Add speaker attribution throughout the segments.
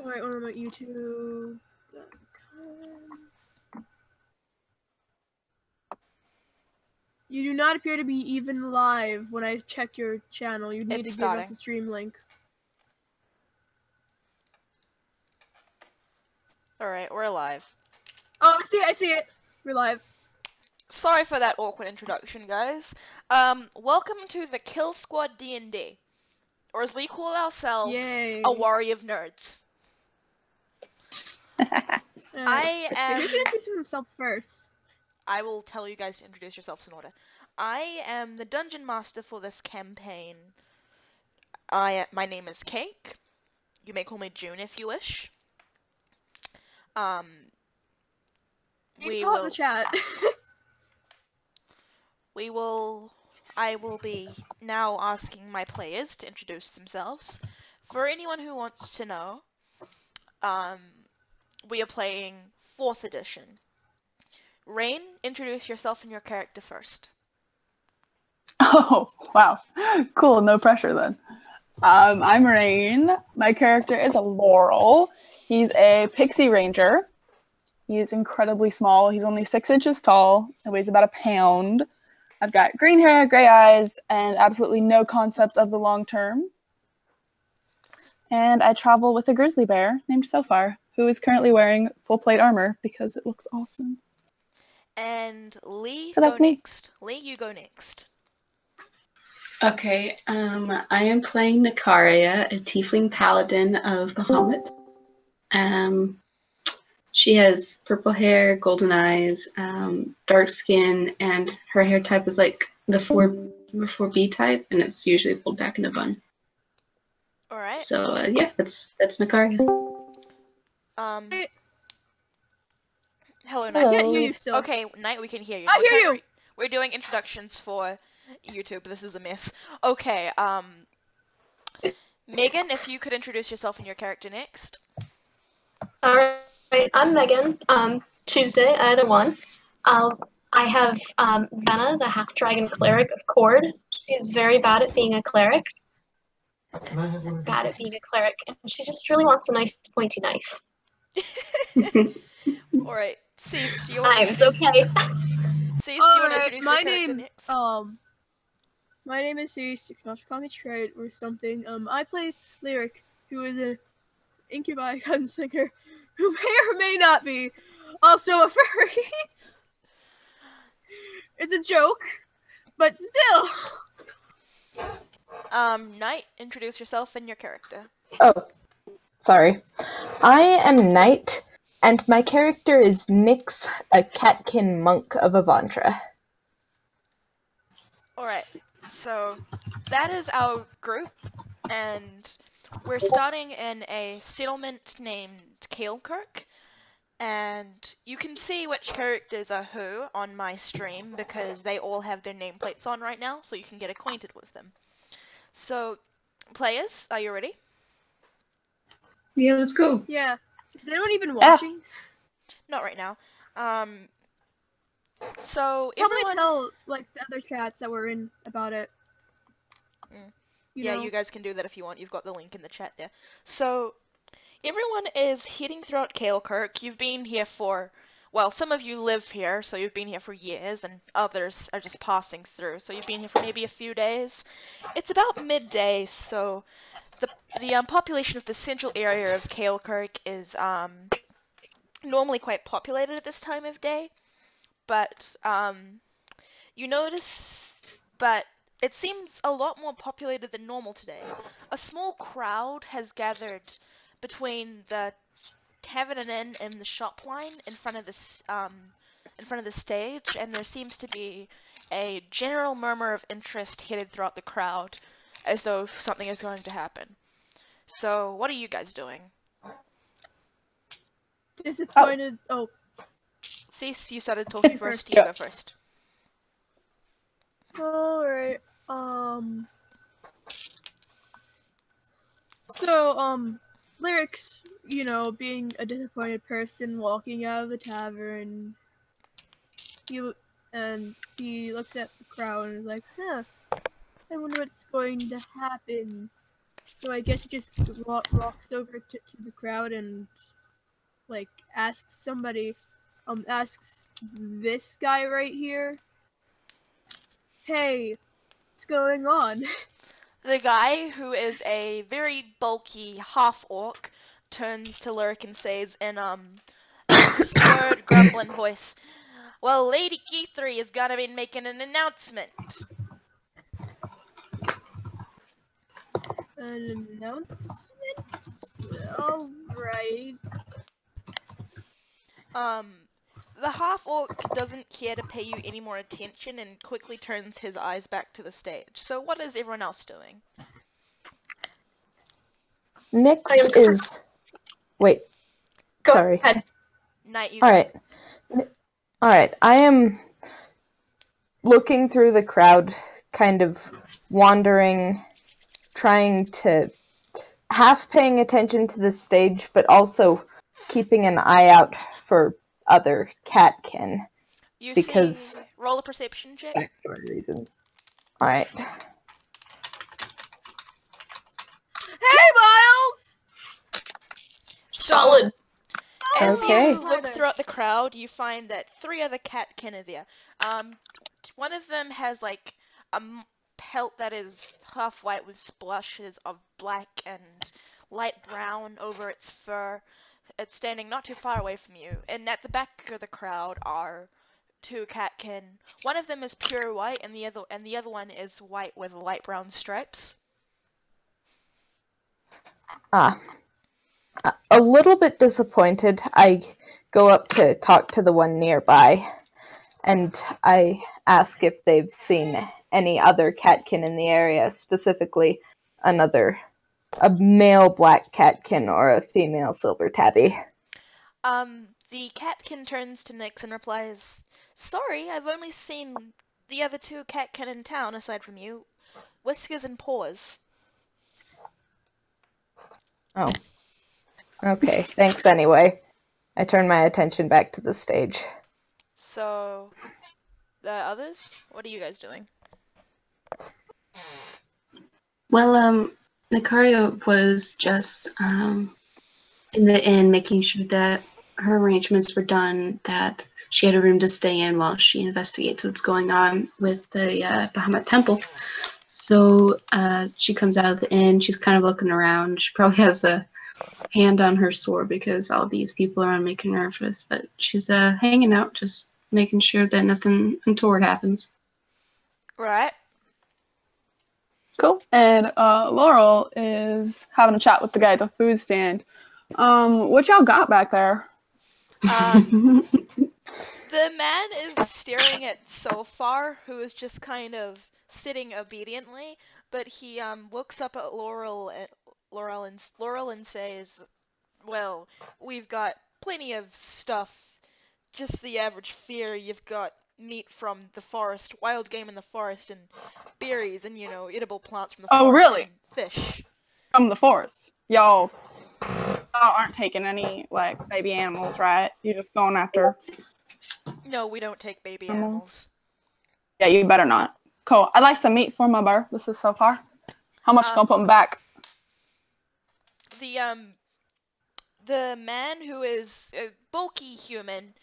Speaker 1: Alright, what about YouTube? You do not appear to be even live when I check your channel. You need to give us the stream link.
Speaker 2: Alright, we're live.
Speaker 1: Oh, I see it. We're live.
Speaker 2: Sorry for that awkward introduction, guys. Welcome to the Kill Squad D&D. Or as we call ourselves,
Speaker 1: Yay.
Speaker 2: a worry of nerds.
Speaker 1: Who's gonna introduce themselves first?
Speaker 2: I will tell you guys to introduce yourselves in order. I am the dungeon master for this campaign. My name is Cake. You may call me June if you wish.
Speaker 1: We will the chat.
Speaker 2: I will be now asking my players to introduce themselves. For anyone who wants to know, we are playing 4th edition. Rain, introduce yourself and your character first.
Speaker 3: Oh, wow. Cool, no pressure then. I'm Rain. My character is a Laurel. He's a pixie ranger. He's incredibly small. He's only 6 inches tall and weighs about a pound. I've got green hair, gray eyes, and absolutely no concept of the long term. And I travel with a grizzly bear named Sofar, who is currently wearing full plate armor because it looks awesome.
Speaker 2: And Lee,
Speaker 3: so that's me.
Speaker 2: Next. Lee, you go next.
Speaker 4: Okay, I am playing Nikaria, a tiefling paladin of Bahamut. She has purple hair, golden eyes, dark skin, and her hair type is like the 4B type, and it's usually pulled back in a bun.
Speaker 2: All right.
Speaker 4: So yeah, that's Nikaria.
Speaker 2: Hello, Night.
Speaker 1: I can't hear you still.
Speaker 2: Okay, Night, we can hear you.
Speaker 1: I hear you.
Speaker 2: We're doing introductions for YouTube. This is a mess. Okay, Megan, if you could introduce yourself and your character next.
Speaker 5: Alright, I'm Megan. Tuesday, either one. I have Venna, the half-dragon cleric of Cord. She's very bad at being a cleric. Bad at being a cleric, and she just really wants a nice pointy knife.
Speaker 2: Alright, Cease, you
Speaker 5: Knives, okay.
Speaker 2: Cease, you want to introduce your character next?
Speaker 1: My name is Cease. You can also call me Trade or something. I play Lyric, who is an incubi gunslinger, who may or may not be also a furry. It's a joke, but still.
Speaker 2: Knight, introduce yourself and your character.
Speaker 6: Oh, sorry. I am Knight, and my character is Nyx, a catkin monk of Avantra.
Speaker 2: Alright, so that is our group, and we're starting in a settlement named Caelkirk, and you can see which characters are who on my stream because they all have their nameplates on right now, so you can get acquainted with them. So, players, are you ready?
Speaker 4: Yeah, let's go.
Speaker 1: Yeah. Is anyone even watching?
Speaker 2: Not right now. So
Speaker 1: probably
Speaker 2: everyone...
Speaker 1: tell like the other chats that were in about it. You know?
Speaker 2: You guys can do that if you want. You've got the link in the chat there. So everyone is heading throughout Caelkirk. You've been here for, well, some of you live here, so you've been here for years, and others are just passing through. So you've been here for maybe a few days. It's about midday, so the population of the central area of Caelkirk is normally quite populated at this time of day. But you notice, but it seems a lot more populated than normal today. A small crowd has gathered between the tavern and inn and the shop line in front of this in front of the stage, and there seems to be a general murmur of interest headed throughout the crowd, as though something is going to happen. So, what are you guys doing?
Speaker 1: Disappointed. Oh.
Speaker 2: Cease, you started talking first. You go first.
Speaker 1: Alright. So, Lyrics, you know, being a disappointed person walking out of the tavern, he looks at the crowd and is like, huh, I wonder what's going to happen. So I guess he just walks over to the crowd and like asks somebody, asks this guy right here, "Hey, what's going on?"
Speaker 2: The guy, who is a very bulky half-orc, turns to Lyric and says in a slurred, grumbling voice, "Well, Lady Kithri is gonna be making an announcement."
Speaker 1: An announcement? Alright.
Speaker 2: The half-orc doesn't care to pay you any more attention and quickly turns his eyes back to the stage. So what is everyone else doing?
Speaker 6: Nyx is. Wait.
Speaker 5: Go
Speaker 6: Sorry.
Speaker 5: ahead.
Speaker 2: Night, you.
Speaker 6: Alright. Alright. I am looking through the crowd, kind of wandering, trying to half paying attention to the stage, but also keeping an eye out for other catkin.
Speaker 2: You
Speaker 6: because
Speaker 2: see, roll a perception check.
Speaker 6: Backstory reasons. Alright.
Speaker 1: Hey, Miles!
Speaker 5: Solid.
Speaker 2: As
Speaker 6: Okay.
Speaker 2: you look throughout the crowd, you find that 3 other catkin are there. One of them has like a pelt that is half white with splashes of black and light brown over its fur. It's standing not too far away from you, and at the back of the crowd are 2 catkin. One of them is pure white, and the other one is white with light brown stripes.
Speaker 6: A little bit disappointed, I go up to talk to the one nearby, and I ask if they've seen any other catkin in the area, specifically a male black catkin or a female silver tabby.
Speaker 2: The catkin turns to Nyx and replies, "Sorry, I've only seen the other 2 catkin in town aside from you, Whiskers and Paws."
Speaker 6: Oh. Okay, thanks anyway. I turn my attention back to the stage.
Speaker 2: So, the others? What are you guys doing?
Speaker 4: Well, Nikaria was just in the inn making sure that her arrangements were done, that she had a room to stay in while she investigates what's going on with the Bahamut temple. So she comes out of the inn, she's kind of looking around. She probably has a hand on her sword because all these people are making her nervous, but she's hanging out, just making sure that nothing untoward happens.
Speaker 2: Right.
Speaker 3: Cool. And Laurel is having a chat with the guy at the food stand. What y'all got back there?
Speaker 2: The man is staring at Sofar, who is just kind of sitting obediently, but he looks up at Laurel and says, "Well, we've got plenty of stuff, just the average fare. You've got meat from the forest, wild game in the forest, and berries, and edible plants from the forest.
Speaker 3: Oh, really?
Speaker 2: And fish."
Speaker 3: From the forest. Y'all aren't taking any, like, baby animals, right? You're just going after...
Speaker 2: No, we don't take baby
Speaker 3: Animals?
Speaker 2: animals.
Speaker 3: Yeah, you better not. Cool. I'd like some meat for my bear. This is so far. How much gonna put them back?
Speaker 2: The man, who is a bulky human,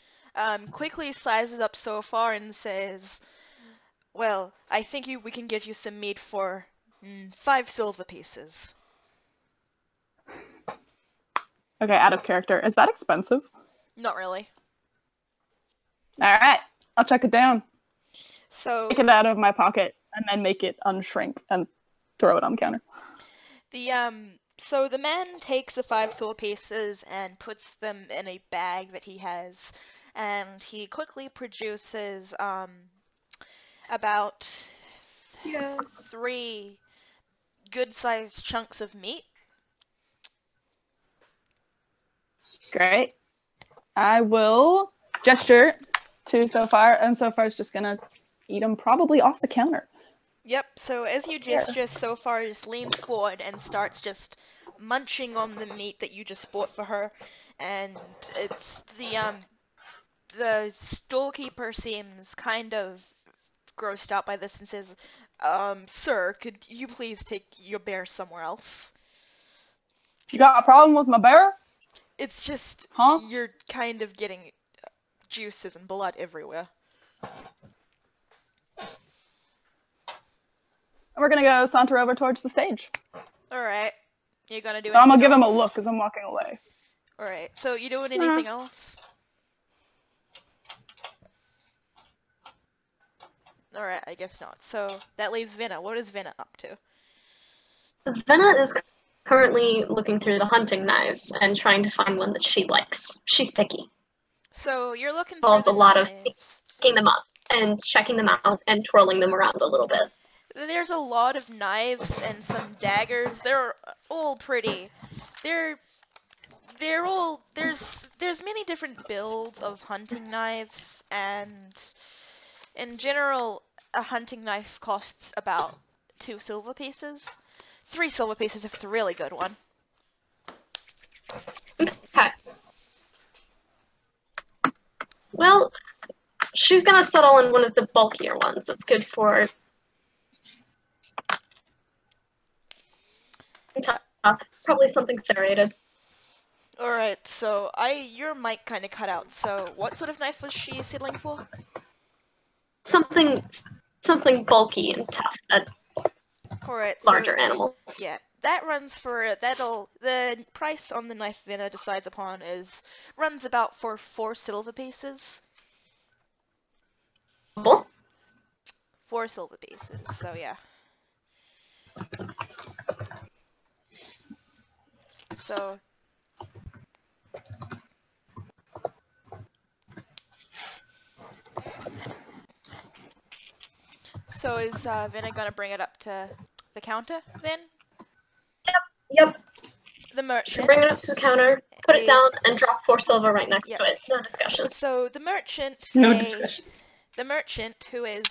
Speaker 2: quickly sizes up Sofar and says, "Well, I think we can get you some meat for 5 silver pieces."
Speaker 3: Okay, out of character. Is that expensive?
Speaker 2: Not really.
Speaker 3: Alright. I'll check it down.
Speaker 2: So
Speaker 3: Take it out of my pocket and then make it unshrink and throw it on the counter.
Speaker 2: So the man takes the 5 silver pieces and puts them in a bag that he has, and he quickly produces about 3 good-sized chunks of meat.
Speaker 3: Great. I will gesture to Sofar, and Sofar's just gonna eat them probably off the counter.
Speaker 2: Yep, so as you gesture, Sofar just leans forward and starts just munching on the meat that you just bought for her, and it's the storekeeper seems kind of grossed out by this and says, Sir, could you please take your bear somewhere else?
Speaker 3: You got a problem with my bear?
Speaker 2: It's just,
Speaker 3: Huh?
Speaker 2: you're kind of getting juices and blood everywhere.
Speaker 3: We're gonna go saunter over towards the stage.
Speaker 2: Alright. You gonna do
Speaker 3: But I'm
Speaker 2: anything
Speaker 3: gonna give him a
Speaker 2: else?
Speaker 3: look as I'm walking away.
Speaker 2: Alright, so you doing anything else? Alright, I guess not. So, that leaves Venna. What is Venna up to?
Speaker 5: Venna is currently looking through the hunting knives and trying to find one that she likes. She's picky.
Speaker 2: So, you're looking through
Speaker 5: Involves
Speaker 2: the
Speaker 5: a lot of
Speaker 2: knives.
Speaker 5: picking them up and checking them out and twirling them around a little bit.
Speaker 2: There's a lot of knives and some daggers. They're all pretty. They're all there's many different builds of hunting knives, and in general a hunting knife costs about 2 silver pieces. 3 silver pieces if it's a really good one.
Speaker 5: Okay. Well, she's gonna settle on one of the bulkier ones that's good for tough. Probably something serrated.
Speaker 2: Alright, so your mic kinda cut out, so what sort of knife was she settling for?
Speaker 5: Something bulky and tough that
Speaker 2: Alright,
Speaker 5: larger
Speaker 2: so
Speaker 5: animals.
Speaker 2: yeah, that runs for the price on the knife Venna decides upon runs about for 4 silver pieces. 4 silver pieces, so yeah. So is Venna gonna bring it up to the counter then?
Speaker 5: Yep.
Speaker 2: The merchant.
Speaker 5: Bring it up to the counter, put it down, and drop 4 silver right next
Speaker 2: Yep.
Speaker 5: to it. No discussion.
Speaker 2: So the merchant, the merchant, who is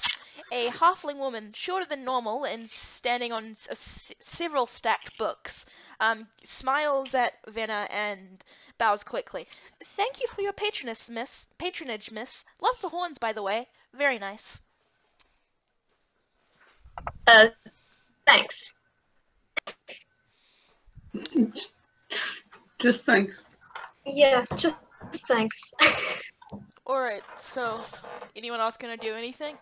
Speaker 2: a halfling woman, shorter than normal and standing on several stacked books, smiles at Venna and bows quickly. Thank you for your patronage, miss. Love the horns, by the way. Very nice.
Speaker 5: Thanks.
Speaker 4: Just thanks.
Speaker 5: Yeah, just thanks.
Speaker 2: Alright, so anyone else gonna do anything?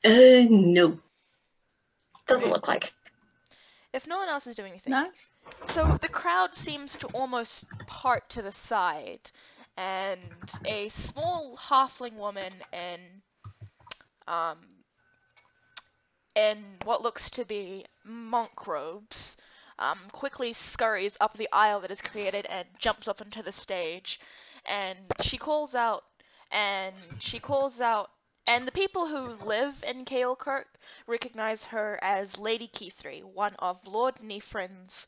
Speaker 4: No.
Speaker 5: Doesn't look like.
Speaker 2: If no one else is doing anything.
Speaker 3: No?
Speaker 2: So the crowd seems to almost part to the side, and a small halfling woman in what looks to be monk robes quickly scurries up the aisle that is created and jumps up onto the stage, and she calls out, and the people who live in Caelkirk recognize her as Lady Kithri, one of Lord Nifrin's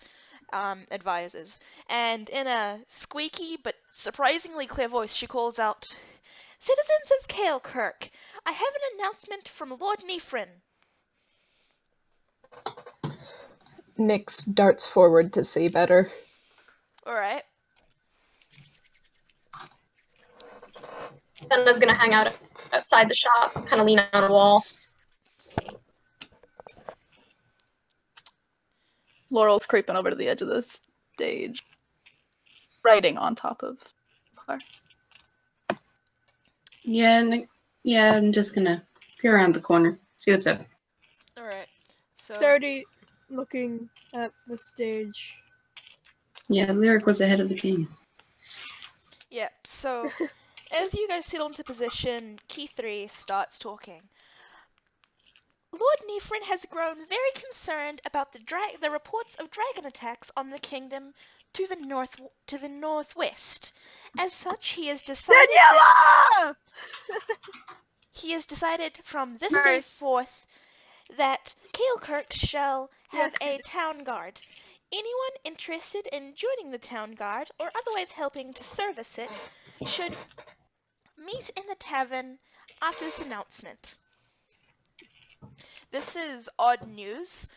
Speaker 2: advisors. And in a squeaky but surprisingly clear voice, she calls out, "Citizens of Caelkirk, I have an announcement from Lord Nifrin."
Speaker 6: Nyx darts forward to see better.
Speaker 2: Alright.
Speaker 5: Venna's gonna hang out outside the shop, kind of lean on a wall.
Speaker 3: Laurel's creeping over to the edge of the stage, riding on top of her.
Speaker 4: Yeah, I'm just gonna peer around the corner, see what's up.
Speaker 2: Alright. So
Speaker 1: He's already looking at the stage.
Speaker 4: Yeah, Lyric was ahead of the king.
Speaker 2: Yep, so as you guys settle into position, Kithri starts talking. Lord Nifrin has grown very concerned about the reports of dragon attacks on the kingdom to the northwest. As such, he has decided from this day forth that Caelkirk shall have a town guard. Anyone interested in joining the town guard or otherwise helping to service it should meet in the tavern after this announcement. This is odd news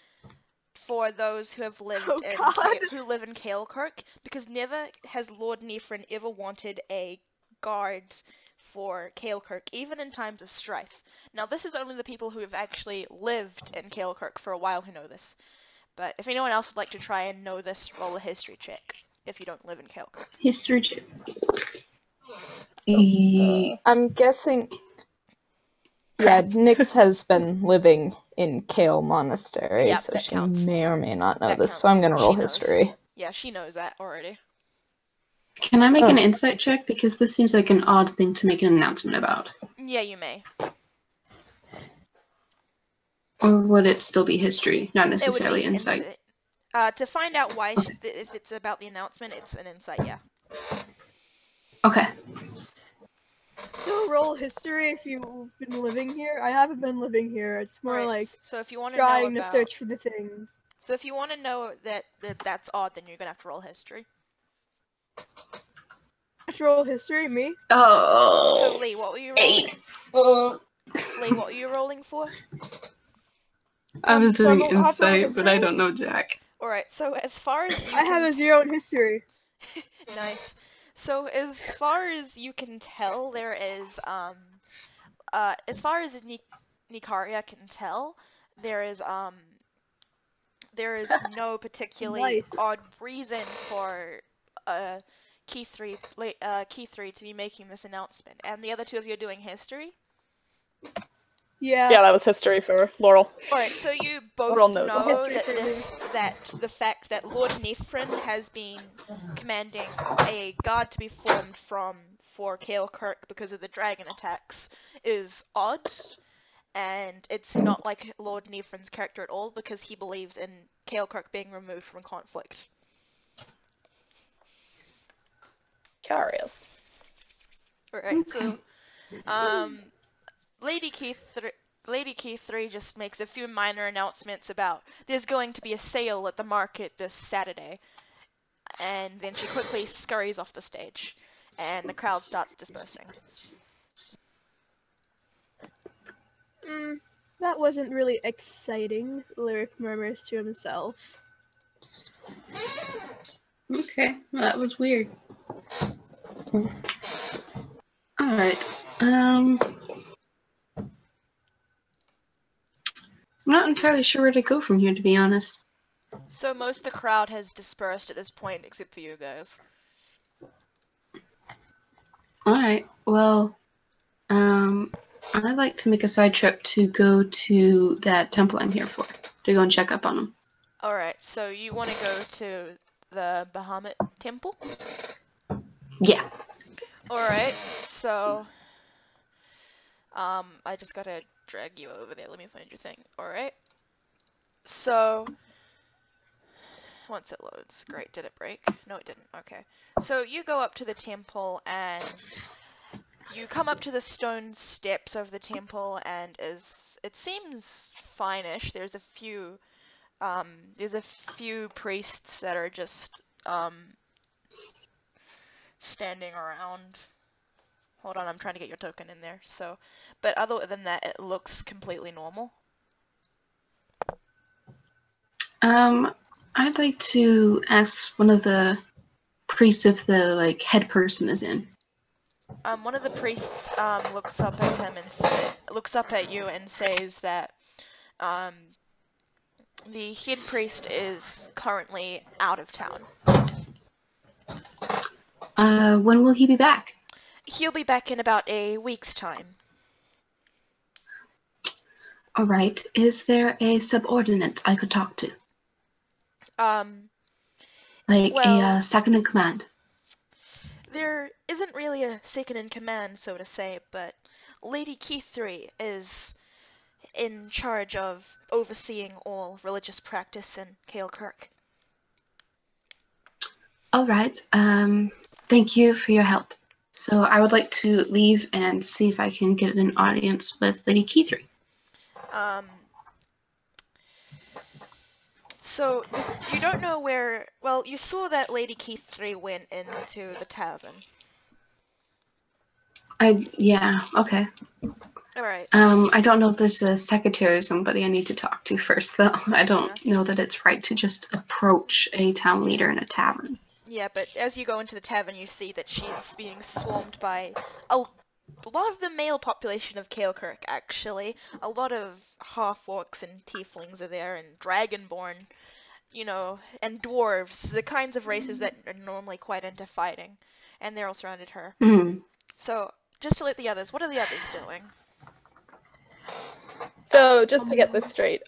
Speaker 2: for those who have lived who live in Caelkirk, because never has Lord Nifrin ever wanted a guard for Caelkirk, even in times of strife. Now, this is only the people who have actually lived in Caelkirk for a while who know this. But if anyone else would like to try and know this, roll a history check if you don't live in Caelkirk.
Speaker 4: History check.
Speaker 6: I'm guessing. Yeah, Nyx has been living in Kale Monastery,
Speaker 2: Yep,
Speaker 6: so
Speaker 2: that
Speaker 6: she
Speaker 2: counts.
Speaker 6: may or may not know
Speaker 2: That
Speaker 6: this, so
Speaker 2: counts.
Speaker 6: I'm gonna roll
Speaker 2: She knows.
Speaker 6: history.
Speaker 2: Yeah, she knows that already.
Speaker 4: Can I make
Speaker 6: Oh.
Speaker 4: an insight check? Because this seems like an odd thing to make an announcement about.
Speaker 2: Yeah, you may.
Speaker 4: Or would it still be history, not
Speaker 2: It would
Speaker 4: necessarily
Speaker 2: be
Speaker 4: insight?
Speaker 2: to find out why, if it's about the announcement, it's an insight, yeah.
Speaker 4: Okay.
Speaker 1: So roll history if you've been living here. I haven't been living here. It's more
Speaker 2: Right,
Speaker 1: like
Speaker 2: so if you want to know
Speaker 1: trying
Speaker 2: about...
Speaker 1: to search for the thing.
Speaker 2: So if you want to know that's odd, then you're gonna have to roll history.
Speaker 1: Let's roll history, me.
Speaker 2: So
Speaker 4: Oh.
Speaker 2: Lee, what were you rolling?
Speaker 4: 8.
Speaker 2: Lee, what were you rolling for?
Speaker 4: I was
Speaker 1: so
Speaker 4: doing
Speaker 1: I'll have to roll
Speaker 4: insight, but I
Speaker 1: history?
Speaker 4: don't know Jack.
Speaker 2: Alright, so as far as you
Speaker 1: I have a 0 in history.
Speaker 2: Nice. So as far as you can tell, there is as far as Nikaria can tell, there is no particularly
Speaker 1: Nice.
Speaker 2: odd reason for Kithri to be making this announcement. And the other two of you are doing history.
Speaker 1: Yeah.
Speaker 3: Yeah, that was history for Laurel.
Speaker 2: Alright, so you both
Speaker 3: Laurel knows all
Speaker 2: know
Speaker 1: this.
Speaker 2: that the fact that Lord Nifrin has been commanding a guard to be formed for Caelkirk because of the dragon attacks is odd, and it's not like Lord Nifrin's character at all because he believes in Caelkirk being removed from conflict.
Speaker 3: Curious.
Speaker 2: Alright, so Lady Kithri just makes a few minor announcements about there's going to be a sale at the market this Saturday, and then she quickly scurries off the stage, and the crowd starts dispersing.
Speaker 1: That wasn't really exciting, Lyric murmurs to himself.
Speaker 4: Okay, well, that was weird. Alright, I'm not entirely sure where to go from here, to be honest.
Speaker 2: So most of the crowd has dispersed at this point, except for you guys.
Speaker 4: Alright, well, I'd like to make a side trip to go to that temple I'm here for, to go and check up on them.
Speaker 2: Alright, so you want to go to the Bahamut temple?
Speaker 4: Yeah.
Speaker 2: Alright, so... I just gotta drag you over there, let me find your thing. Alright. So... Once it loads. Great, did it break? No, it didn't. Okay. So you go up to the temple and you come up to the stone steps of the temple, and it seems fine-ish. There's a few priests that are just standing around. Hold on, I'm trying to get your token in there. So, but other than that, it looks completely normal.
Speaker 4: I'd like to ask one of the priests if the, head person is in.
Speaker 2: One of the priests looks up at him and looks up at you and says that the head priest is currently out of town.
Speaker 4: When will he be back?
Speaker 2: He'll be back in about a week's time.
Speaker 4: Alright, is there a subordinate I could talk to? A second in command?
Speaker 2: There isn't really a second in command, so to say, but Lady Kithri is in charge of overseeing all religious practice in Caelkirk.
Speaker 4: Alright, thank you for your help. So I would like to leave and see if I can get an audience with Lady Kithri.
Speaker 2: So, you don't know where... Well, you saw that Lady Kithri went into the tavern.
Speaker 4: Yeah, okay.
Speaker 2: Alright.
Speaker 4: I don't know if there's a secretary or somebody I need to talk to first, though. I don't know that it's right to just approach a town leader in a tavern.
Speaker 2: Yeah, but as you go into the tavern, you see that she's being swarmed by a lot of the male population of Caelkirk, actually. A lot of half-orcs and tieflings are there, and dragonborn, you know, and dwarves, the kinds of races that are normally quite into fighting. And they're all surrounded her.
Speaker 4: Mm.
Speaker 2: So, just to let the others, what are the others doing?
Speaker 3: So, just to get this straight,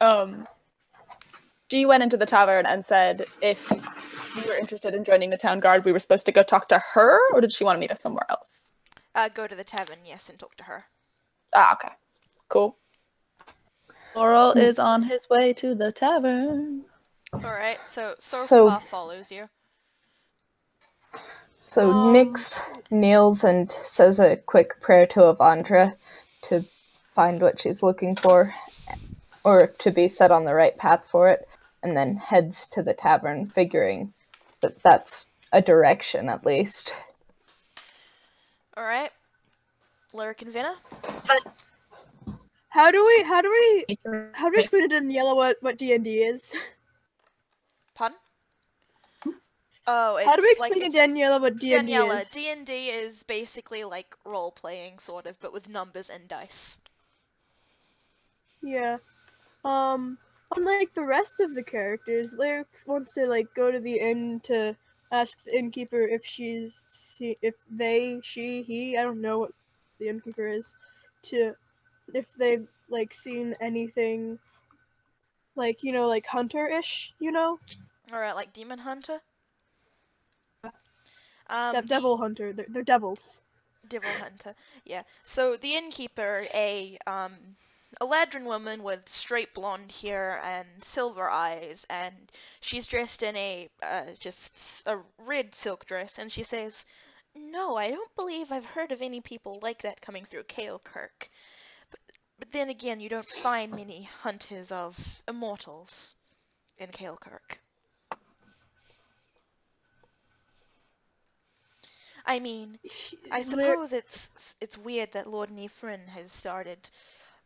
Speaker 3: she went into the tavern and said if we were interested in joining the town guard, we were supposed to go talk to her, or did she want to meet us somewhere else?
Speaker 2: Go to the tavern, yes, and talk to her.
Speaker 3: Ah, okay. Cool. Laurel is on his way to the tavern.
Speaker 2: Alright, so
Speaker 6: So-
Speaker 2: far follows you.
Speaker 6: So Nyx kneels and says a quick prayer to Avandra to find what she's looking for, or to be set on the right path for it, and then heads to the tavern, figuring that that's a direction at least.
Speaker 2: Alright. Lyric and Venna?
Speaker 1: How do we explain it in yellow what D&D is?
Speaker 2: Pardon? Oh, it's
Speaker 1: How do we
Speaker 2: like
Speaker 1: explain to Daniela what D&D
Speaker 2: Daniela,
Speaker 1: is?
Speaker 2: D&D is basically like role-playing, sort of, but with numbers and dice.
Speaker 1: Yeah. Unlike the rest of the characters, Lyric wants to like go to the inn to ask the innkeeper if he, I don't know what the innkeeper is, if they've like seen anything like, you know, like hunter-ish, you know?
Speaker 2: Alright, like Demon Hunter?
Speaker 1: Devil hunter. They're devils.
Speaker 2: Devil Hunter, yeah. So the innkeeper, a Eladrin woman with straight blonde hair and silver eyes, and she's dressed in just a red silk dress, and she says, "No, I don't believe I've heard of any people like that coming through Caelkirk. But then again, you don't find many hunters of immortals in Caelkirk. I mean, I suppose it's weird that Lord Nifrin has started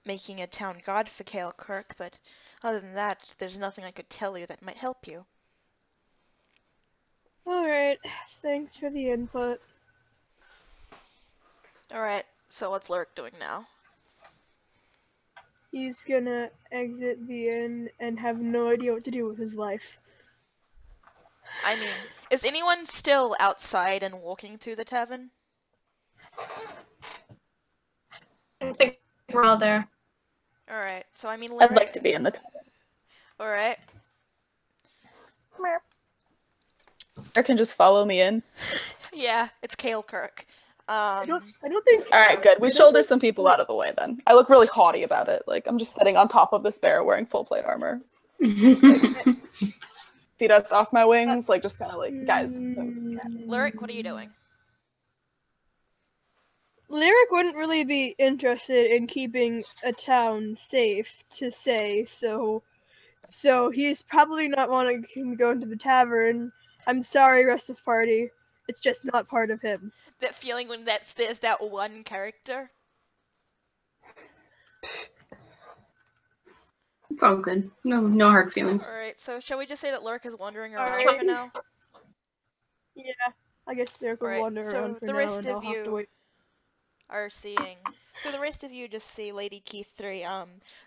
Speaker 2: making a town guard for Caelkirk, but other than that, there's nothing I could tell you that might help you."
Speaker 1: Alright, thanks for the input.
Speaker 2: Alright, so what's Lyric doing now?
Speaker 1: He's gonna exit the inn and have no idea what to do with his life.
Speaker 2: I mean, is anyone still outside and walking to the tavern?
Speaker 5: I think we're all there.
Speaker 2: Alright, so I mean
Speaker 3: I'd
Speaker 2: Lyric...
Speaker 3: like to be in the tavern.
Speaker 2: Alright.
Speaker 3: Or can just follow me in.
Speaker 2: Yeah, it's Caelkirk.
Speaker 1: I don't think.
Speaker 3: All right, good. We shoulder some people out of the way then. I look really haughty about it. Like I'm just sitting on top of this bear wearing full plate armor. See dust off my wings, like just kind of like guys.
Speaker 2: Lyric, what are you doing?
Speaker 1: Lyric wouldn't really be interested in keeping a town safe, to say, so he's probably not wanting to go into the tavern. I'm sorry, rest of party. It's just not part of him.
Speaker 2: That feeling when there's that one character?
Speaker 4: It's all good. No hard feelings.
Speaker 2: Alright, so shall we just say that Lyric is wandering around
Speaker 1: Alright.
Speaker 2: for now?
Speaker 1: Yeah, I guess Lyric will
Speaker 2: Alright,
Speaker 1: wander
Speaker 2: so
Speaker 1: around for
Speaker 2: the
Speaker 1: now,
Speaker 2: rest
Speaker 1: and
Speaker 2: of
Speaker 1: I'll have to
Speaker 2: you
Speaker 1: wait.
Speaker 2: are seeing... So the rest of you just see Lady Kithri,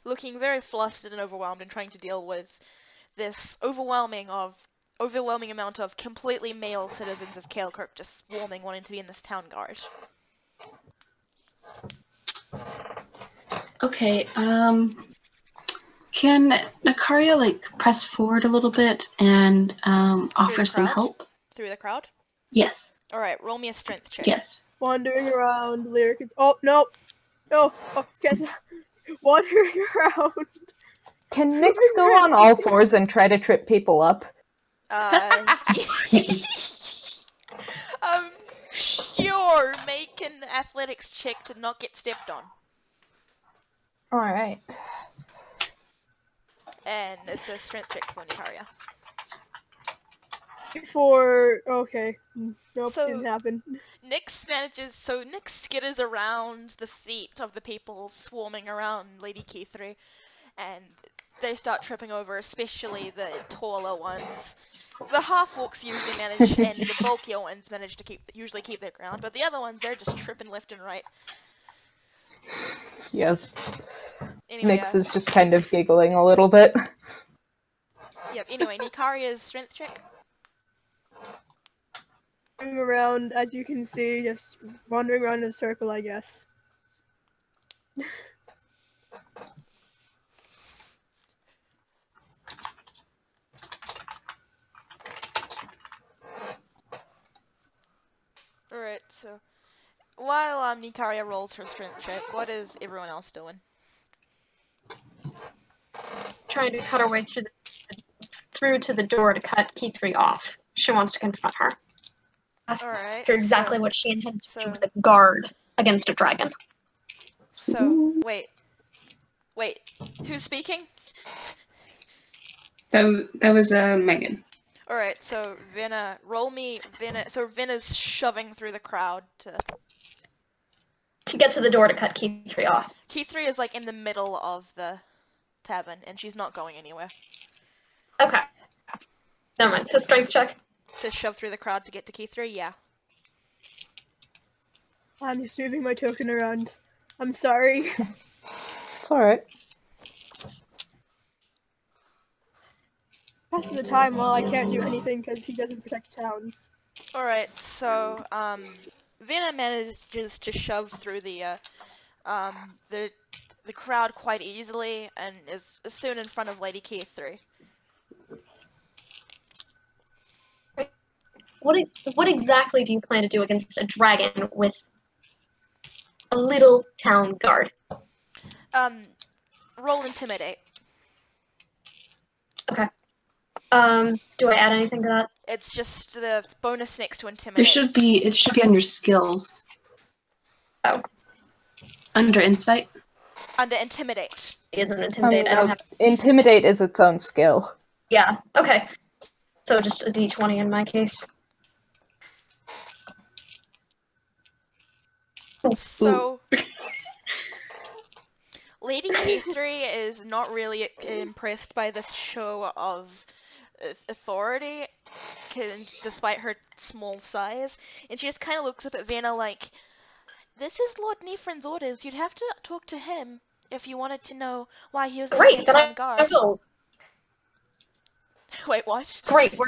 Speaker 2: looking very flustered and overwhelmed and trying to deal with this overwhelming amount of completely male citizens of Caelkirk just swarming, wanting to be in this town guard.
Speaker 4: Okay, can Nikaria like press forward a little bit and offer some
Speaker 2: crowd?
Speaker 4: help?
Speaker 2: Through the crowd?
Speaker 4: Yes.
Speaker 2: Alright, roll me a strength check.
Speaker 4: Yes.
Speaker 1: Wandering around, Lyric is... Oh, no! No! Oh, guys, wandering around.
Speaker 6: Can Nyx go on all fours and try to trip people up?
Speaker 2: Sure, make an athletics check to not get stepped on.
Speaker 6: Alright.
Speaker 2: And it's a strength check for Nikaria.
Speaker 1: Okay. Nope,
Speaker 2: So-
Speaker 1: didn't happen.
Speaker 2: Nyx skitters around the feet of the people swarming around Lady Kithri, and they start tripping over, especially the taller ones. the half-orcs usually manage, and the bulkier ones manage to usually keep their ground, but the other ones, they're just tripping left and right.
Speaker 6: Yes.
Speaker 2: Anyway,
Speaker 6: Nyx is just kind of giggling a little bit.
Speaker 2: Yep, anyway, Nikaria's strength check.
Speaker 1: Going around, as you can see, just wandering around in a circle, I guess.
Speaker 2: Alright, so while Nikaria rolls her strength check, what is everyone else doing?
Speaker 5: Trying to cut her way through to the door to cut Kithri off. She wants to confront her. Ask
Speaker 2: Alright,
Speaker 5: her exactly
Speaker 2: so-
Speaker 5: what she intends to do
Speaker 2: so-
Speaker 5: with a guard against a dragon.
Speaker 2: So, wait, who's speaking?
Speaker 4: That was Megan.
Speaker 2: Alright, so Venna, roll me, so Venna's shoving through the crowd
Speaker 5: To get to the door to cut Kithri off.
Speaker 2: Kithri is like in the middle of the tavern, and she's not going anywhere.
Speaker 5: Okay. Never mind. So strength check.
Speaker 2: To shove through the crowd to get to Kithri, yeah.
Speaker 1: I'm just moving my token around. I'm sorry.
Speaker 6: It's alright.
Speaker 1: Pass the time while I can't do anything because he doesn't protect towns.
Speaker 2: Alright, so, Venna manages to shove through the crowd quite easily, and is soon in front of Lady Kithri.
Speaker 5: What exactly do you plan to do against a dragon with a little town guard?
Speaker 2: Roll Intimidate.
Speaker 5: Okay. Do I add anything to that?
Speaker 2: It's just the bonus next to Intimidate.
Speaker 4: It should be under skills.
Speaker 5: Oh.
Speaker 4: Under insight.
Speaker 2: Under Intimidate.
Speaker 5: It isn't intimidate. I don't have.
Speaker 6: Intimidate is its own skill.
Speaker 5: Yeah. Okay. So just a d20 in my case.
Speaker 2: So, Lady Kithri is not really impressed by this show of authority, despite her small size, and she just kind of looks up at Venna like, "This is Lord Nifrin's orders. You'd have to talk to him if you wanted to know why he was going
Speaker 5: Great.
Speaker 2: to
Speaker 5: Then
Speaker 2: on
Speaker 5: I
Speaker 2: guard."
Speaker 5: will.
Speaker 2: Wait, what?
Speaker 5: Great.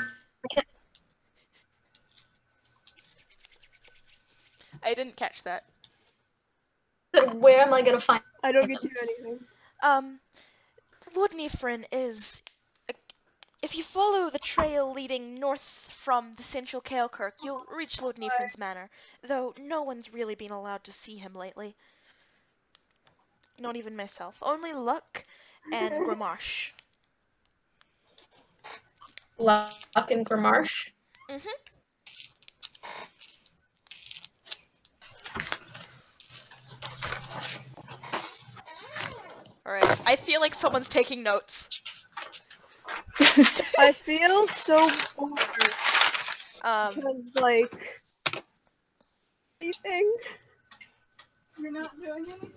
Speaker 2: I didn't catch that.
Speaker 5: Where am I gonna find?
Speaker 1: I don't get to do anything.
Speaker 2: Lord Nifrin is... If you follow the trail leading north from the central Caelkirk, you'll reach Lord Nifrin's manor, though no one's really been allowed to see him lately. Not even myself. Only Luck and Grimarsh.
Speaker 5: Luck and Grimarsh.
Speaker 2: Mm-hmm. Alright, I feel like someone's taking notes.
Speaker 1: I feel so bored because, like, anything.
Speaker 3: You're not doing anything?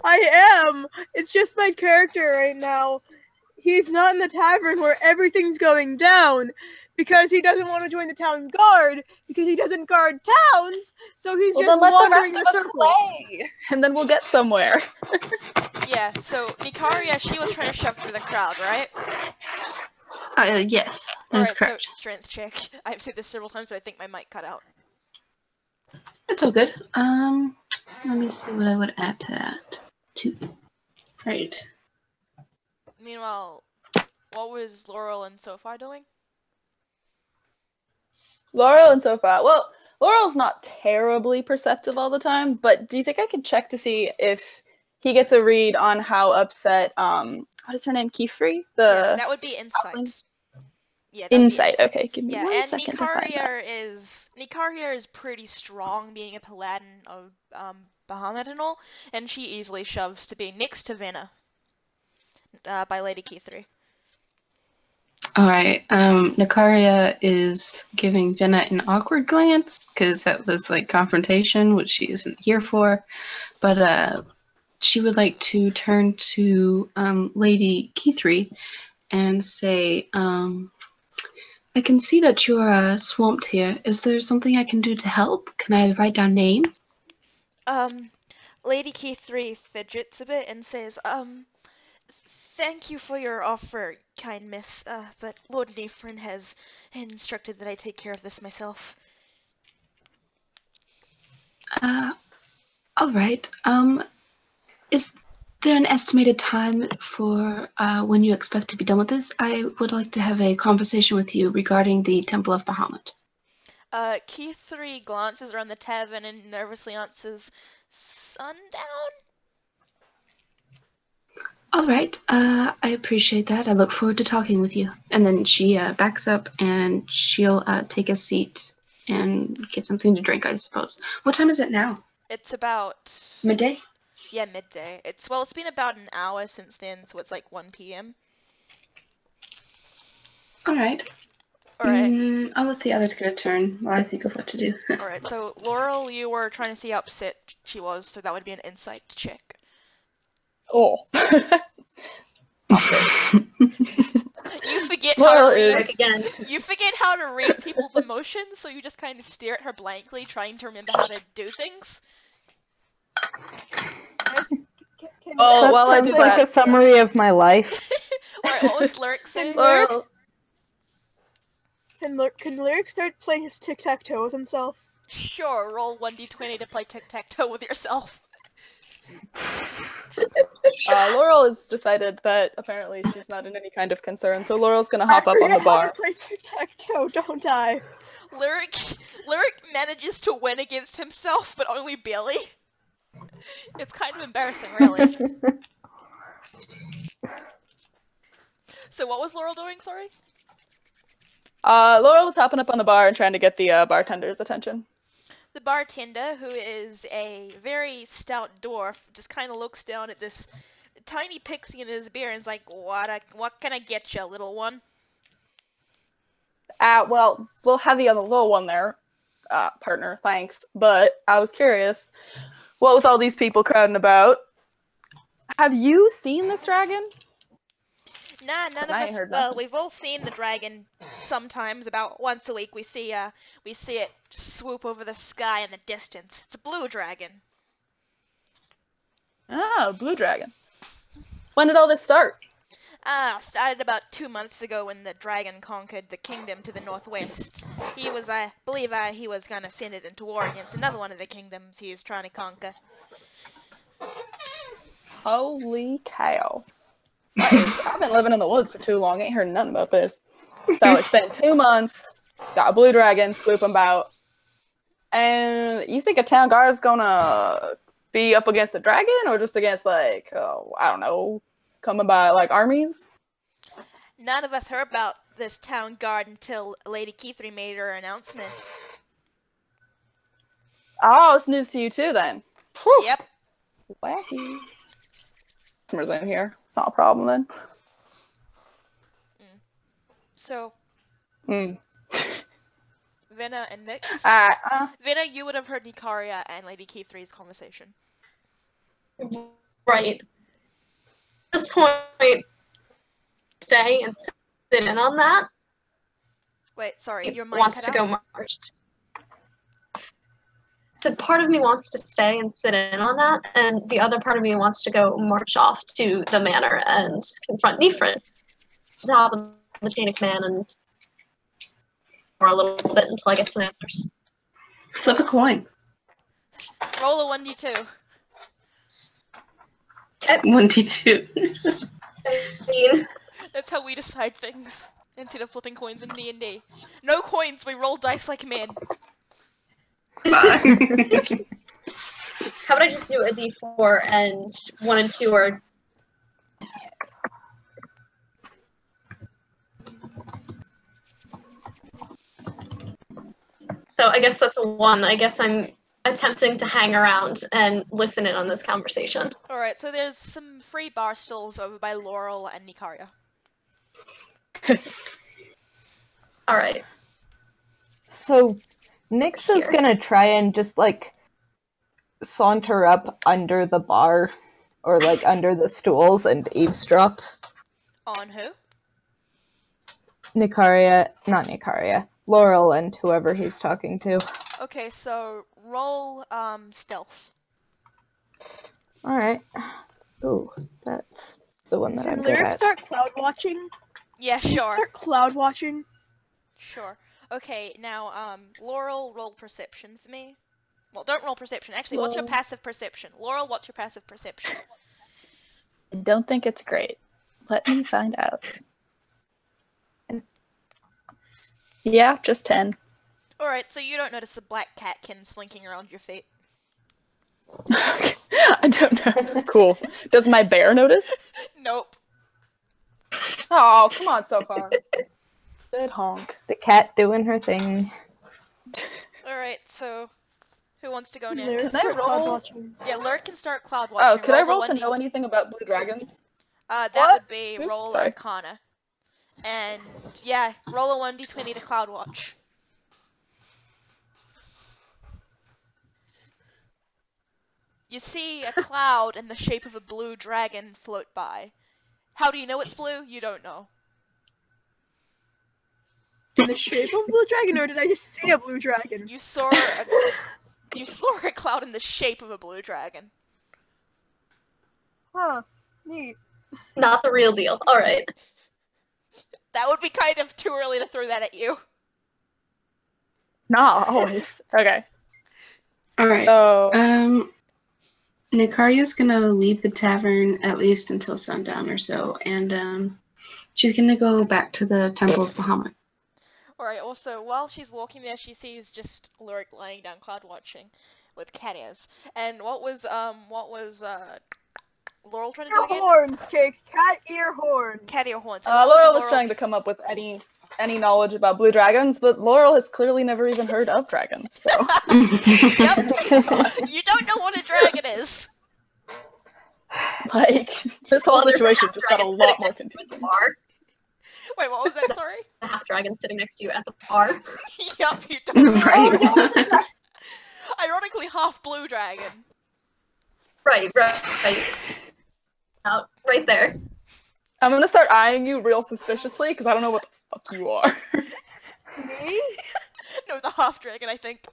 Speaker 1: I am. It's just my character right now. He's not in the tavern where everything's going down because he doesn't want to join the town guard because he doesn't guard towns. So he's
Speaker 3: Well,
Speaker 1: just
Speaker 3: then let the
Speaker 1: wandering
Speaker 3: rest
Speaker 1: in
Speaker 3: of
Speaker 1: a
Speaker 3: us
Speaker 1: circle.
Speaker 3: play, and then we'll get somewhere.
Speaker 2: Yeah, so Nikaria, she was trying to shove through the crowd, right?
Speaker 4: Yes, that is
Speaker 2: Alright,
Speaker 4: correct.
Speaker 2: so strength check. I've said this several times, but I think my mic cut out.
Speaker 4: That's all good. Let me see what I would add to that. 2. Right.
Speaker 2: Meanwhile, what was Laurel and Sophie doing?
Speaker 3: Laurel and Sophie. Well, Laurel's not terribly perceptive all the time, but do you think I could check to see if he gets a read on how upset, what is her name, Kithri?
Speaker 2: Yeah, that would be insight.
Speaker 3: halfling?
Speaker 2: Yeah, that'd be
Speaker 3: Insight. Okay, give me
Speaker 2: Yeah,
Speaker 3: one
Speaker 2: and
Speaker 3: second to find that.
Speaker 2: Nikaria is pretty strong, being a paladin of Bahamut and all, and she easily shoves to be next to Venna by Lady Kithri.
Speaker 4: Alright, Nikaria is giving Venna an awkward glance, because that was like confrontation, which she isn't here for. But she would like to turn to Lady Kithri and say, I can see that you're swamped here. Is there something I can do to help? Can I write down names?
Speaker 2: Lady Kithri fidgets a bit and says, thank you for your offer, kind miss, but Lord Nifrin has instructed that I take care of this myself.
Speaker 4: All right. Is there an estimated time for when you expect to be done with this? I would like to have a conversation with you regarding the Temple of Bahamut.
Speaker 2: Kithri glances around the tavern and nervously answers, sundown?
Speaker 4: All right. I appreciate that. I look forward to talking with you. And then she backs up and she'll take a seat and get something to drink, I suppose. What time is it now?
Speaker 2: It's about...
Speaker 4: Midday?
Speaker 2: Yeah, midday. It's been about an hour since then, so it's like 1 p.m.
Speaker 4: All right.
Speaker 2: Alright.
Speaker 4: I'll let the others get a turn while I think of what to do.
Speaker 2: Alright, so Laurel, you were trying to see how upset she was, so that would be an insight check.
Speaker 3: Oh.
Speaker 2: You forget
Speaker 3: Laurel
Speaker 2: how to read
Speaker 3: is-
Speaker 5: Again.
Speaker 2: You forget how to read people's emotions, so you just kind of stare at her blankly, trying to remember how to do things.
Speaker 3: Oh,
Speaker 6: That
Speaker 3: well, I
Speaker 6: sounds
Speaker 3: do
Speaker 6: like
Speaker 3: that.
Speaker 6: a summary of my life.
Speaker 2: Alright, what was Lyric saying?
Speaker 3: Laurel.
Speaker 1: Can Lyric start playing his tic-tac-toe with himself?
Speaker 2: Sure, roll 1d20 to play tic-tac-toe with yourself.
Speaker 3: Laurel has decided that apparently she's not in any kind of concern, so Laurel's gonna hop up on the
Speaker 1: I forget how
Speaker 3: bar.
Speaker 1: to play tic-tac-toe, don't I?
Speaker 2: Lyric manages to win against himself, but only barely. It's kind of embarrassing, really. So what was Laurel doing, sorry?
Speaker 3: Laurel was hopping up on the bar and trying to get the bartender's attention.
Speaker 2: The bartender, who is a very stout dwarf, just kind of looks down at this tiny pixie in his beer and is like, what can I get you, little one?
Speaker 3: Well, a little heavy on the little one there, partner, thanks. But I was curious, what with all these people crowding about, have you seen this dragon?
Speaker 2: Nah, none of
Speaker 3: I ain't
Speaker 2: us.
Speaker 3: heard
Speaker 2: Well,
Speaker 3: nothing.
Speaker 2: we've all seen the dragon sometimes. About once a week, we see it swoop over the sky in the distance. It's a blue dragon.
Speaker 3: Ah, blue dragon. When did all this start?
Speaker 2: Started about 2 months ago when the dragon conquered the kingdom to the northwest. He was, I believe, he was gonna send it into war against another one of the kingdoms he is trying to conquer.
Speaker 3: Holy cow. I've been living in the woods for too long. Ain't heard nothing about this. So it's been 2 months. Got a blue dragon swooping about. And you think a town guard is gonna be up against a dragon, or just against, like, I don't know, coming by like armies?
Speaker 2: None of us heard about this town guard until Lady Kithri made her announcement.
Speaker 3: Oh, it's news to you too, then. Whew.
Speaker 2: Yep.
Speaker 3: Wacky. Customers in here. It's not a problem then.
Speaker 2: So,
Speaker 3: Hmm.
Speaker 2: Venna and Nix. Venna, you would have heard Nikaria and Lady Kithri's conversation.
Speaker 5: Right. At this point, stay and sit in on that.
Speaker 2: Wait, sorry, your mic
Speaker 5: Wants
Speaker 2: cut
Speaker 5: to
Speaker 2: out?
Speaker 5: go march. So part of me wants to stay and sit in on that, and the other part of me wants to go march off to the manor and confront Nifrin. Top of the chain of command and for a little bit until I get some answers.
Speaker 4: Flip a coin.
Speaker 2: Roll a 1d2.
Speaker 4: 1d2.
Speaker 5: 15.
Speaker 2: That's how we decide things, instead of flipping coins in D&D. No coins, we roll dice like men.
Speaker 5: How about I just do a d4 and 1 and 2 are... So I guess that's a 1. I guess I'm attempting to hang around and listen in on this conversation.
Speaker 2: Alright, so there's some free bar stools over by Laurel and Nikaria.
Speaker 5: Alright.
Speaker 6: So, Nyx is
Speaker 5: Here.
Speaker 6: gonna try and just, like, saunter up under the bar, or, like, under the stools and eavesdrop.
Speaker 2: On who?
Speaker 6: not Nikaria, Laurel and whoever he's talking to.
Speaker 2: Okay, so roll stealth.
Speaker 6: Alright. Ooh, that's the one that I'm
Speaker 1: Can
Speaker 6: good
Speaker 1: Lyric
Speaker 6: at.
Speaker 1: start cloud watching?
Speaker 2: Yeah,
Speaker 1: Can you
Speaker 2: sure.
Speaker 1: start cloud watching?
Speaker 2: Sure. Okay, now Laurel, roll perception for me. Well, don't roll perception. Actually, what's your
Speaker 1: Well-
Speaker 2: passive perception? Laurel, what's your passive perception?
Speaker 3: I don't think it's great. Let me find out. Yeah, just 10.
Speaker 2: Alright, so you don't notice the black catkin slinking around your feet.
Speaker 3: I don't know. Cool. Does my bear notice?
Speaker 2: Nope.
Speaker 3: Oh, come on, so far. Good honk.
Speaker 6: The cat doing her thing.
Speaker 2: Alright, so who wants to go next?
Speaker 1: Lyric
Speaker 3: Can I
Speaker 1: start cloud
Speaker 3: roll?
Speaker 1: watching.
Speaker 2: Yeah, Lyric can start cloud watching.
Speaker 3: Oh, could I
Speaker 2: the
Speaker 3: roll to
Speaker 2: 1D
Speaker 3: know anything about blue dragons?
Speaker 2: That
Speaker 1: What?
Speaker 2: would be
Speaker 3: Oops,
Speaker 2: roll
Speaker 3: sorry.
Speaker 2: Arcana. And yeah, roll a 1d20 to cloud watch. You see a cloud in the shape of a blue dragon float by. How do you know it's blue? You don't know.
Speaker 1: In the shape of a blue dragon, or did I just see a blue dragon?
Speaker 2: You saw a cloud in the shape of a blue dragon.
Speaker 1: Huh. Neat.
Speaker 5: Not the real deal. All right.
Speaker 2: That would be kind of too early to throw that at you.
Speaker 3: Not always. Okay.
Speaker 4: All right.
Speaker 3: So,
Speaker 4: Nikaria's gonna leave the tavern at least until sundown or so, and she's gonna go back to the Temple of Bahamut.
Speaker 2: Alright, also, while she's walking there, she sees just Lyric lying down cloud watching with cat ears. And what was Laurel trying to do
Speaker 1: Ear
Speaker 2: again?
Speaker 1: horns, Cake. Cat ear horns.
Speaker 2: Cat ear horns. And
Speaker 3: Laurel was trying to come up with any knowledge about blue dragons, but Laurel has clearly never even heard of dragons, so.
Speaker 2: Yep. You don't know what a dragon is.
Speaker 3: Like, this whole
Speaker 5: Well, there's a
Speaker 3: situation just got a
Speaker 5: half-dragon
Speaker 3: lot
Speaker 5: sitting
Speaker 3: more
Speaker 5: next to you at
Speaker 3: confusing.
Speaker 5: the bar.
Speaker 2: Wait, what was that? Sorry.
Speaker 5: The half dragon sitting next to you at the bar.
Speaker 2: Yup, you don't.
Speaker 4: Right.
Speaker 2: Ironically, half blue dragon.
Speaker 5: Right. Out right there.
Speaker 3: I'm gonna start eyeing you real suspiciously, because I don't know what the fuck you are.
Speaker 1: Me?
Speaker 2: No, the half dragon, I think.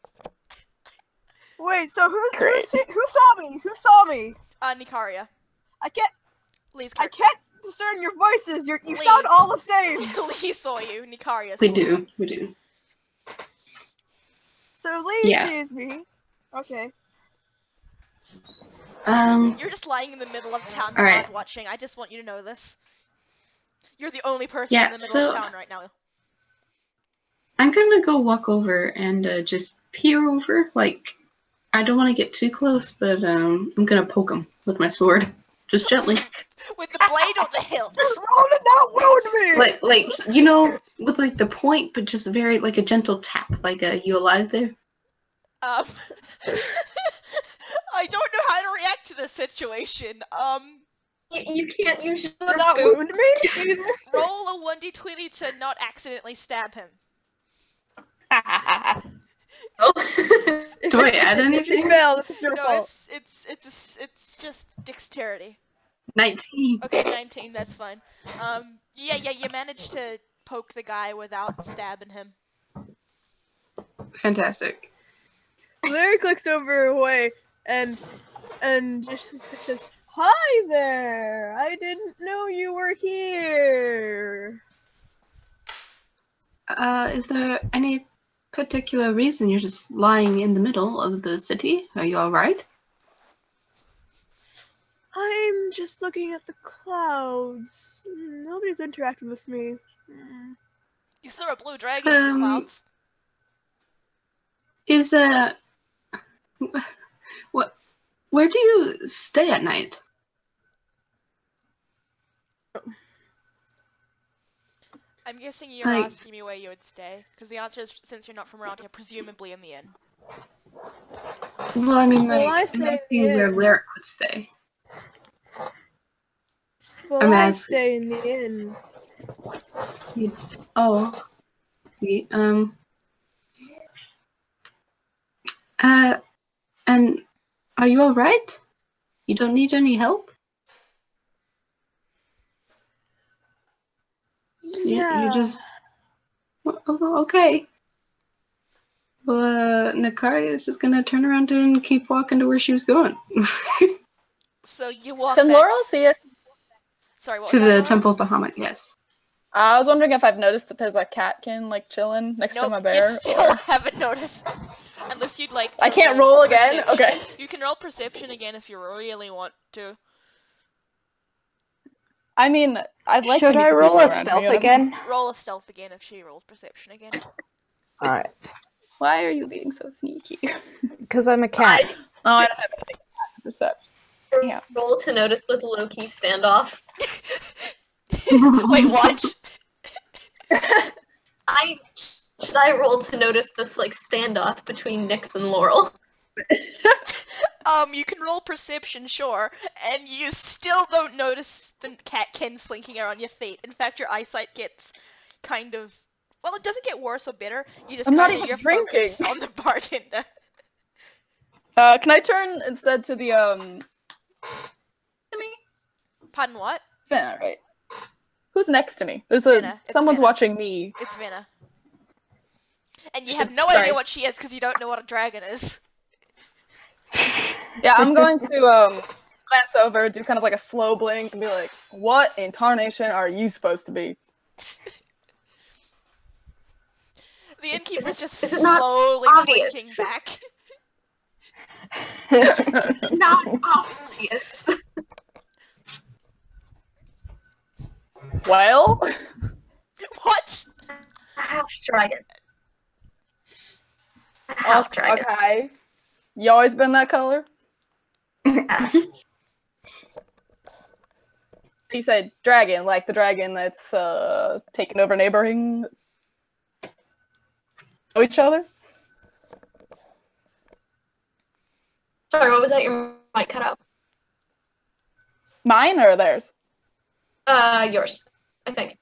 Speaker 1: Wait, so who
Speaker 3: Great.
Speaker 1: saw me? Who saw me?
Speaker 2: Nikaria.
Speaker 1: I can't
Speaker 2: Lee's
Speaker 1: I can't discern your voices. You
Speaker 2: Lee.
Speaker 1: sound all the same.
Speaker 2: Lee saw you. Nikaria saw
Speaker 4: We
Speaker 2: you.
Speaker 4: do.
Speaker 1: So Lee
Speaker 4: Yeah.
Speaker 1: sees me. Okay.
Speaker 2: You're just lying in the middle of town
Speaker 4: All right.
Speaker 2: cloud watching. I just want you to know this. You're the only person
Speaker 4: Yeah,
Speaker 2: in the middle of
Speaker 4: so-
Speaker 2: town right now.
Speaker 4: I'm gonna go walk over and just peer over. Like, I don't want to get too close, but I'm gonna poke him with my sword, just gently.
Speaker 2: With the blade or the hilt?
Speaker 1: Roll did not wound me.
Speaker 4: Like you know, with like the point, but just very like a gentle tap. Like, you alive there?
Speaker 2: I don't know how to react to this situation.
Speaker 5: You can't use
Speaker 1: Did
Speaker 5: your
Speaker 1: not
Speaker 5: boot
Speaker 1: wound me.
Speaker 5: to do this.
Speaker 2: Roll a 1d20 to not accidentally stab him.
Speaker 5: Oh.
Speaker 4: Do I add
Speaker 1: If
Speaker 4: anything?
Speaker 1: you fail, this is your
Speaker 2: No,
Speaker 1: fault.
Speaker 2: it's just dexterity.
Speaker 4: 19.
Speaker 2: Okay, 19, that's fine. Yeah, you managed to poke the guy without stabbing him.
Speaker 4: Fantastic.
Speaker 1: Lyric looks over away and just says, "Hi there. I didn't know you were here."
Speaker 4: Is there any particular reason you're just lying in the middle of the city? Are you alright?
Speaker 1: I'm just looking at the clouds. Nobody's interacting with me.
Speaker 2: You saw a blue dragon in the clouds.
Speaker 4: Is what? Where do you stay at night?
Speaker 2: I'm guessing you're
Speaker 4: Like-
Speaker 2: asking me where you would stay, because the answer is, since you're not from around here, presumably in the inn.
Speaker 4: Well, I mean,
Speaker 1: Well,
Speaker 4: like,
Speaker 1: I
Speaker 4: I'm
Speaker 1: stay
Speaker 4: asking where
Speaker 1: in.
Speaker 4: Lyric would stay.
Speaker 1: Well,
Speaker 4: I'm
Speaker 1: I
Speaker 4: asking-
Speaker 1: stay in the inn.
Speaker 4: Oh, see, and are you alright? You don't need any help?
Speaker 1: Yeah.
Speaker 4: You just Oh, okay. Well, Nikaria is just gonna turn around and keep walking to where she was going.
Speaker 2: So you walk
Speaker 3: Can
Speaker 2: back.
Speaker 3: Laurel see it?
Speaker 2: Sorry, what
Speaker 4: To
Speaker 2: was that,
Speaker 4: the
Speaker 2: Laurel?
Speaker 4: Temple of Bahamut, yes.
Speaker 3: I was wondering if I've noticed that there's a catkin like chilling next to
Speaker 2: Nope,
Speaker 3: my bear.
Speaker 2: you still
Speaker 3: Or...
Speaker 2: haven't noticed. Unless you'd like to
Speaker 3: I can't roll again?
Speaker 2: perception.
Speaker 3: Okay.
Speaker 2: You can roll perception again if you really want to.
Speaker 3: I mean, I'd like
Speaker 6: Should
Speaker 3: to meet
Speaker 6: I
Speaker 3: the
Speaker 6: roll
Speaker 3: people
Speaker 6: a
Speaker 3: around
Speaker 6: stealth
Speaker 3: me.
Speaker 6: again?
Speaker 2: Roll a stealth again if she rolls perception again.
Speaker 6: Alright.
Speaker 3: Why are you being so sneaky?
Speaker 6: Because I'm a cat.
Speaker 3: Oh, I don't have anything perception. Yeah.
Speaker 5: Roll to notice this low-key standoff.
Speaker 2: Wait, what?
Speaker 5: Should I roll to notice this like standoff between Nyx and Laurel?
Speaker 2: You can roll perception, sure, and you still don't notice the catkin slinking around your feet. In fact, your eyesight gets kind of, well, it doesn't get worse or better. You just
Speaker 3: I'm not
Speaker 2: kind of
Speaker 3: even
Speaker 2: you're
Speaker 3: drinking.
Speaker 2: focused on the bartender.
Speaker 3: Can I turn instead to the to me?
Speaker 2: Pardon, what?
Speaker 3: Venna, right? Who's next to me? There's
Speaker 2: Venna. It's
Speaker 3: someone's
Speaker 2: Venna.
Speaker 3: watching me.
Speaker 2: It's Venna. And you have no
Speaker 5: Sorry.
Speaker 2: idea what she is because you don't know what a dragon is.
Speaker 3: Yeah, I'm going to glance over, do kind of like a slow blink, and be like, "What incarnation are you supposed to be?"
Speaker 2: The innkeeper's just
Speaker 5: is it not
Speaker 2: slowly
Speaker 5: obvious?
Speaker 2: slinking back.
Speaker 5: Not obvious.
Speaker 3: Well,
Speaker 2: What?
Speaker 5: A half dragon. A half dragon.
Speaker 3: okay. You always been that color?
Speaker 5: Yes.
Speaker 3: You said dragon, like the dragon that's taken over neighboring each other?
Speaker 5: Sorry, what was that? Your mic cut out.
Speaker 3: Mine or theirs?
Speaker 5: Yours, I think.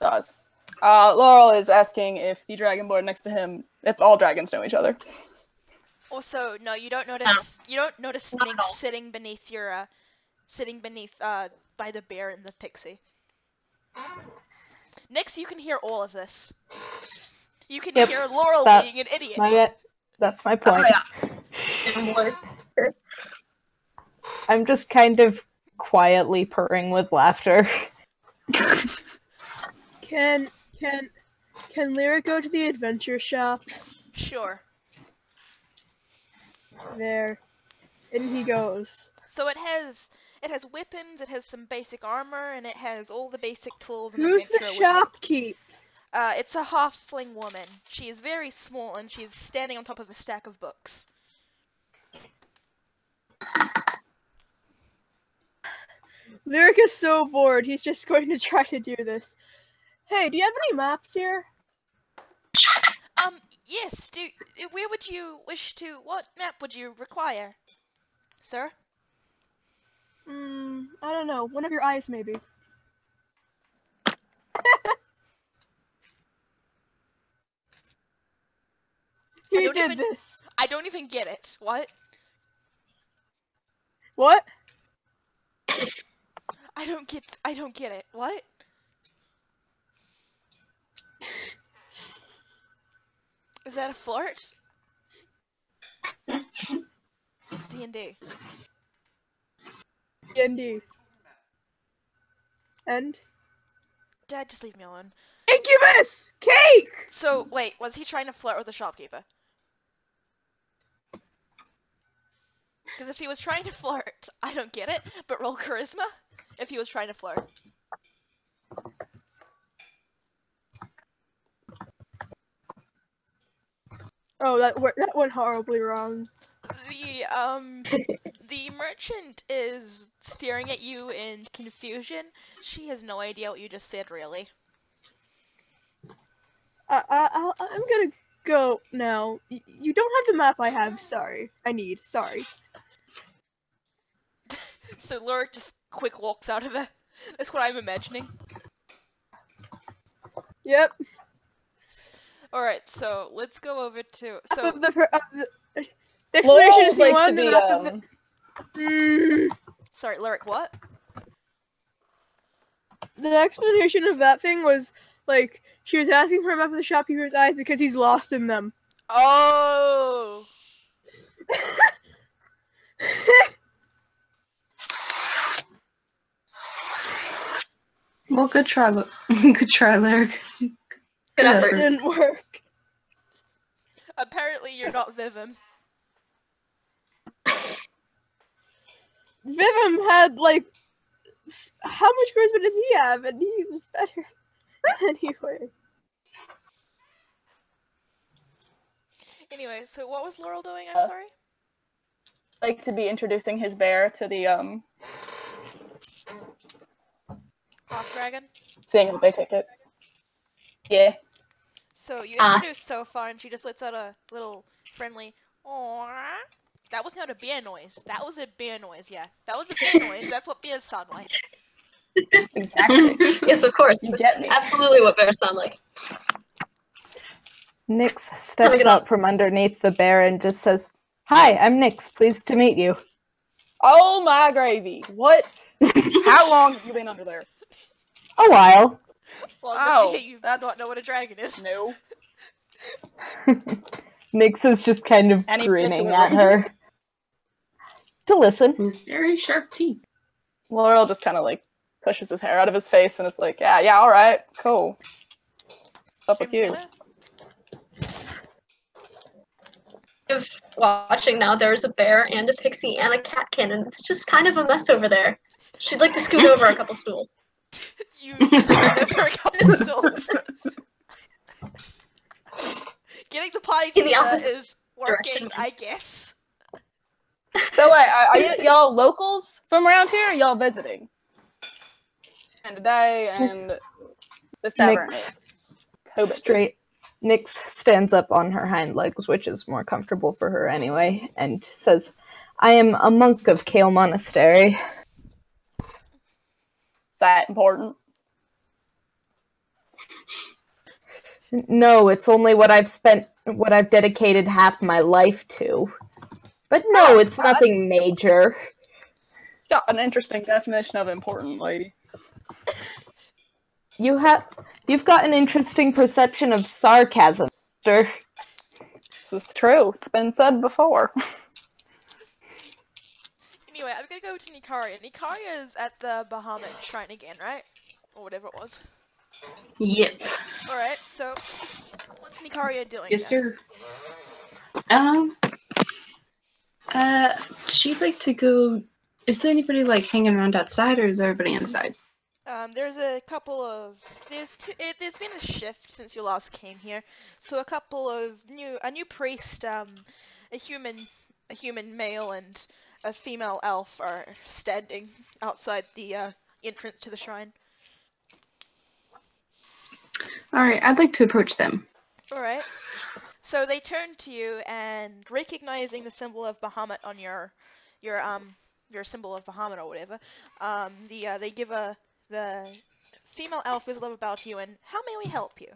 Speaker 3: Does. Laurel is asking if the dragonborn next to him, if all dragons know each other.
Speaker 2: Also, no, you don't notice. You don't notice
Speaker 5: Not at
Speaker 2: Nyx
Speaker 5: all.
Speaker 2: sitting beneath by the bear and the pixie. Nyx, you can hear all of this. You can
Speaker 6: Yep,
Speaker 2: hear Laurel
Speaker 6: that's
Speaker 2: being an idiot.
Speaker 6: That's my point.
Speaker 5: Gambler.
Speaker 6: I'm just kind of quietly purring with laughter.
Speaker 1: Can Lyra go to the adventure shop?
Speaker 2: Sure.
Speaker 1: There. And he goes.
Speaker 2: So it has weapons, it has some basic armor, and it has all the basic tools. An
Speaker 1: Who's the
Speaker 2: adventurer would need.
Speaker 1: shopkeep?
Speaker 2: It's a halfling woman. She is very small, and she's standing on top of a stack of books.
Speaker 1: Lyric is so bored, he's just going to try to do this. Hey, do you have any maps here?
Speaker 2: Yes. Where would you wish to? What map would you require, sir?
Speaker 1: I don't know. One of your eyes, maybe. He did this.
Speaker 2: I don't even get it. What?
Speaker 1: What?
Speaker 2: I don't get it. What? Is that a flirt? It's D&D.
Speaker 1: D&D. And?
Speaker 2: Dad, just leave me alone.
Speaker 1: Incubus! Cake!
Speaker 2: So, wait, was he trying to flirt with the shopkeeper? Because if he was trying to flirt, I don't get it, but roll charisma if he was trying to flirt.
Speaker 1: Oh, that went horribly wrong.
Speaker 2: The merchant is staring at you in confusion. She has no idea what you just said, really.
Speaker 1: I'm gonna go now. You don't have the map I have. Sorry. Sorry.
Speaker 2: So Lurik just quick walks out of there. That's what I'm imagining.
Speaker 1: Yep.
Speaker 2: Alright, so let's go over to... So,
Speaker 1: The explanation is he
Speaker 3: likes
Speaker 1: wanted
Speaker 3: to
Speaker 1: the
Speaker 3: be,
Speaker 1: map of the...
Speaker 2: sorry, Lurik, what?
Speaker 1: The explanation of that thing was Like, she was asking for a map of the shopkeeper's eyes because he's lost in them.
Speaker 2: Oh.
Speaker 4: Well, good try, good try, Lyric.
Speaker 5: Good
Speaker 1: It
Speaker 5: effort.
Speaker 1: didn't work.
Speaker 2: Apparently you're not Vivim.
Speaker 1: Vivim had, like, how much charisma does he have? And he was better anyway.
Speaker 2: Anyway, so what was Laurel doing? I'm sorry?
Speaker 3: Like to be introducing his bear to the
Speaker 2: Half dragon?
Speaker 3: seeing if they take it. Yeah.
Speaker 2: So you introduced so far and she just lets out a little friendly "Aww." That was not a bear noise. That was a bear noise, yeah. That was a bear noise. That's what bears sound like.
Speaker 3: Exactly.
Speaker 5: Yes, of course.
Speaker 3: You get me.
Speaker 5: Absolutely what bears sound like.
Speaker 6: Nyx steps out from underneath the bear and just says, "Hi, I'm Nyx. Pleased to meet you."
Speaker 3: Oh my gravy. What? How long have you been under there?
Speaker 6: A while.
Speaker 2: Long
Speaker 3: Oh,
Speaker 2: enough you
Speaker 3: that's-
Speaker 2: not know what a dragon is.
Speaker 3: No.
Speaker 6: Nyx is just kind of
Speaker 3: Any
Speaker 6: grinning
Speaker 3: particular
Speaker 6: at her. To listen.
Speaker 4: Very sharp teeth.
Speaker 3: Laurel just kind of like pushes his hair out of his face and is like, yeah, all right, cool. What's up with you?
Speaker 2: Venna?
Speaker 5: If watching now, there's a bear and a pixie and a catkin, and it's just kind of a mess over there. She'd like to scoot over a couple stools.
Speaker 2: You stand over a couple stools. Getting the party
Speaker 5: In the
Speaker 2: together
Speaker 5: opposite
Speaker 2: is working,
Speaker 5: direction.
Speaker 2: I guess.
Speaker 3: So wait, are y'all locals from around here, or y'all visiting? And today and the tavern
Speaker 6: Nyx
Speaker 3: is Tobit.
Speaker 6: straight. Nyx stands up on her hind legs, which is more comfortable for her anyway, and says, "I am a monk of Caelkirk Monastery."
Speaker 3: Is that important?
Speaker 6: No, it's only what I've dedicated half my life to. But no, it's nothing major.
Speaker 3: Got an interesting definition of important, lady.
Speaker 6: You've got an interesting perception of sarcasm, sir.
Speaker 3: This is true. It's been said before.
Speaker 2: Anyway, I'm gonna go to Nikaria. Nikaria is at the Bahamut shrine again, right? Or whatever it was.
Speaker 4: Yep.
Speaker 2: Alright, so what's Nikaria doing?
Speaker 4: Yes,
Speaker 2: then?
Speaker 4: sir. She'd like to go. Is there anybody like hanging around outside, or is everybody inside?
Speaker 2: There's a couple of there's been a shift since you last came here, so a couple of a new priest, a human male and a female elf are standing outside the entrance to the shrine.
Speaker 4: All right, I'd like to approach them.
Speaker 2: All right. So they turn to you and recognizing the symbol of Bahamut on your symbol of Bahamut or whatever, they give the female elf is a little bow to you and how may we help you?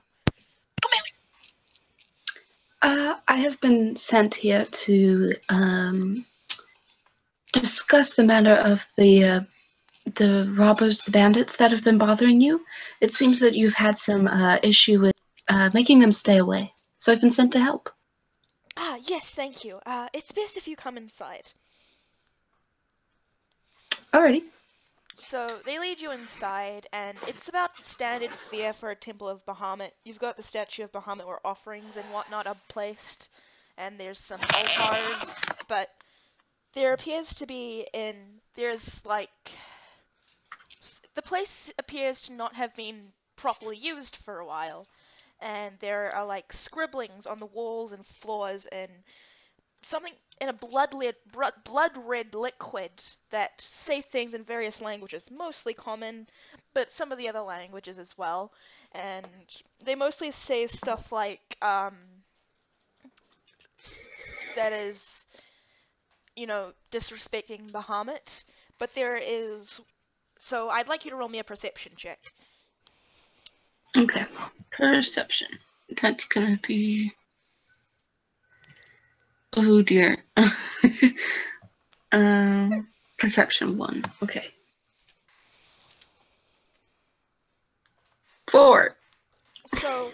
Speaker 4: I have been sent here to discuss the matter of the robbers, the bandits that have been bothering you. It seems that you've had some issue with making them stay away, so I've been sent to help.
Speaker 2: Ah, yes, thank you. It's best if you come inside.
Speaker 4: Alrighty.
Speaker 2: So they lead you inside, and it's about standard fare for a temple of Bahamut. You've got the statue of Bahamut where offerings and whatnot are placed, and there's some altars, but there appears to be the place appears to not have been properly used for a while, and there are like scribblings on the walls and floors and something in a blood red liquid that say things in various languages, mostly common, but some of the other languages as well. And they mostly say stuff like, that is, disrespecting Bahamut. But so I'd like you to roll me a perception check.
Speaker 4: Okay. Perception. That's gonna be. Oh dear. Perception 1. Okay. 4.
Speaker 2: So,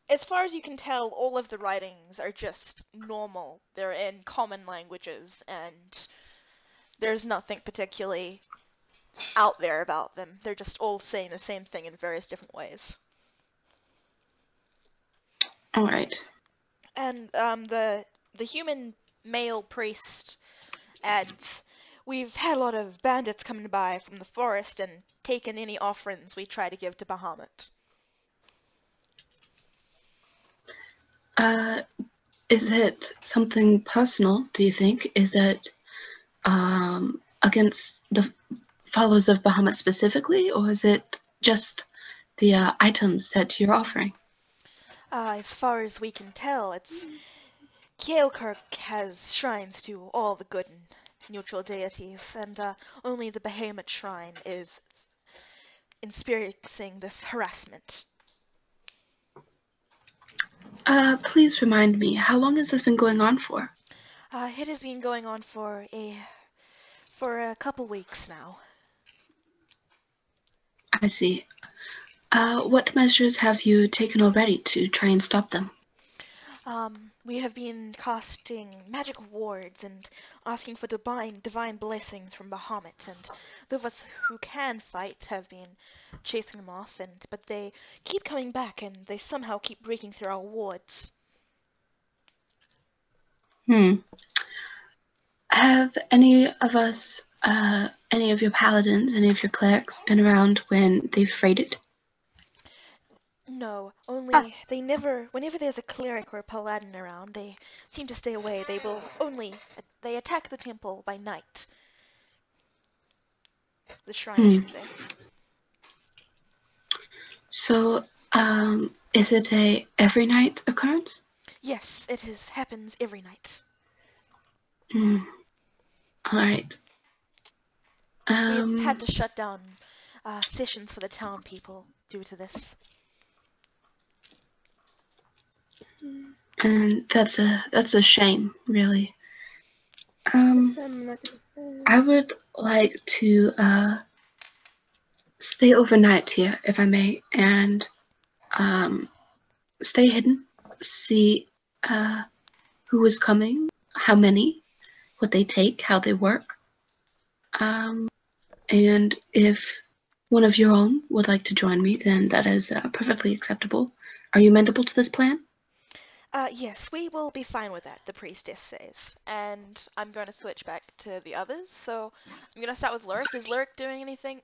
Speaker 2: as far as you can tell, all of the writings are just normal. They're in common languages, and there's nothing particularly out there about them. They're just all saying the same thing in various different ways.
Speaker 4: All right.
Speaker 2: And the human male priest adds, "We've had a lot of bandits coming by from the forest and taken any offerings we try to give to Bahamut."
Speaker 4: Is it something personal, do you think? Is it against the followers of Bahamut specifically, or is it just the items that you're offering?
Speaker 2: As far as we can tell, it's Caelkirk has shrines to all the good and neutral deities, and only the Bahamut shrine is experiencing this harassment.
Speaker 4: Please remind me, how long has this been going on for?
Speaker 2: It has been going on for a couple weeks now.
Speaker 4: I see. What measures have you taken already to try and stop them?
Speaker 2: We have been casting magic wards and asking for divine blessings from Bahamut, and those of us who can fight have been chasing them off, but they keep coming back, and they somehow keep breaking through our wards.
Speaker 4: Have any of us, any of your paladins, any of your clerics been around when they've raided?
Speaker 2: No, only they never. Whenever there's a cleric or a paladin around, they seem to stay away. They attack the temple by night. The shrine, I should say.
Speaker 4: So, is it a every night occurrence?
Speaker 2: Yes, it happens every night.
Speaker 4: Alright.
Speaker 2: We've had to shut down sessions for the town people due to this.
Speaker 4: And that's a shame, really. I would like to stay overnight here, if I may, and stay hidden, see who is coming, how many, what they take, how they work. And if one of your own would like to join me, then that is perfectly acceptable. Are you amenable to this plan?
Speaker 2: Yes, we will be fine with that, the priestess says. And I'm going to switch back to the others, so I'm going to start with Lyric. Is Lyric doing anything?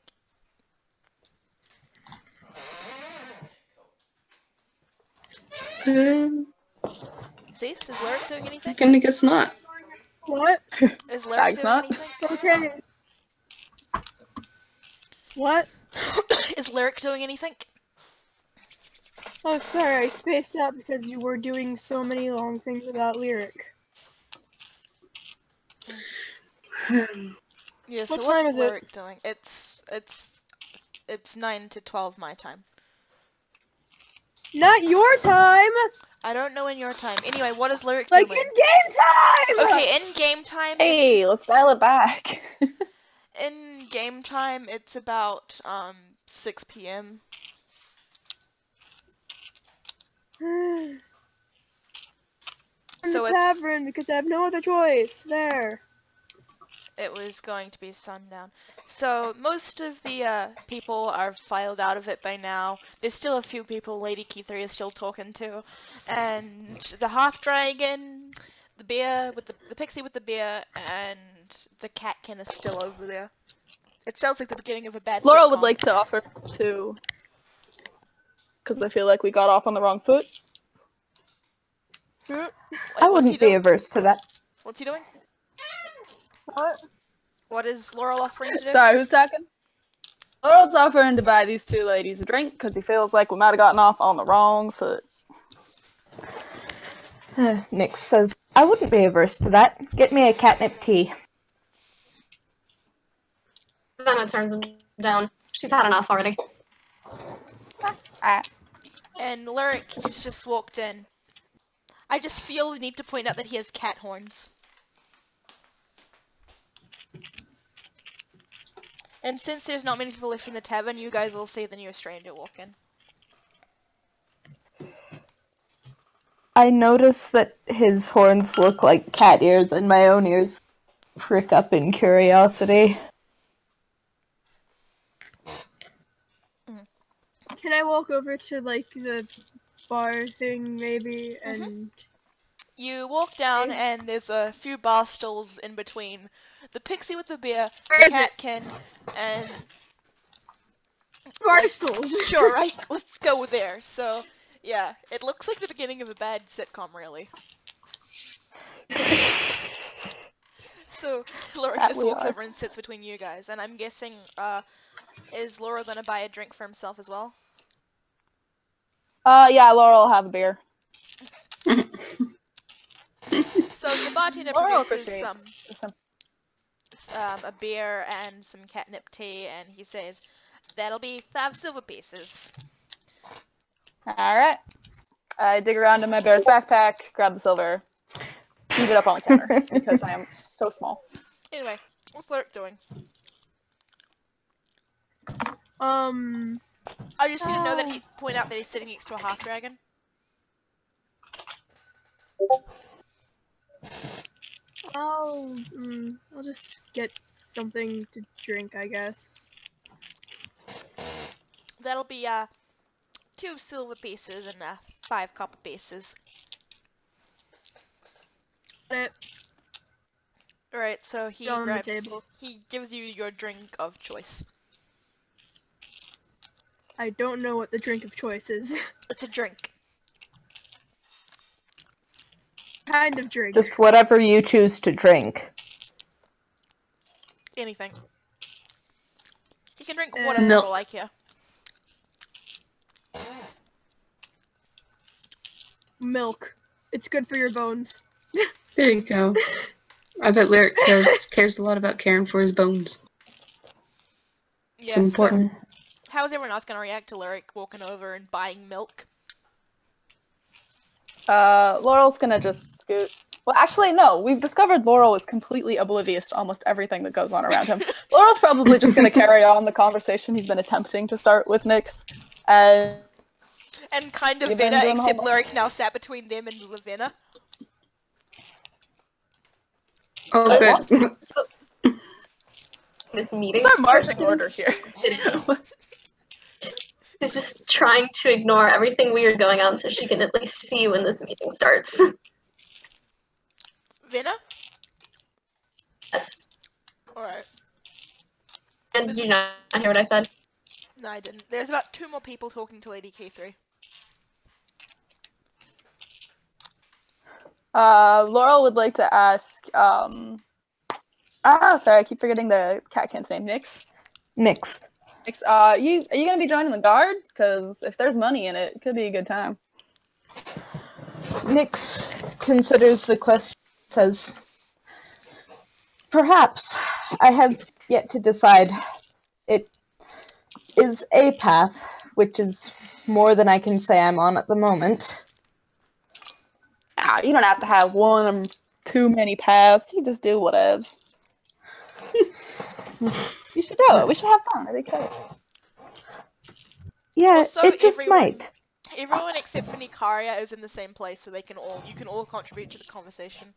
Speaker 2: Cease? Is Lyric doing anything?
Speaker 4: I guess not.
Speaker 1: What?
Speaker 2: Is Lyric doing
Speaker 3: not.
Speaker 2: anything?
Speaker 1: Okay. What?
Speaker 2: Is Lyric doing anything?
Speaker 1: Oh, sorry, I spaced out because you were doing so many long things about Lyric.
Speaker 2: Yeah, so
Speaker 1: What time
Speaker 2: what's
Speaker 1: is it?
Speaker 2: Lyric doing? It's 9 to 12 my time.
Speaker 1: Not your time!
Speaker 2: I don't know in your time. Anyway, what is Lyric
Speaker 1: Like
Speaker 2: doing?
Speaker 1: in game time!
Speaker 2: Okay, in game time.
Speaker 3: Hey, let's dial it back.
Speaker 2: In game time, it's about 6 p.m.
Speaker 1: In
Speaker 2: So
Speaker 1: the
Speaker 2: it's-
Speaker 1: tavern because I have no other choice. There.
Speaker 2: It was going to be sundown. So most of the people are filed out of it by now. There's still a few people Lady Kithri is still talking to, and the half dragon, the bear with the pixie with the bear, and the catkin is still over there. It sounds like the beginning of a bad
Speaker 3: Laurel
Speaker 2: sitcom.
Speaker 3: would like to offer to, because I feel like we got off on the wrong foot.
Speaker 2: Wait,
Speaker 6: I
Speaker 2: what's he
Speaker 6: wouldn't be
Speaker 2: doing?
Speaker 6: averse to that.
Speaker 2: What's he doing?
Speaker 1: What?
Speaker 2: What is Laurel offering to do?
Speaker 3: Sorry, who's talking? Laurel's offering to buy these two ladies a drink because he feels like we might have gotten off on the wrong foot.
Speaker 6: Nyx says, I wouldn't be averse to that. Get me a catnip tea.
Speaker 5: Venna turns him down. She's had enough already.
Speaker 2: And Lyric, he's just walked in. I just feel the need to point out that he has cat horns. And since there's not many people left in the tavern, you guys will see the new stranger walk in.
Speaker 6: I notice that his horns look like cat ears, and my own ears prick up in curiosity.
Speaker 1: Can I walk over to like the bar thing maybe and
Speaker 2: You walk down, and there's a few bar stools in between the pixie with the beer,
Speaker 1: Where
Speaker 2: the
Speaker 1: is it?
Speaker 2: catkin, and
Speaker 1: bar
Speaker 2: like,
Speaker 1: stools?
Speaker 2: sure, right? Let's go there. So, yeah, it looks like the beginning of a bad sitcom, really. So, Laura
Speaker 3: That
Speaker 2: just
Speaker 3: we
Speaker 2: walks
Speaker 3: are.
Speaker 2: over and sits between you guys, and I'm guessing, is Laura gonna buy a drink for himself as well?
Speaker 3: Yeah, Laurel will have a beer.
Speaker 2: So your bartender
Speaker 3: Laurel
Speaker 2: produces
Speaker 3: appreciates some.
Speaker 2: a beer and some catnip tea, and he says, "That'll be 5 silver pieces."
Speaker 3: Alright. I dig around in my bear's backpack, grab the silver, leave it up on the counter, because I am so small.
Speaker 2: Anyway, what's Lurk doing? I just need to know that he point out that he's sitting next to a half dragon.
Speaker 1: I'll just get something to drink, I guess.
Speaker 2: That'll be 2 silver pieces and 5 copper pieces.
Speaker 1: It
Speaker 2: Alright, so he
Speaker 1: on the
Speaker 2: grabs.
Speaker 1: table.
Speaker 2: He gives you your drink of choice.
Speaker 1: I don't know what the drink of choice is.
Speaker 2: It's a drink.
Speaker 1: Kind of drink.
Speaker 6: Just whatever you choose to drink.
Speaker 2: Anything. You can drink whatever
Speaker 4: Milk.
Speaker 2: you like here.
Speaker 1: Milk. It's good for your bones.
Speaker 4: There you go. I bet Lyric cares a lot about caring for his bones.
Speaker 2: Yeah,
Speaker 4: It's important.
Speaker 2: So, how's everyone else gonna react to Lyric walking over and buying milk?
Speaker 3: Laurel's gonna just scoot. Well, actually, no. We've discovered Laurel is completely oblivious to almost everything that goes on around him. Laurel's probably just gonna carry on the conversation he's been attempting to start with Nyx. And
Speaker 2: kind of
Speaker 3: You've been
Speaker 2: Venna,
Speaker 3: doing the
Speaker 2: except
Speaker 3: whole-
Speaker 2: Lyric now sat between them and Venna.
Speaker 4: Oh, good.
Speaker 5: This meeting
Speaker 3: it's our marching
Speaker 5: starts.
Speaker 3: order here.
Speaker 5: She's just trying to ignore everything weird going on so she can at least see when this meeting starts.
Speaker 2: Venna?
Speaker 5: Yes.
Speaker 2: Alright.
Speaker 5: And did you not hear what I said?
Speaker 2: No, I didn't. There's about 2 more people talking to Lady Kithri.
Speaker 3: Laurel would like to ask, sorry, I keep forgetting the catkin's name. Nyx?
Speaker 6: Nyx.
Speaker 3: Nyx, are you gonna be joining the guard? Because if there's money in it, it could be a good time.
Speaker 6: Nyx considers the question, says, "Perhaps. I have yet to decide. It is a path, which is more than I can say I'm on at the moment."
Speaker 3: You don't have to have one or too many paths. You can just do whatevs. You should do it. We should have fun. It'd be great.
Speaker 6: Yeah,
Speaker 2: Also,
Speaker 6: it just
Speaker 2: everyone-
Speaker 6: might.
Speaker 2: Everyone except for Nikaria is in the same place, so you can all contribute to the conversation.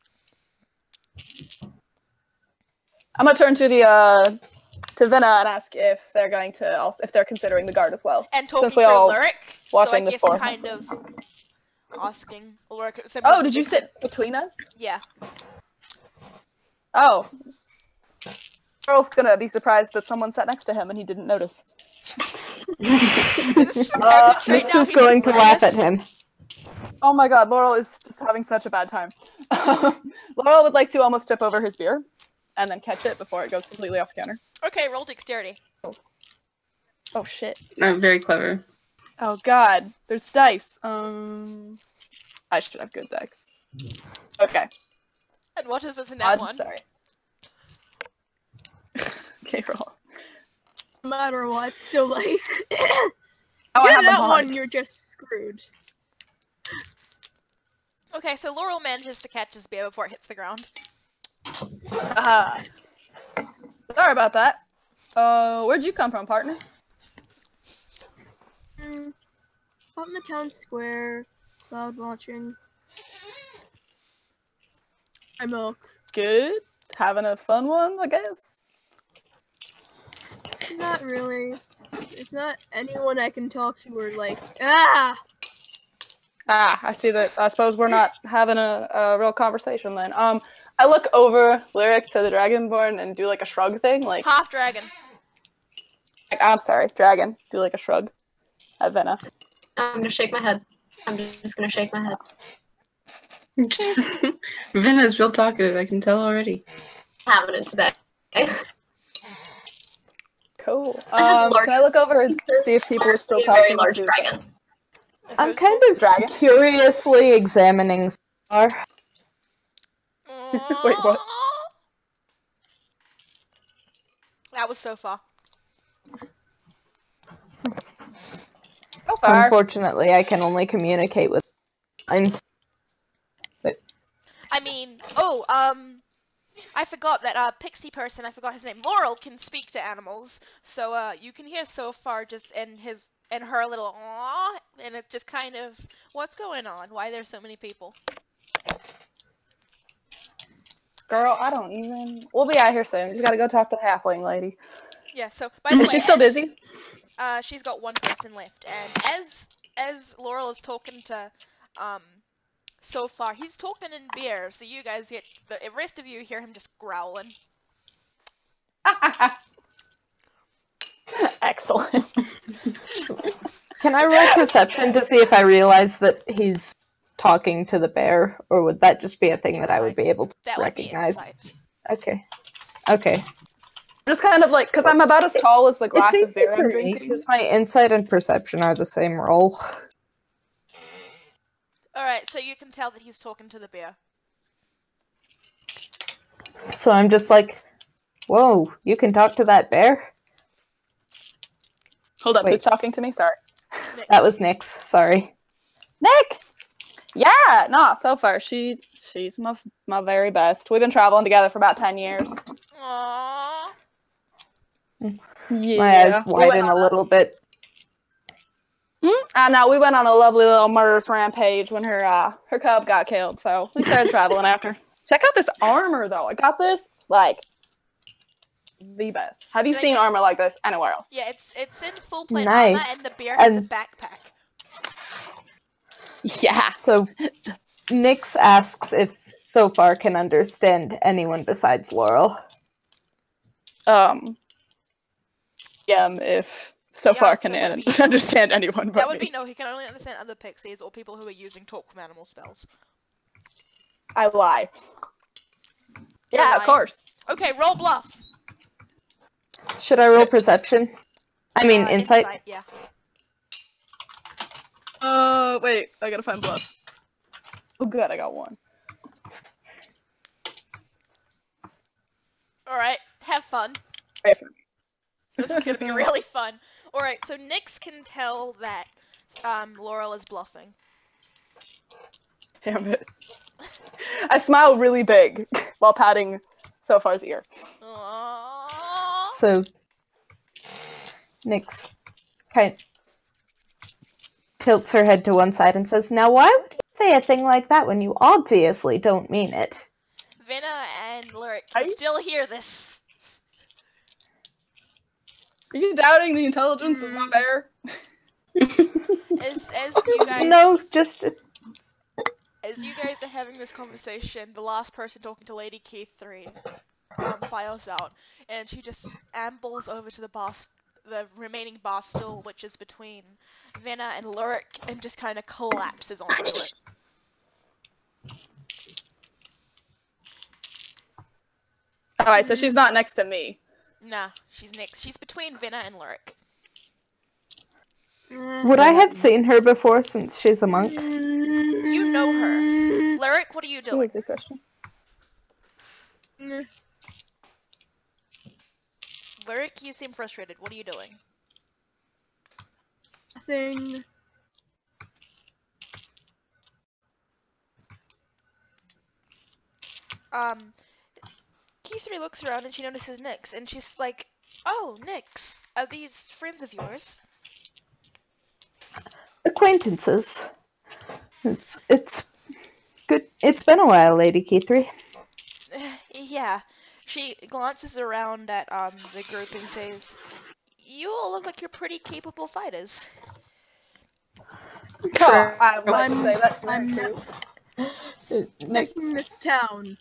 Speaker 3: I'm gonna turn to the to Venna and ask if they're going to if they're considering the guard as well.
Speaker 2: And talking
Speaker 3: Since we
Speaker 2: through
Speaker 3: all
Speaker 2: Lyric,
Speaker 3: watching
Speaker 2: so I
Speaker 3: this
Speaker 2: guess
Speaker 3: for-
Speaker 2: kind of asking Lyric.
Speaker 3: Oh, did you sit between us?
Speaker 2: Yeah.
Speaker 3: Oh. Earl's gonna be surprised that someone sat next to him and he didn't notice.
Speaker 6: Nyx is going to laugh at him.
Speaker 3: Oh my god, Laurel is just having such a bad time. Laurel would like to almost tip over his beer and then catch it before it goes completely off the counter.
Speaker 2: Okay, roll dexterity.
Speaker 3: Oh shit.
Speaker 4: Very clever.
Speaker 3: Oh god, there's dice. I should have good dex. Okay.
Speaker 2: And what is this in that one?
Speaker 3: Sorry. Okay, roll.
Speaker 1: No matter what, so like
Speaker 3: Oh, I
Speaker 1: get
Speaker 3: have
Speaker 1: that
Speaker 3: a
Speaker 1: one,
Speaker 3: mod.
Speaker 1: you're just screwed.
Speaker 2: Okay, so Laurel manages to catch his beer before it hits the ground.
Speaker 3: Sorry about that. Where'd you come from, partner?
Speaker 1: Out in the town square, cloud watching. milk.
Speaker 3: Good. Having a fun one, I guess.
Speaker 1: Not really. There's not anyone I can talk to or like, ah!
Speaker 3: Ah, I see that. I suppose we're not having a real conversation then. I look over Lyric to the Dragonborn and do like a shrug thing, like
Speaker 2: Half dragon.
Speaker 3: I'm sorry, dragon. Do like a shrug at Venna.
Speaker 5: I'm gonna shake my head. I'm just gonna shake my head.
Speaker 4: Venna's real talkative, I can tell already.
Speaker 5: Having it today.
Speaker 3: Cool.
Speaker 5: This is large.
Speaker 3: Can I look over and see if people are still
Speaker 5: A very
Speaker 3: talking
Speaker 5: large
Speaker 3: to
Speaker 5: dragon.
Speaker 6: I'm kind of
Speaker 3: Dragon?
Speaker 6: curiously examining Star.
Speaker 3: Wait, what?
Speaker 2: That was so far.
Speaker 3: So far.
Speaker 6: Unfortunately, I can only communicate with signs.
Speaker 2: I mean, I forgot that pixie person. I forgot his name. Laurel can speak to animals, so you can hear so far just in her little aww, and it's just kind of what's going on. Why there's so many people?
Speaker 3: Girl, I don't even. We'll be out here soon. Just gotta go talk to the halfling lady.
Speaker 2: Yeah. So by the way,
Speaker 3: Is she still busy?
Speaker 2: She's got one person left, and as Laurel is talking to so far, he's talking in bear, so you guys get the rest of you hear him just growling.
Speaker 3: Excellent.
Speaker 6: Can I roll perception to see if I realize that he's talking to the bear, or would that just be a thing that I would be able to
Speaker 2: That
Speaker 6: recognize?
Speaker 2: would be insight.
Speaker 6: Okay. Okay.
Speaker 3: Just kind of like, because I'm about as tall as the glass of
Speaker 6: It's
Speaker 3: beer I'm
Speaker 6: easy for me,
Speaker 3: drinking.
Speaker 6: because my insight and perception are the same roll.
Speaker 2: Alright, so you can tell that he's talking to the bear.
Speaker 6: So I'm just like, whoa, you can talk to that bear?
Speaker 3: Hold up,
Speaker 6: Wait.
Speaker 3: who's talking to me? Sorry.
Speaker 6: That was Nyx, sorry.
Speaker 3: Nyx! Yeah, no, so far she's my very best. We've been traveling together for about 10 years.
Speaker 2: Aww.
Speaker 3: Yeah.
Speaker 6: My eyes widen a little bit.
Speaker 3: I know, we went on a lovely little murderous rampage when her cub got killed, so we started traveling after. Check out this armor, though. I got this, like, the best. Have you seen armor like this anywhere else?
Speaker 2: Yeah, it's in full plate
Speaker 6: Nice.
Speaker 2: armor, and the bear has a backpack.
Speaker 3: Yeah.
Speaker 6: So Nyx asks if so far can understand anyone besides Laurel.
Speaker 3: If so far can understand anyone but
Speaker 2: That would
Speaker 3: me.
Speaker 2: be no, he can only understand other pixies or people who are using talk from animal spells.
Speaker 3: I lie.
Speaker 2: You're
Speaker 3: Yeah, of
Speaker 2: lying.
Speaker 3: course.
Speaker 2: Okay, roll bluff.
Speaker 6: Should I roll perception? I mean, insight?
Speaker 2: Yeah.
Speaker 3: Wait, I gotta find bluff. Oh, good, I got one.
Speaker 2: Alright, have fun.
Speaker 3: Wait for me.
Speaker 2: This is gonna be really fun. Alright, so Nyx can tell that Laurel is bluffing.
Speaker 3: Damn it. I smile really big while patting Sofar's ear.
Speaker 2: Aww.
Speaker 6: So Nyx kind tilts her head to one side and says, "Now why would you say a thing like that when you obviously don't mean it?"
Speaker 2: Venna and Lyric can still hear this.
Speaker 3: Are you doubting the intelligence of my bear?
Speaker 2: As you guys
Speaker 6: No, just
Speaker 2: as you guys are having this conversation, the last person talking to Lady Kithri files out, and she just ambles over to the remaining bar stool, which is between Venna and Lyric, and just kind of collapses onto it.
Speaker 3: Alright, so she's not next to me.
Speaker 2: Nah, she's next. She's between Venna and Lyric.
Speaker 6: would I have seen her before since she's a monk?
Speaker 2: You know her. Lyric, what are you
Speaker 3: Ooh,
Speaker 2: doing?
Speaker 3: good question.
Speaker 2: Lyric, you seem frustrated. What are you doing?
Speaker 1: Thing.
Speaker 2: Kithri looks around and she notices Nyx, and she's like, "Oh, Nyx, are these friends of yours?"
Speaker 6: Acquaintances. It's good. It's been a while, Lady Kithri.
Speaker 2: yeah. She glances around at the group and says, "You all look like you're pretty capable fighters."
Speaker 3: Oh, I would like to
Speaker 1: I'm-
Speaker 3: say that's
Speaker 1: I'm
Speaker 3: true.
Speaker 1: Taking this town.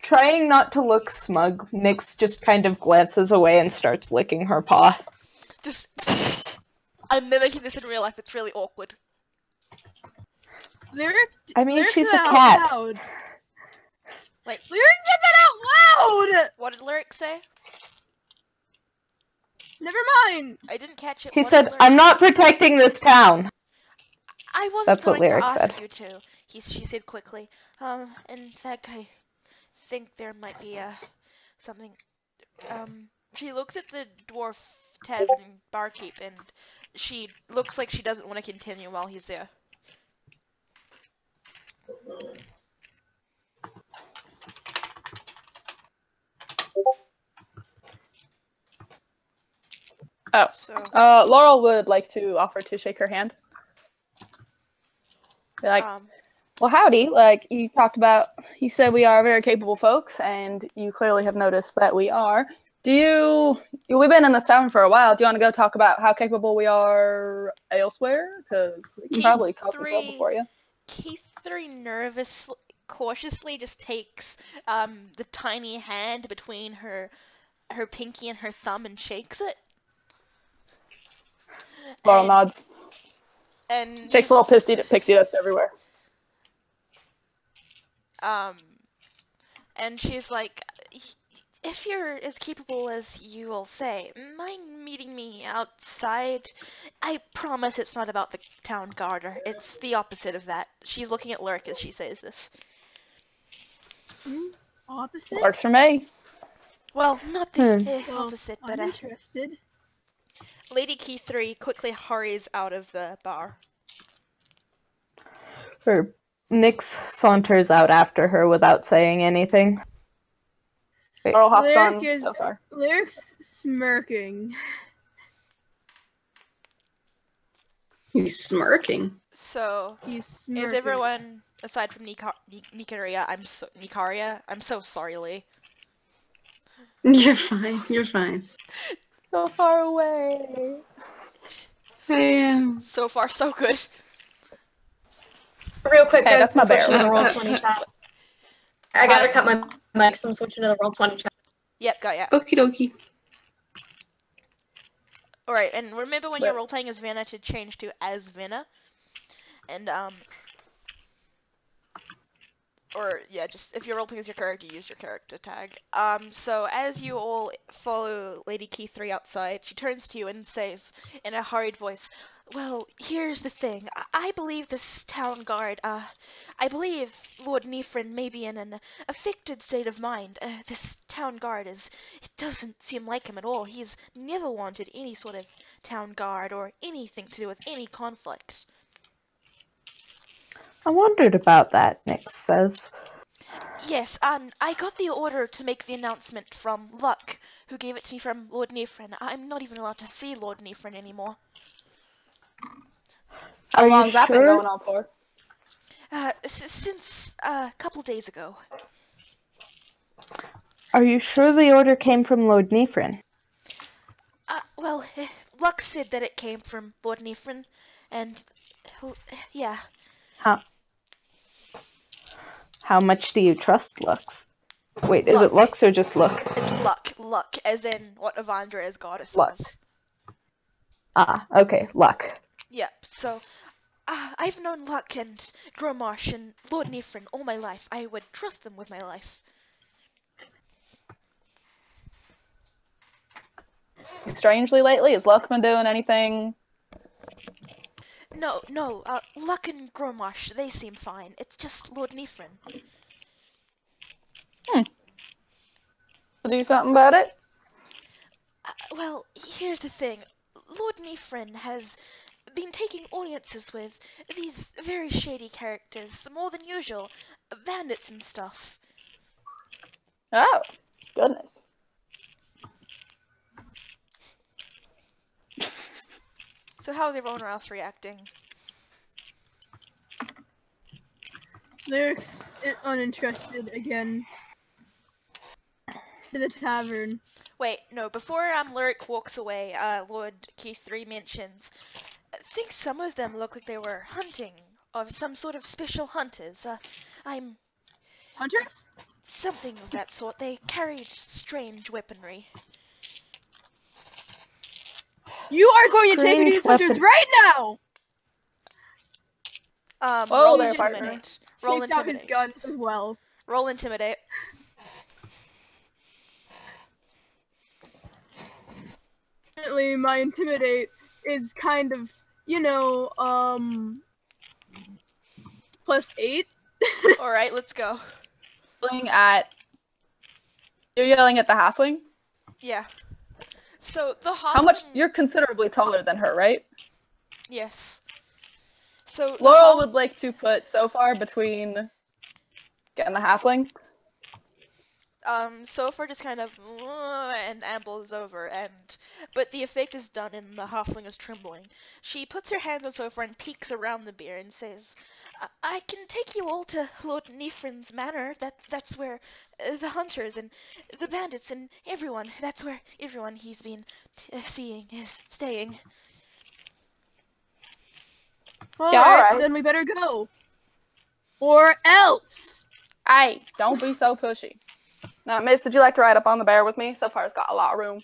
Speaker 6: Trying not to look smug, Nyx just kind of glances away and starts licking her paw.
Speaker 2: Just, I'm mimicking this in real life. It's really awkward.
Speaker 1: Lyric.
Speaker 6: I mean,
Speaker 1: Lyric
Speaker 6: she's
Speaker 1: said
Speaker 6: a
Speaker 1: that
Speaker 6: cat.
Speaker 1: out loud.
Speaker 2: Like,
Speaker 1: Lyric said that out loud.
Speaker 2: what did Lyric say?
Speaker 1: Never mind.
Speaker 2: I didn't catch it.
Speaker 6: He
Speaker 2: What
Speaker 6: said,
Speaker 2: did Lyric
Speaker 6: "I'm
Speaker 2: say?
Speaker 6: not protecting this town."
Speaker 2: I wasn't
Speaker 6: That's what
Speaker 2: going to
Speaker 6: Lyric
Speaker 2: ask
Speaker 6: said.
Speaker 2: you to. She said quickly. In fact, I think there might be something. She looks at the dwarf tavern barkeep, and she looks like she doesn't want to continue while he's there.
Speaker 3: Oh.
Speaker 2: So,
Speaker 3: Laurel would like to offer to shake her hand. Be like, well, howdy. Like, you said we are very capable folks, and you clearly have noticed that we are. We've been in this town for a while. Do you want to go talk about how capable we are elsewhere? Because we can probably cause some trouble for you.
Speaker 2: Kithri cautiously just takes the tiny hand between her pinky and her thumb and shakes it.
Speaker 3: Laurel nods.
Speaker 2: And
Speaker 3: Shakes a little pixie dust everywhere.
Speaker 2: And she's like, if you're as capable as you will say, mind meeting me outside? I promise it's not about the town guard. It's the opposite of that. She's looking at Lyric as she says this.
Speaker 1: Opposite?
Speaker 3: Works for me.
Speaker 2: Well, not the opposite, but
Speaker 1: I'm interested.
Speaker 2: Lady Kithri quickly hurries out of the bar.
Speaker 6: Nyx saunters out after her without saying anything.
Speaker 3: Laurel hops on so far.
Speaker 1: Lyric's smirking.
Speaker 4: He's smirking.
Speaker 2: So,
Speaker 1: He's smirking.
Speaker 2: is everyone, aside from Nikaria, Nikaria? I'm so sorry, Lee.
Speaker 4: You're fine. You're fine.
Speaker 3: So far away.
Speaker 4: I am.
Speaker 2: So far, so good.
Speaker 5: Real quick,
Speaker 3: Hey,
Speaker 5: guys,
Speaker 3: that's my bear.
Speaker 5: switching to the Roll20 chat. I gotta cut my mic, so I'm switching to the Roll20 chat.
Speaker 2: Yep, got ya.
Speaker 4: Okie dokie.
Speaker 2: Alright, and remember when you're role-playing as Venna to change to as Venna? And, or, yeah, just, if you're role-playing as your character, use your character tag. So as you all follow Lady Kithri outside, she turns to you and says, in a hurried voice, well, here's the thing. I believe this town guard, I believe Lord Nifrin may be in an affected state of mind. This town guard it doesn't seem like him at all. He's never wanted any sort of town guard or anything to do with any conflicts.
Speaker 6: I wondered about that, Nyx says.
Speaker 2: Yes, I got the order to make the announcement from Luck, who gave it to me from Lord Nifrin. I'm not even allowed to see Lord Nifrin anymore.
Speaker 3: How long's that been going on for?
Speaker 2: Since a couple days ago.
Speaker 6: Are you sure the order came from Lord Nifrin?
Speaker 2: Well, Luck said that it came from Lord Nifrin, and yeah.
Speaker 6: How much do you trust Lux? Wait, is it Lux or just Luck?
Speaker 2: It's Luck, as in what Avandra is goddess
Speaker 6: Luck.
Speaker 2: of.
Speaker 6: Ah, okay, Luck.
Speaker 2: Yep, so I've known Luck and Gromarsh and Lord Nifrin all my life. I would trust them with my life.
Speaker 3: Strangely lately, has Luck been doing anything?
Speaker 2: No, Luck and Gromarsh, they seem fine. It's just Lord Nifrin.
Speaker 3: Do something about it?
Speaker 2: Well, here's the thing. Lord Nifrin has been taking audiences with these very shady characters, more than usual. Bandits and stuff.
Speaker 3: Oh, goodness.
Speaker 2: So how's everyone else reacting?
Speaker 1: Lyric's uninterested again. To the tavern.
Speaker 2: Wait, no, before Lyric walks away, Lord Kithri mentions, I think some of them look like they were hunting, of some sort of special hunters. I'm
Speaker 1: Hunters?
Speaker 2: something of that sort. They carried strange weaponry.
Speaker 1: You are going to take me to
Speaker 6: Strange
Speaker 1: these hunters
Speaker 6: weapon.
Speaker 1: right now!
Speaker 3: Whoa
Speaker 2: Roll
Speaker 3: there,
Speaker 2: intimidate. Roll
Speaker 1: Takes out his
Speaker 2: intimidate.
Speaker 1: guns as well.
Speaker 2: Roll intimidate.
Speaker 1: Definitely, my intimidate is kind of, +8.
Speaker 2: Alright, let's go.
Speaker 3: You're yelling at the halfling?
Speaker 2: Yeah. So the halfling...
Speaker 3: How much? You're considerably taller than her, right?
Speaker 2: Yes. So
Speaker 3: Laurel would like to put so far between getting the halfling.
Speaker 2: Sopher just kind of and ambles over, but the effect is done and the halfling is trembling. She puts her hand on Sopher and peeks around the bear and says, I can take you all to Lord Nifrin's manor. That's where the hunters and the bandits and everyone, that's where everyone he's been seeing is staying.
Speaker 1: Alright, then we better go. Or else!
Speaker 3: Aye, don't be so pushy. Now, miss, would you like to ride up on the bear with me? So far, it's got a lot of room.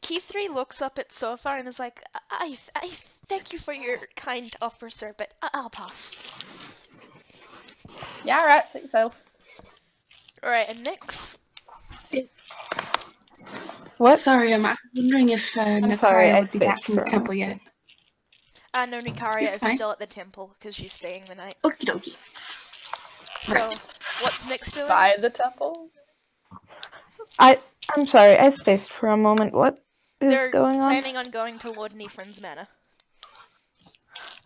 Speaker 2: Kithri looks up at Sopher and is like, I thank you for your kind offer, sir, but I'll pass.
Speaker 3: Yeah, right, suit yourself.
Speaker 2: Alright, and Nyx?
Speaker 6: What?
Speaker 4: Sorry, I'm wondering if
Speaker 6: sorry,
Speaker 4: Nikaria
Speaker 6: I
Speaker 4: would be back
Speaker 6: spaced
Speaker 4: in the
Speaker 6: for a
Speaker 4: temple yet.
Speaker 2: No, Nikaria
Speaker 4: You're
Speaker 2: is
Speaker 4: fine.
Speaker 2: still at the temple because she's staying the night.
Speaker 4: Okie dokie.
Speaker 2: So,
Speaker 4: Right.
Speaker 2: what's Nyx doing?
Speaker 3: By the temple?
Speaker 6: I'm sorry, I spaced for a moment. What is
Speaker 2: They're
Speaker 6: going on?
Speaker 2: planning on going to Lord Nifrin's manor.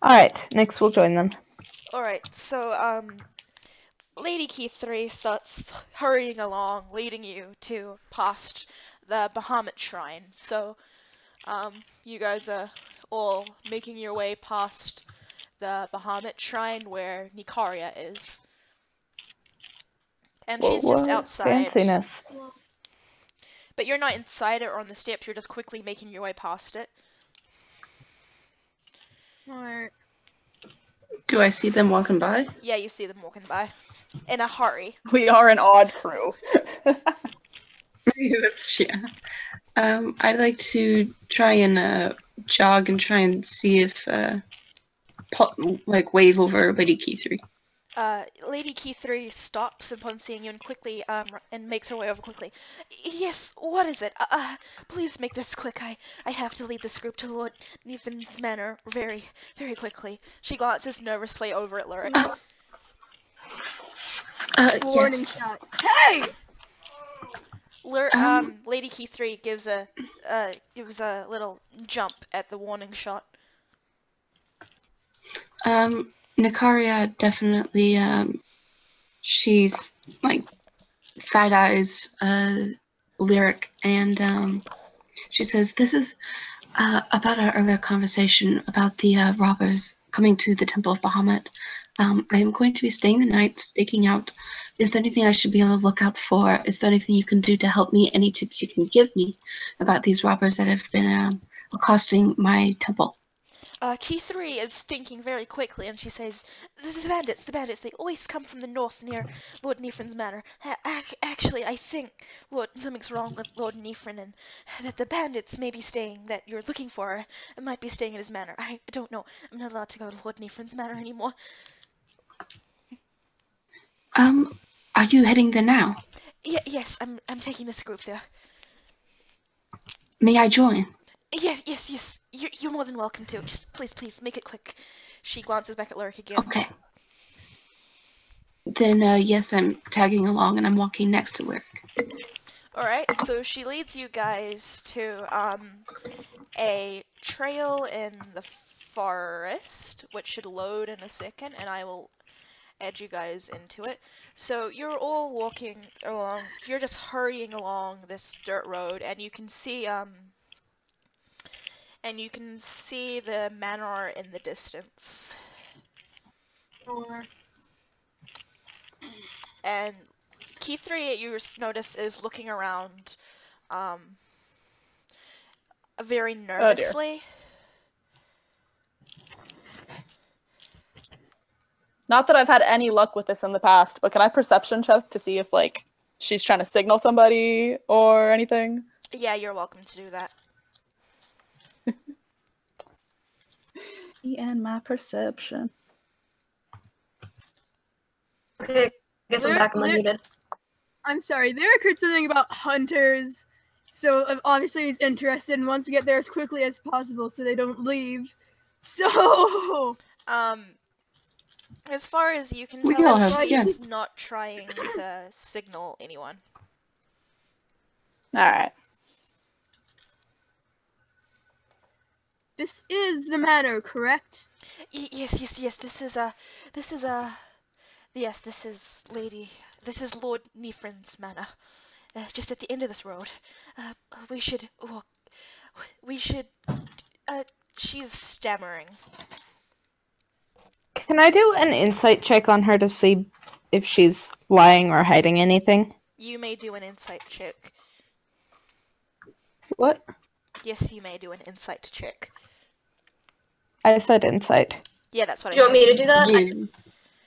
Speaker 6: Alright, Nyx will join them.
Speaker 2: Alright, so, Lady Kithri starts hurrying along, leading you to past the Bahamut shrine. So, you guys are all making your way past the Bahamut shrine where Nikaria is. And she's just
Speaker 6: Whoa,
Speaker 2: outside.
Speaker 6: fanciness.
Speaker 2: But you're not inside it or on the steps, you're just quickly making your way past it.
Speaker 1: Alright.
Speaker 4: Do I see them walking by?
Speaker 2: Yeah, you see them walking by. In a hurry.
Speaker 3: We are an odd crew.
Speaker 4: Yeah. I'd like to try and jog and try and see if wave over Lady Kithri.
Speaker 2: Lady Kithri stops upon seeing you and quickly, and makes her way over quickly. Yes, what is it? Please make this quick. I have to lead this group to Lord Nifrin's manor very, very quickly. She glances nervously over at Lyric.
Speaker 1: Warning
Speaker 4: Yes.
Speaker 1: shot. Hey!
Speaker 2: Lady Kithri gives a little jump at the warning shot.
Speaker 4: Nikaria definitely, she's like side eyes Lyric, and she says, "This is about our earlier conversation about the robbers coming to the Temple of Bahamut. I am going to be staying the night, staking out. Is there anything I should be on the lookout for? Is there anything you can do to help me? Any tips you can give me about these robbers that have been accosting my temple?"
Speaker 2: Kithri is thinking very quickly, and she says, the bandits, they always come from the north near Lord Nifrin's manor. Actually, I think something's wrong with Lord Nifrin, and that the bandits may be staying, that you're looking for, might be staying at his manor. I don't know. I'm not allowed to go to Lord Nifrin's manor anymore.
Speaker 4: Are you heading there now?
Speaker 2: Yes, I'm taking this group there.
Speaker 4: May I join?
Speaker 2: Yes. You're more than welcome to. Just please, make it quick. She glances back at Lyric again.
Speaker 4: Okay. Then, yes, I'm tagging along and I'm walking next to Lyric.
Speaker 2: Alright, so she leads you guys to, a trail in the forest, which should load in a second, and I will add you guys into it. So you're all walking along, you're just hurrying along this dirt road, and you can see, and you can see the manor in the distance.
Speaker 1: Or
Speaker 2: And Kithri, you notice, is looking around very nervously.
Speaker 3: Not that I've had any luck with this in the past, but can I perception check to see if, like, she's trying to signal somebody or anything?
Speaker 2: Yeah, you're welcome to do that.
Speaker 3: And my perception.
Speaker 5: Okay, I guess I'm back. I'm unmuted.
Speaker 1: I'm sorry, Lyric heard something about hunters, so obviously he's interested and wants to get there as quickly as possible so they don't leave. So,
Speaker 2: As far as you can
Speaker 4: We
Speaker 2: tell,
Speaker 4: all have,
Speaker 2: she's
Speaker 4: yes.
Speaker 2: not trying to signal anyone.
Speaker 3: Alright.
Speaker 1: this is the manor, correct?
Speaker 2: Yes. This is Lord Nifrin's manor. Just at the end of this road. She's stammering.
Speaker 6: Can I do an insight check on her to see if she's lying or hiding anything?
Speaker 2: You may do an insight check.
Speaker 6: What?
Speaker 2: Yes, you may do an insight check.
Speaker 6: I said insight.
Speaker 2: Yeah, that's what
Speaker 5: Do you
Speaker 2: I
Speaker 5: want
Speaker 2: said.
Speaker 5: me to do that?
Speaker 4: You.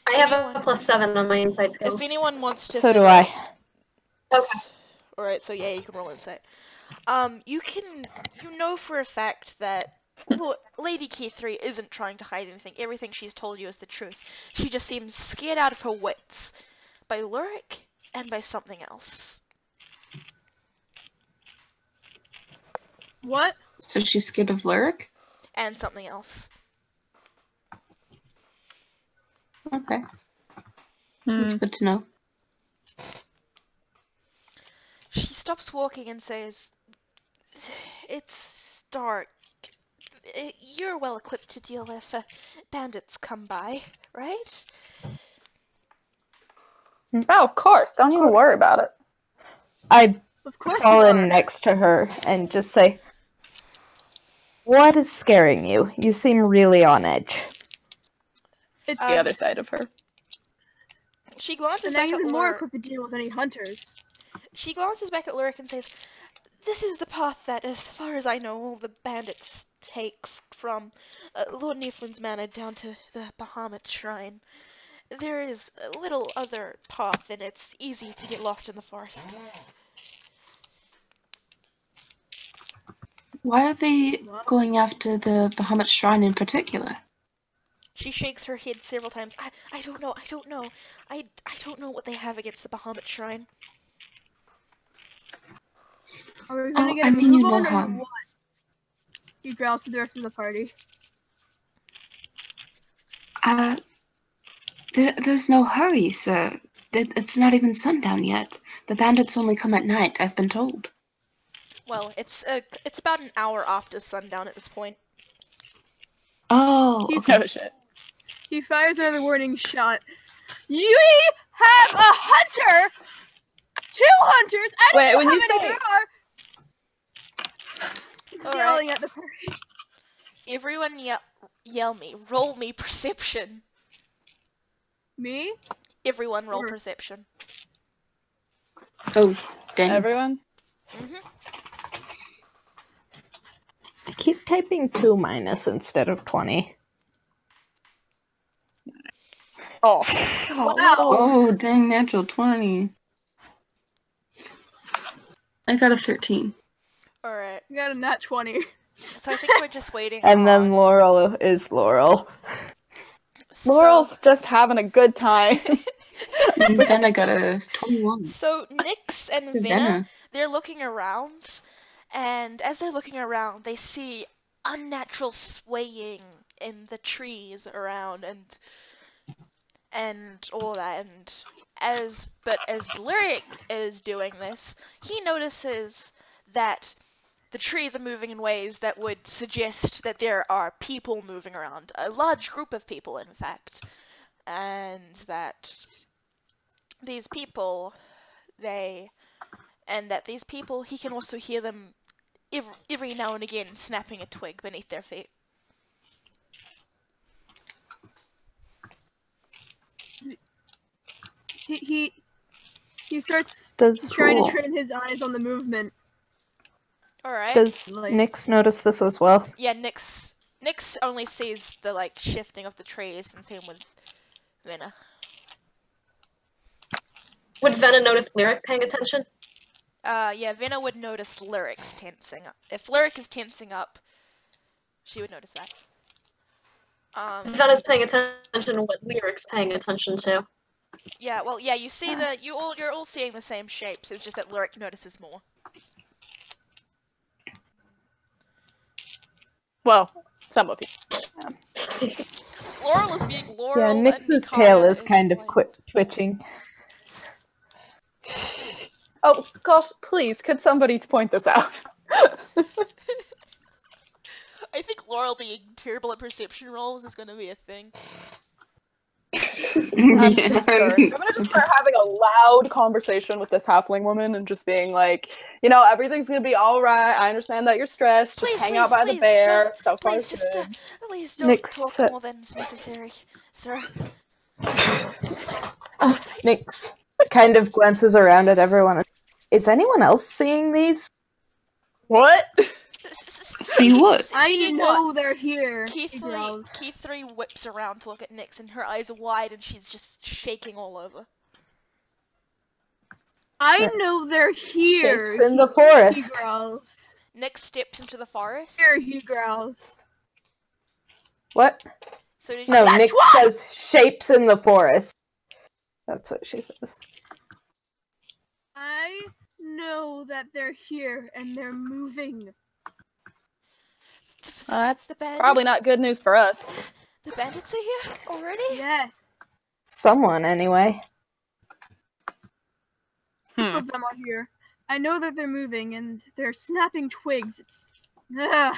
Speaker 5: I have a +7 on my insight
Speaker 2: If
Speaker 5: skills.
Speaker 2: anyone wants to
Speaker 6: So do
Speaker 2: figure
Speaker 6: I.
Speaker 2: out-
Speaker 5: Okay.
Speaker 2: Alright, so yeah, you can roll insight. You know for a fact that Lady Kithri isn't trying to hide anything. Everything she's told you is the truth. She just seems scared out of her wits by Lyric and by something else.
Speaker 1: What?
Speaker 4: So she's scared of Lyric?
Speaker 2: And something else.
Speaker 4: Okay. That's good to know.
Speaker 2: She stops walking and says, "It's dark. You're well equipped to deal if bandits come by, right?"
Speaker 3: Oh, of course. Don't even worry about it.
Speaker 6: I
Speaker 1: Of course
Speaker 6: fall
Speaker 1: we
Speaker 6: in
Speaker 1: are.
Speaker 6: next to her and just say, "What is scaring you? You seem really on edge."
Speaker 1: It's
Speaker 3: The other side of her.
Speaker 2: She glances
Speaker 1: and I'm
Speaker 2: back at
Speaker 1: even more
Speaker 2: Lyric.
Speaker 1: equipped to deal with any hunters.
Speaker 2: She glances back at Lyric and says, "This is the path that, as far as I know, all the bandits take from Lord Nifrin's manor down to the Bahamut shrine. There is a little other path, and it's easy to get lost in the forest."
Speaker 4: Why are they going after the Bahamut shrine in particular?
Speaker 2: She shakes her head several times. I don't know. I don't know what they have against the Bahamut shrine.
Speaker 1: Are we gonna
Speaker 4: Oh,
Speaker 1: get
Speaker 4: I
Speaker 1: a
Speaker 4: mean,
Speaker 1: move
Speaker 4: you know
Speaker 1: on or
Speaker 4: how.
Speaker 1: what? He growls to the rest of the party.
Speaker 4: There's no hurry, sir. It's not even sundown yet. The bandits only come at night, I've been told.
Speaker 2: Well, it's about an hour after sundown at this point.
Speaker 4: Oh, okay.
Speaker 3: Oh, shit.
Speaker 1: He fires another warning shot. You have a hunter! 2 hunters! I don't
Speaker 3: Wait,
Speaker 1: know
Speaker 3: when
Speaker 1: how
Speaker 3: you
Speaker 1: many
Speaker 3: say-
Speaker 1: there are! He's
Speaker 2: All
Speaker 1: yelling at the party.
Speaker 2: Everyone yell me. Roll me perception.
Speaker 1: Me?
Speaker 2: Everyone roll
Speaker 1: Or-
Speaker 2: perception.
Speaker 4: Oh, dang.
Speaker 3: Everyone?
Speaker 6: I keep typing 2 minus instead of 20.
Speaker 3: Oh.
Speaker 1: Wow.
Speaker 4: Oh, dang, natural 20. I got a 13.
Speaker 2: Alright.
Speaker 1: You got a nat 20.
Speaker 2: So I think we're just waiting
Speaker 6: And then
Speaker 2: on...
Speaker 6: Laurel is Laurel.
Speaker 3: Laurel's just having a good time.
Speaker 4: And then I got a 21.
Speaker 2: So Nyx and
Speaker 4: For
Speaker 2: Venna,
Speaker 4: Venna.
Speaker 2: they're looking around, and as they're looking around, they see unnatural swaying in the trees around and all that. And as Lyric is doing this, he notices that the trees are moving in ways that would suggest that there are people moving around, a large group of people, in fact, and that these people, he can also hear them every now and again snapping a twig beneath their feet.
Speaker 1: He starts
Speaker 6: Does-
Speaker 1: trying
Speaker 3: Cool.
Speaker 1: to train his eyes on the movement.
Speaker 2: Alright.
Speaker 6: Does
Speaker 1: Like-
Speaker 6: Nyx notice this as well?
Speaker 2: Yeah, Nyx only sees the, like, shifting of the trees, and same with Venna.
Speaker 5: Would Venna notice Lyric paying attention?
Speaker 2: Yeah, Venna would notice Lyric's tensing up. If Lyric is tensing up, she would notice that.
Speaker 5: Venna's paying attention to what Lyric's paying attention to.
Speaker 2: Yeah, well, yeah, you see you're all seeing the same shapes, it's just that Lyric notices more.
Speaker 3: Well, some of you.
Speaker 2: Laurel is being Laurel.
Speaker 6: Yeah,
Speaker 2: and
Speaker 6: Nyx's
Speaker 2: Nikaria
Speaker 6: tail is kind of
Speaker 2: like-
Speaker 6: twitching.
Speaker 3: Oh gosh, please, could somebody point this out?
Speaker 2: I think Laurel being terrible at perception rolls is gonna be a thing.
Speaker 3: I'm concerned. I'm gonna just start having a loud conversation with this halfling woman and just being like, you know, everything's gonna be all right. I understand that you're stressed. Just hang out by the bear. So far,
Speaker 2: Please, just
Speaker 3: good.
Speaker 2: please don't
Speaker 6: Nyx,
Speaker 2: talk more than's necessary, sir.
Speaker 6: Nyx kind of glances around at everyone. Is anyone else seeing these?
Speaker 3: What?
Speaker 4: See what?
Speaker 1: I know they're here. He
Speaker 2: Kithri,
Speaker 1: growls.
Speaker 2: Kithri whips around to look at Nyx, and her eyes are wide, and she's just shaking all over.
Speaker 1: I know they're here.
Speaker 6: Shapes in the
Speaker 1: He
Speaker 6: forest.
Speaker 1: growls.
Speaker 2: Nyx steps into the forest.
Speaker 1: Here he growls.
Speaker 6: What?
Speaker 2: So did
Speaker 6: No,
Speaker 2: you...
Speaker 6: Nyx says shapes in the forest. That's what she says.
Speaker 1: I know that they're here and they're moving.
Speaker 3: That's
Speaker 2: The bandits?
Speaker 3: probably not good news for us.
Speaker 2: The bandits are here already?
Speaker 1: Yes,
Speaker 6: Someone, anyway.
Speaker 1: two of them are here. I know that they're moving and they're snapping twigs. It's ugh.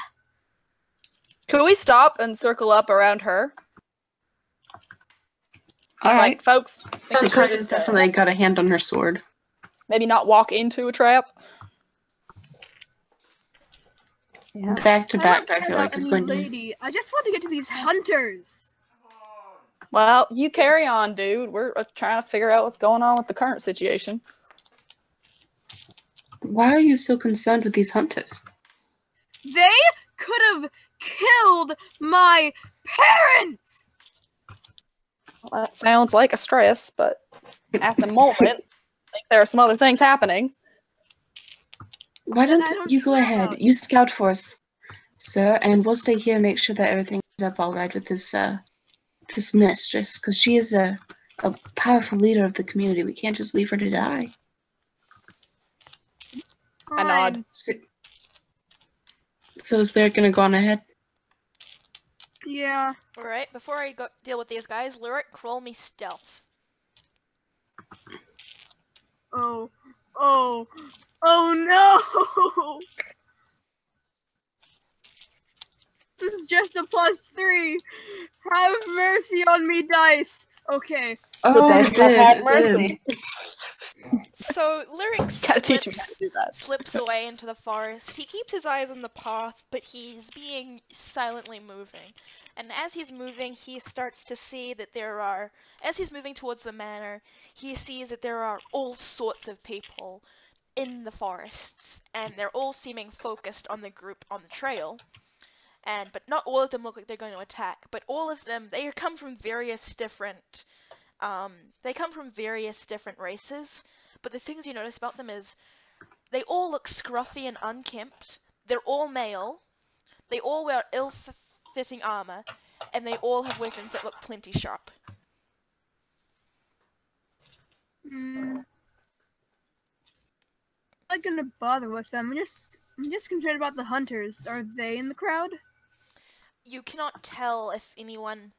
Speaker 3: Could we stop and circle up around her?
Speaker 4: All
Speaker 3: Like,
Speaker 4: right.
Speaker 3: folks, I think we should
Speaker 4: Nikario's
Speaker 3: just,
Speaker 4: definitely got a hand on her sword.
Speaker 3: maybe not walk into a trap.
Speaker 6: Yeah.
Speaker 4: Back to
Speaker 1: I
Speaker 4: back,
Speaker 1: don't
Speaker 4: I
Speaker 1: care
Speaker 4: feel
Speaker 1: about
Speaker 4: like it's
Speaker 1: any
Speaker 4: going to.
Speaker 1: lady. I just want to get to these hunters.
Speaker 3: Well, you carry on, dude. We're trying to figure out what's going on with the current situation.
Speaker 4: Why are you so concerned with these hunters?
Speaker 1: They could have killed my parents.
Speaker 3: Well, that sounds like a stress, but at the moment, I think there are some other things happening.
Speaker 4: Why
Speaker 1: Then
Speaker 4: don't
Speaker 1: I don't
Speaker 4: you go
Speaker 1: care
Speaker 4: ahead?
Speaker 1: about
Speaker 4: You scout for us, sir, and we'll stay here and make sure that everything is up all right with this mistress, because she is a powerful leader of the community. We can't just leave her to die.
Speaker 3: I nod.
Speaker 1: Fine.
Speaker 4: So is there gonna go on ahead?
Speaker 1: Yeah.
Speaker 2: Alright, before I go deal with these guys, Lyric, roll me stealth.
Speaker 1: Oh. Oh. Oh no! This is just a +3. Have mercy on me, dice. Okay.
Speaker 4: Oh,
Speaker 6: dice
Speaker 4: it
Speaker 6: that
Speaker 4: did,
Speaker 6: had
Speaker 4: it
Speaker 6: mercy.
Speaker 4: did.
Speaker 2: So, Lyric
Speaker 3: Gotta teach me how to do that.
Speaker 2: slips away into the forest. He keeps his eyes on the path, but he's being silently moving. And as he's moving, he starts to see that as he's moving towards the manor, he sees that there are all sorts of people in the forests, and they're all seeming focused on the group on the trail. But not all of them look like they're going to attack, but all of them, they come from various different races. But the things you notice about them is they all look scruffy and unkempt. They're all male. They all wear ill-fitting armor, and they all have weapons that look plenty sharp.
Speaker 1: I'm not gonna bother with them. I'm just concerned about the hunters. Are they in the crowd?
Speaker 2: You cannot tell if anyone.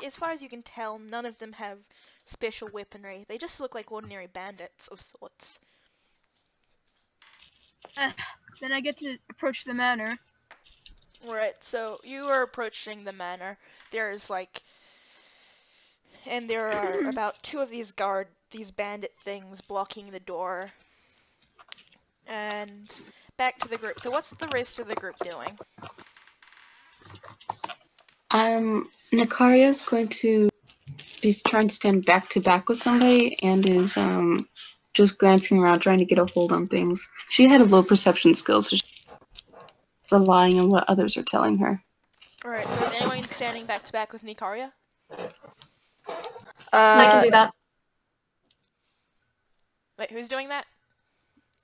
Speaker 2: As far as you can tell, none of them have special weaponry. They just look like ordinary bandits of sorts.
Speaker 1: Then I get to approach the manor.
Speaker 2: Right, so you are approaching the manor. There are about 2 of these bandit things blocking the door. And back to the group. So what's the rest of the group doing?
Speaker 4: Nikaria's going to be trying to stand back to back with somebody and is just glancing around trying to get a hold on things. She had a low perception skill, so she's relying on what others are telling her.
Speaker 2: Alright, so is anyone standing back to back with Nikaria?
Speaker 5: I can do that.
Speaker 2: Wait, who's doing that?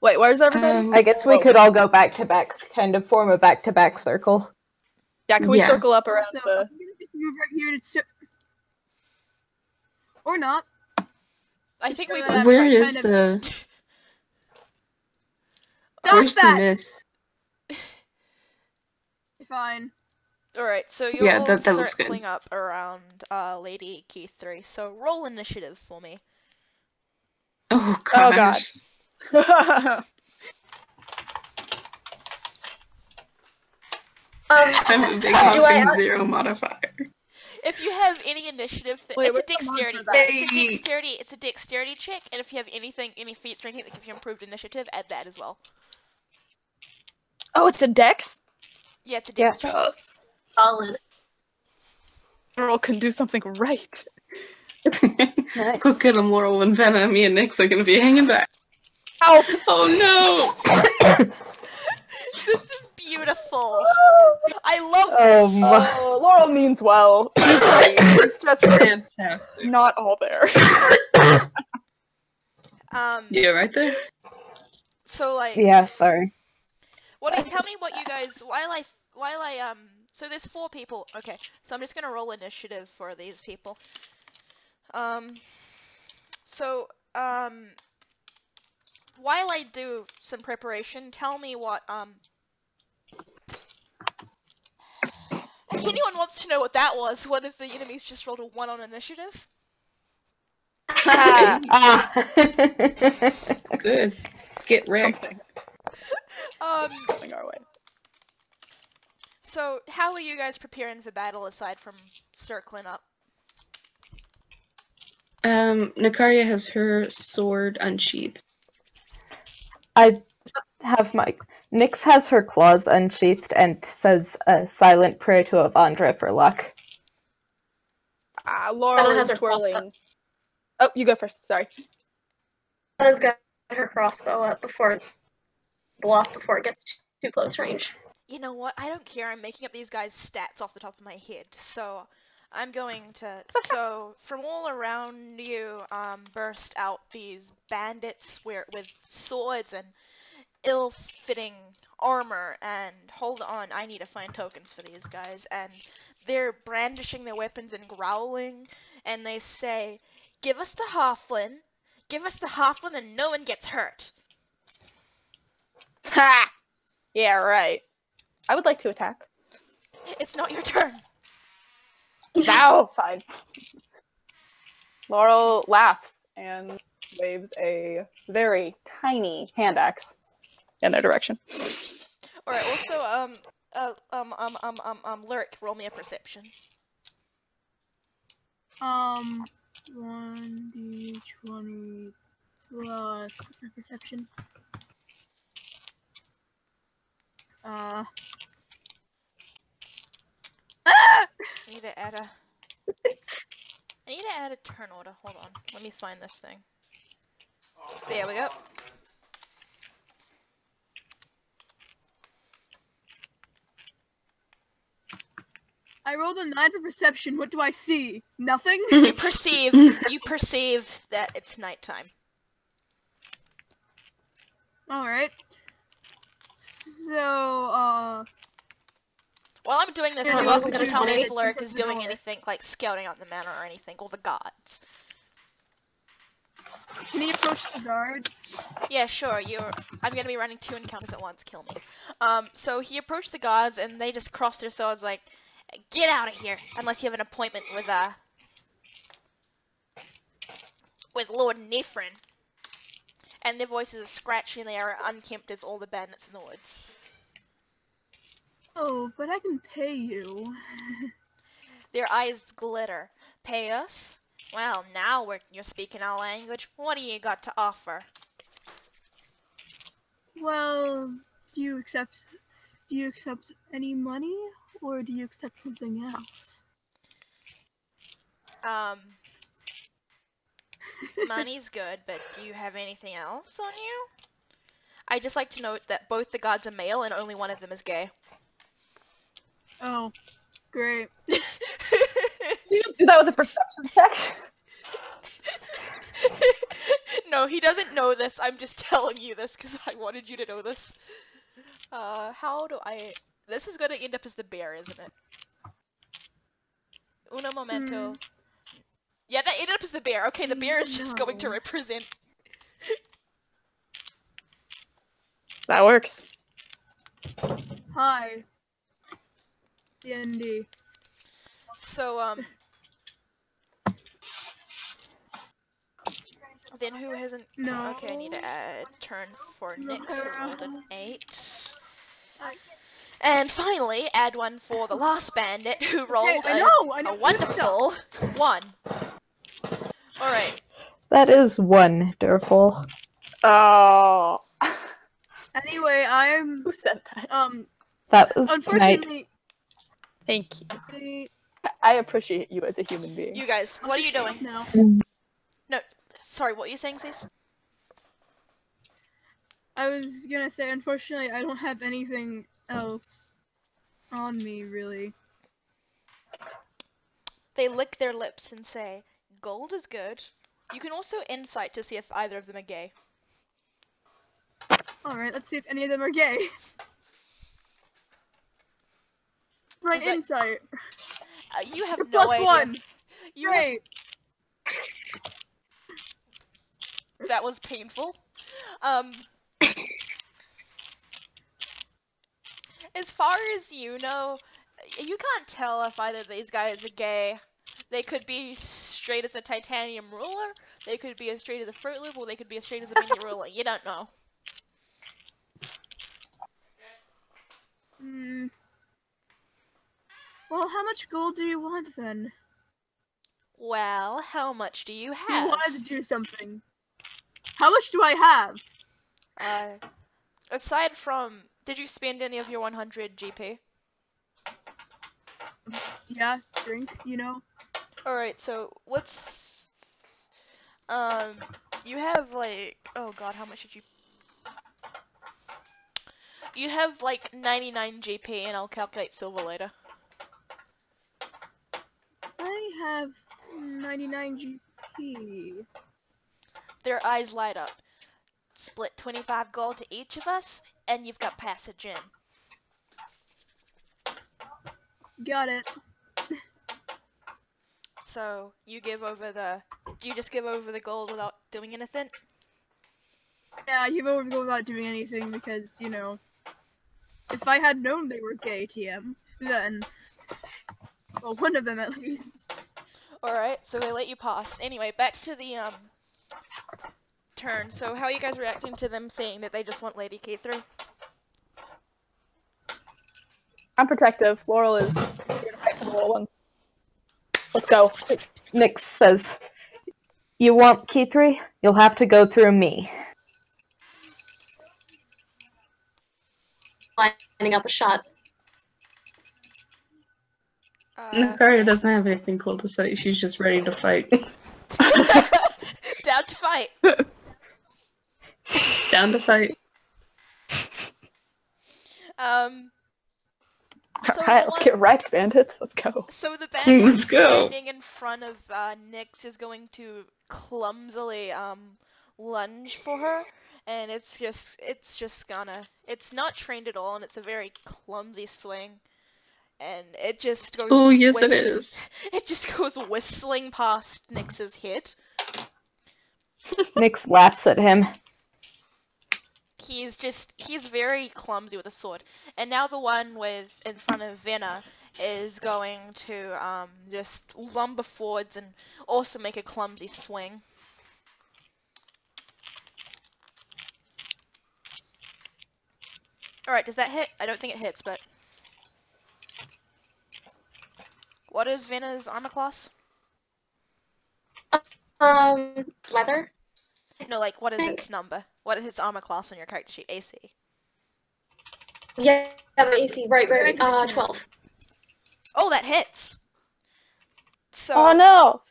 Speaker 3: Wait, where's everybody?
Speaker 6: I guess we could all go back to back, kind of form a back to back circle.
Speaker 3: Yeah, can we
Speaker 4: Yeah.
Speaker 3: circle up around
Speaker 1: So I'm
Speaker 3: the...
Speaker 1: gonna just move right here to or not.
Speaker 2: I think we
Speaker 1: Sure,
Speaker 2: both
Speaker 1: that
Speaker 4: Where
Speaker 1: kind
Speaker 4: is
Speaker 1: of-
Speaker 4: the
Speaker 1: Stop
Speaker 4: where's
Speaker 1: that!
Speaker 4: the miss?
Speaker 1: Fine.
Speaker 2: Alright, so you're
Speaker 4: Yeah,
Speaker 2: all
Speaker 4: that looks good.
Speaker 2: circling up around Lady Kithri. So roll initiative for me.
Speaker 4: Oh
Speaker 3: Oh
Speaker 4: gosh.
Speaker 3: god.
Speaker 4: I'm a big
Speaker 5: Do I-
Speaker 4: hopping 0 modifier.
Speaker 2: If you have any initiative,
Speaker 1: Wait,
Speaker 2: it's a
Speaker 1: what's the mod
Speaker 2: dexterity.
Speaker 1: for that?
Speaker 2: It's a dexterity check, and if you have any feats or anything that give you improved initiative, add that as well.
Speaker 3: Oh, it's a dex?
Speaker 2: Yeah, it's a
Speaker 6: Yeah.
Speaker 2: dex check.
Speaker 3: Yes.
Speaker 5: Solid.
Speaker 3: Laurel can do something right.
Speaker 6: Nice.
Speaker 4: Look at him, Laurel and Venna. Me and Nyx are gonna be hanging back.
Speaker 3: Ow!
Speaker 4: Oh
Speaker 2: This is beautiful. I love this.
Speaker 3: Oh, Laurel means well. It's just
Speaker 4: no! Fantastic.
Speaker 3: not all there.
Speaker 4: Yeah, right there.
Speaker 2: So like,
Speaker 6: Yeah, sorry.
Speaker 2: tell me what you guys so there's 4 people. Okay, so I'm just gonna roll initiative for these people. While I do some preparation, tell me what if anyone wants to know what that was, what if the enemies just rolled a 1 on initiative?
Speaker 6: Ah.
Speaker 4: Good. Get wrecked.
Speaker 3: Something
Speaker 2: Um,
Speaker 3: coming our way.
Speaker 2: so how are you guys preparing for battle aside from circling up?
Speaker 4: Nikaria has her sword unsheathed.
Speaker 6: I have my. Nyx has her claws unsheathed and says a silent prayer to Avandra for luck.
Speaker 3: Laurel
Speaker 5: Bella
Speaker 3: is
Speaker 5: has her
Speaker 3: twirling. Oh, you go first. Sorry.
Speaker 5: Anna's got her crossbow up before it gets too close range.
Speaker 2: You know what? I don't care. I'm making up these guys' stats off the top of my head. So I'm going to. So from all around you, burst out these bandits with swords and ill-fitting armor. And hold on, I need to find tokens for these guys. And they're brandishing their weapons and growling. And they say, "Give us the halfling. Give us the halfling, and no one gets hurt."
Speaker 3: Ha! Yeah, right. I would like to attack.
Speaker 2: It's not your turn.
Speaker 3: Now, fine. Laurel laughs and waves a very tiny hand axe in their direction.
Speaker 2: All right. Also, Lyric, roll me a perception.
Speaker 1: 1d20 plus what's my perception? Ah!
Speaker 2: I need to add a turn order. Hold on. Let me find this thing. There we go.
Speaker 1: I rolled a 9 for perception. What do I see? Nothing?
Speaker 2: You perceive that it's nighttime.
Speaker 1: Alright. So,
Speaker 2: While I'm doing this,
Speaker 5: Yeah,
Speaker 2: you're
Speaker 5: well,
Speaker 2: welcome to
Speaker 5: there's
Speaker 2: tell me if
Speaker 5: bandits
Speaker 2: Lyric is
Speaker 1: in the
Speaker 2: doing
Speaker 1: door.
Speaker 2: anything like scouting out the manor or anything, or the guards.
Speaker 1: can he approach the guards?
Speaker 2: Yeah, sure. I'm gonna be running 2 encounters at once. Kill me. So he approached the guards, and they just crossed their swords like, "Get out of here!" Unless you have an appointment with Lord Nifrin. And their voices are scratchy, and they are unkempt as all the bandits in the woods.
Speaker 1: Oh, but I can pay you.
Speaker 2: Their eyes glitter. Pay us? Well, now you're speaking our language. What do you got to offer?
Speaker 1: Well, do you accept any money, or do you accept something else?
Speaker 2: Money's good, but do you have anything else on you? I just like to note that both the guards are male and only one of them is gay.
Speaker 1: Oh, great.
Speaker 3: You just do that with a perception check.
Speaker 2: No, he doesn't know this. I'm just telling you this because I wanted you to know this. How do I... This is gonna end up as the bear, isn't it? Uno momento. Yeah, that ended up as the bear. Okay, the bear is just going to
Speaker 1: No.
Speaker 2: represent...
Speaker 3: That works.
Speaker 1: Hi. D&D.
Speaker 2: So, then who hasn't...
Speaker 1: No.
Speaker 2: Okay, I need to add turn for Nyx, who rolled an 8. And finally, add one for the last bandit, who rolled
Speaker 1: I
Speaker 2: a
Speaker 1: know
Speaker 2: wonderful 1. Alright.
Speaker 6: That is wonderful.
Speaker 3: Oh.
Speaker 1: Anyway, I'm
Speaker 3: Who said that?
Speaker 6: That was nice.
Speaker 1: unfortunately
Speaker 3: Thank you. I appreciate you as a human being.
Speaker 2: You guys, what are you doing?
Speaker 1: No.
Speaker 2: No, sorry, what are you saying, Cease?
Speaker 1: I was gonna say, unfortunately, I don't have anything else on me, really.
Speaker 2: They lick their lips and say, gold is good. You can also insight to see if either of them are gay.
Speaker 1: Alright, let's see if any of them are gay. Right,
Speaker 2: Is that-
Speaker 1: insight.
Speaker 2: You have
Speaker 1: You're
Speaker 2: no
Speaker 1: plus
Speaker 2: idea.
Speaker 1: 1.
Speaker 2: You have-
Speaker 1: Great.
Speaker 2: That was painful. As far as you know, you can't tell if either of these guys are gay. They could be straight as a titanium ruler, they could be as straight as a Fruit Loop, or they could be as straight as a mini ruler. You don't know.
Speaker 1: Well, how much gold do you want then?
Speaker 2: Well, how much do you
Speaker 1: You
Speaker 2: have?
Speaker 1: wanted to do something. How much do I have?
Speaker 2: Aside from, did you spend any of your 100 GP?
Speaker 1: Yeah, drink, you know.
Speaker 2: Alright, so let's, you have like, oh god, how much did you, you have like 99 GP and I'll calculate silver later.
Speaker 1: I have 99 GP.
Speaker 2: Their eyes light up. Split 25 gold to each of us, and you've got passage in.
Speaker 1: Got it.
Speaker 2: So, you give over the, do you just give over the gold without doing anything?
Speaker 1: Yeah, I give over the gold without doing anything because, you know, if I had known they were gay, TM, then, well, one of them at least.
Speaker 2: Alright, so they let you pass. Anyway, back to the, turn. So, how are you guys reacting to them saying that they just want Lady Kithri?
Speaker 3: I'm protective. Laurel is here to fight for the little ones. Let's go.
Speaker 6: Nyx says, "You want Kithri? You'll have to go through me."
Speaker 5: Lining up a shot.
Speaker 4: Nikaria doesn't have anything cool to say. She's just ready to fight.
Speaker 2: Down to fight!
Speaker 4: Down to fight.
Speaker 2: So
Speaker 3: Alright, let's get wrecked, bandits. Let's go.
Speaker 2: So the bandit
Speaker 4: Let's go.
Speaker 2: standing in front of Nyx is going to clumsily lunge for her, and it's not trained at all, and it's a very clumsy swing, and it just goes.
Speaker 4: Oh yes, it is.
Speaker 2: It just goes whistling past Nyx's head.
Speaker 6: Nyx laughs at him.
Speaker 2: He's very clumsy with a sword. And now the one in front of Venna is going to just lumber forwards and also make a clumsy swing. Alright, does that hit? I don't think it hits, but... What is Venna's armor class?
Speaker 5: Leather.
Speaker 2: No, like, what is its number? What is its armor class on your character sheet? AC.
Speaker 5: Yeah, my AC. Right.
Speaker 1: Rank addition.
Speaker 5: 12.
Speaker 2: Oh, that hits. So
Speaker 3: Oh no!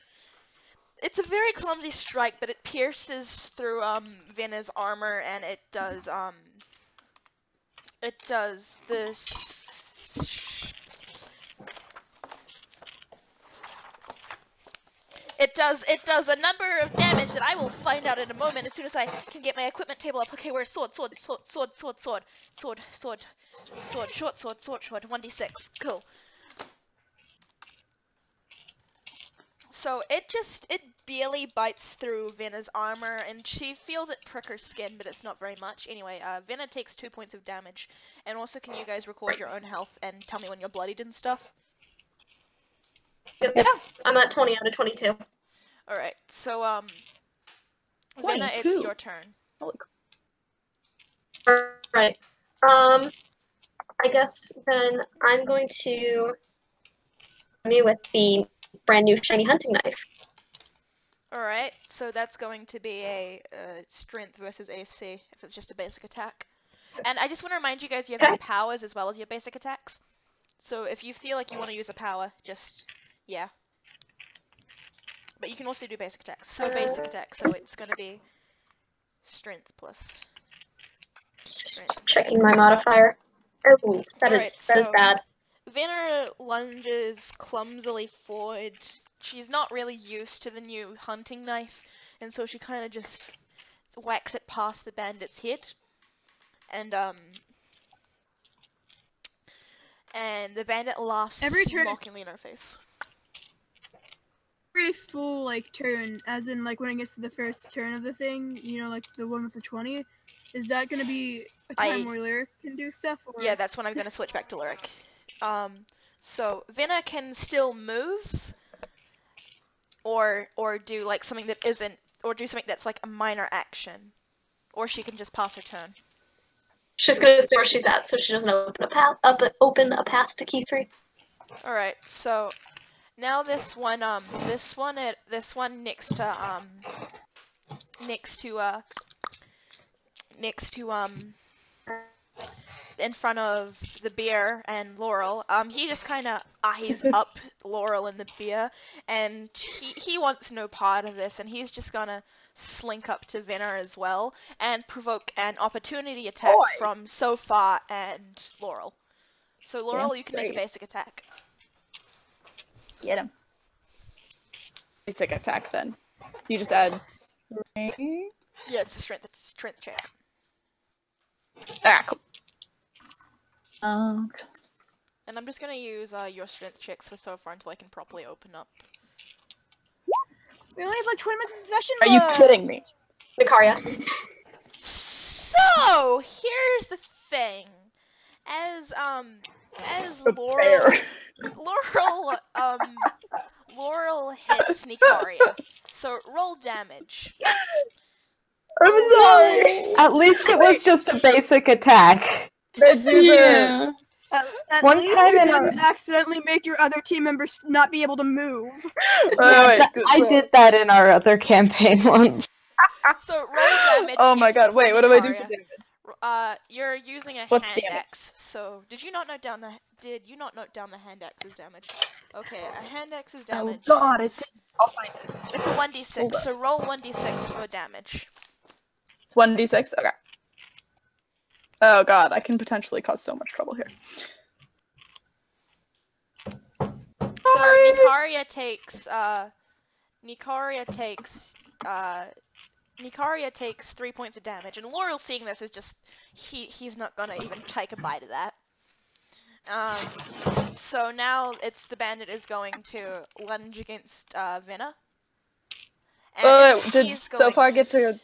Speaker 2: it's a very clumsy strike, but it pierces through Venna's armor, and it does this. It does a number of damage that I will find out in a moment as soon as I can get my equipment table up. Okay, where's sword, short sword, 1d6. Cool. So it barely bites through Venna's armor, and she feels it prick her skin, but it's not very much. Anyway, Venna takes 2 points of damage, and also can you guys record your own health and tell me when you're bloodied and stuff?
Speaker 5: Yep.
Speaker 3: Yeah.
Speaker 5: I'm at 20 out of 22.
Speaker 2: Alright, so Venna,
Speaker 3: 22.
Speaker 2: it's your turn.
Speaker 3: Holy
Speaker 5: Alright. I guess then I'm going to me with the brand new shiny hunting knife.
Speaker 2: Alright, so that's going to be a strength versus AC if it's just a basic attack. And I just want to remind you guys you have your powers as well as your basic attacks. So if you feel like you want to use a power, just, yeah. But you can also do basic attacks. So basic attack, so it's going to be strength plus.
Speaker 5: Checking my modifier. Oh, that is bad.
Speaker 2: Venna lunges clumsily forward. She's not really used to the new hunting knife, and so she kind of just whacks it past the bandit's head. And the bandit laughs
Speaker 1: Every turn-
Speaker 2: mockingly in her face.
Speaker 1: Every full like turn, as in like when it gets to the first turn of the thing, you know, like the one with the 20, is that gonna be a time where Lyric can do stuff? Or...
Speaker 2: Yeah, that's when I'm gonna switch back to Lyric. So Venna can still move, or do like something that isn't, or do something that's like a minor action, or she can just pass her turn.
Speaker 5: She's gonna stay where she's at, so she doesn't open a path to Kithri.
Speaker 2: All right, so now this one next to in front of the bear and Laurel, he just kind of eyes up Laurel and the bear, and he wants no part of this, and he's just gonna slink up to Venna as well and provoke an opportunity attack from Sofa and Laurel. So Laurel, you can make a basic attack.
Speaker 3: Get him. Basic attack then. You just add 3.
Speaker 2: Yeah, it's a strength check.
Speaker 3: Ah, cool.
Speaker 2: And I'm just gonna use your strength checks for so far until I can properly open up.
Speaker 1: We only have like 20 minutes of session.
Speaker 3: Are you kidding me?
Speaker 5: Nikaria.
Speaker 2: So here's the thing, as Laurel hits Nikaria, so roll damage.
Speaker 3: I'm sorry.
Speaker 6: At least it was just a basic attack.
Speaker 3: Yeah.
Speaker 1: At
Speaker 6: One
Speaker 1: least
Speaker 6: time
Speaker 1: you
Speaker 6: in
Speaker 1: didn't accidentally make your other team members not be able to move.
Speaker 6: I did that in our other campaign once.
Speaker 2: So roll damage.
Speaker 3: Oh my god, wait, what do I do for damage?
Speaker 2: You're using a
Speaker 3: What's
Speaker 2: hand
Speaker 3: damage?
Speaker 2: axe. So did you not note down the hand axe's damage? Okay, a hand axe's damage.
Speaker 3: Oh god,
Speaker 2: is,
Speaker 3: I'll find it.
Speaker 2: it's a 1d6. So roll 1d6 for damage.
Speaker 3: It's 1d6? Okay. Oh god, I can potentially cause so much trouble here.
Speaker 2: So Nikaria takes 3 points of damage, and Laurel, seeing this, is just he's not gonna even take a bite of that. So now it's the bandit is going to lunge against Venna. And
Speaker 3: Did so far get to?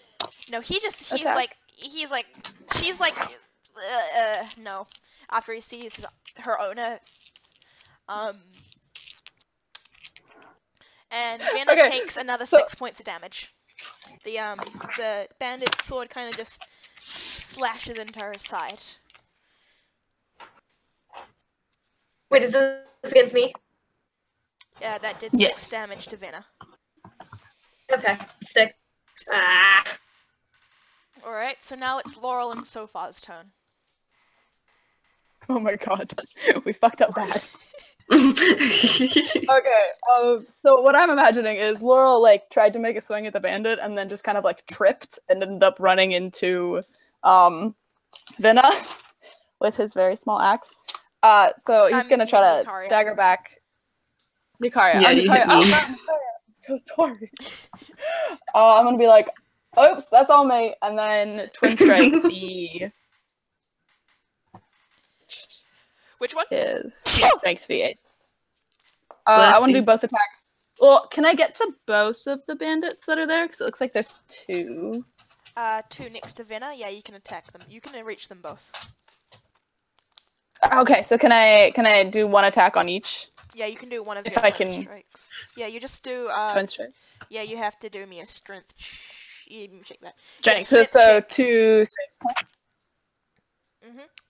Speaker 2: No, he's
Speaker 3: attack?
Speaker 2: like she's like no. After he sees her owner, and Venna takes another 6 points of damage. The bandit's sword kind of just slashes into her side.
Speaker 5: Wait, is this against me?
Speaker 2: Yeah, that did 6 damage to Venna.
Speaker 5: Okay, 6. Ah.
Speaker 2: Alright, so now it's Laurel and Sofa's turn.
Speaker 3: Oh my god. We fucked up bad.
Speaker 4: Okay.
Speaker 3: Okay, so what I'm imagining is Laurel, like, tried to make a swing at the bandit and then just kind of, like, tripped and ended up running into, Venna with his very small axe. So he's gonna try to
Speaker 2: Nikaria.
Speaker 3: stagger back. Nikaria.
Speaker 4: Yeah,
Speaker 3: I'm
Speaker 4: you hit
Speaker 3: Nikaria. Oh,
Speaker 4: me.
Speaker 3: God, Nikaria. I'm so sorry. I'm gonna be like, oops, that's all me, and then twin strike the
Speaker 2: Which one?
Speaker 3: is strength V8. I
Speaker 4: Bless
Speaker 3: want to
Speaker 4: you.
Speaker 3: do both attacks. Well, can I get to both of the bandits that are there? Because it looks like there's 2.
Speaker 2: 2 next to Venna. Yeah, you can attack them. You can reach them both.
Speaker 3: Okay, so can I do one attack on each?
Speaker 2: Yeah, you can do one of
Speaker 3: If
Speaker 2: your
Speaker 3: I
Speaker 2: twin
Speaker 3: can-
Speaker 2: strikes. Yeah, you just do.
Speaker 3: Twin strike.
Speaker 2: Yeah, you have to do me a strength. You can check that.
Speaker 3: Strength.
Speaker 2: Yeah,
Speaker 3: so
Speaker 2: check.
Speaker 3: 2.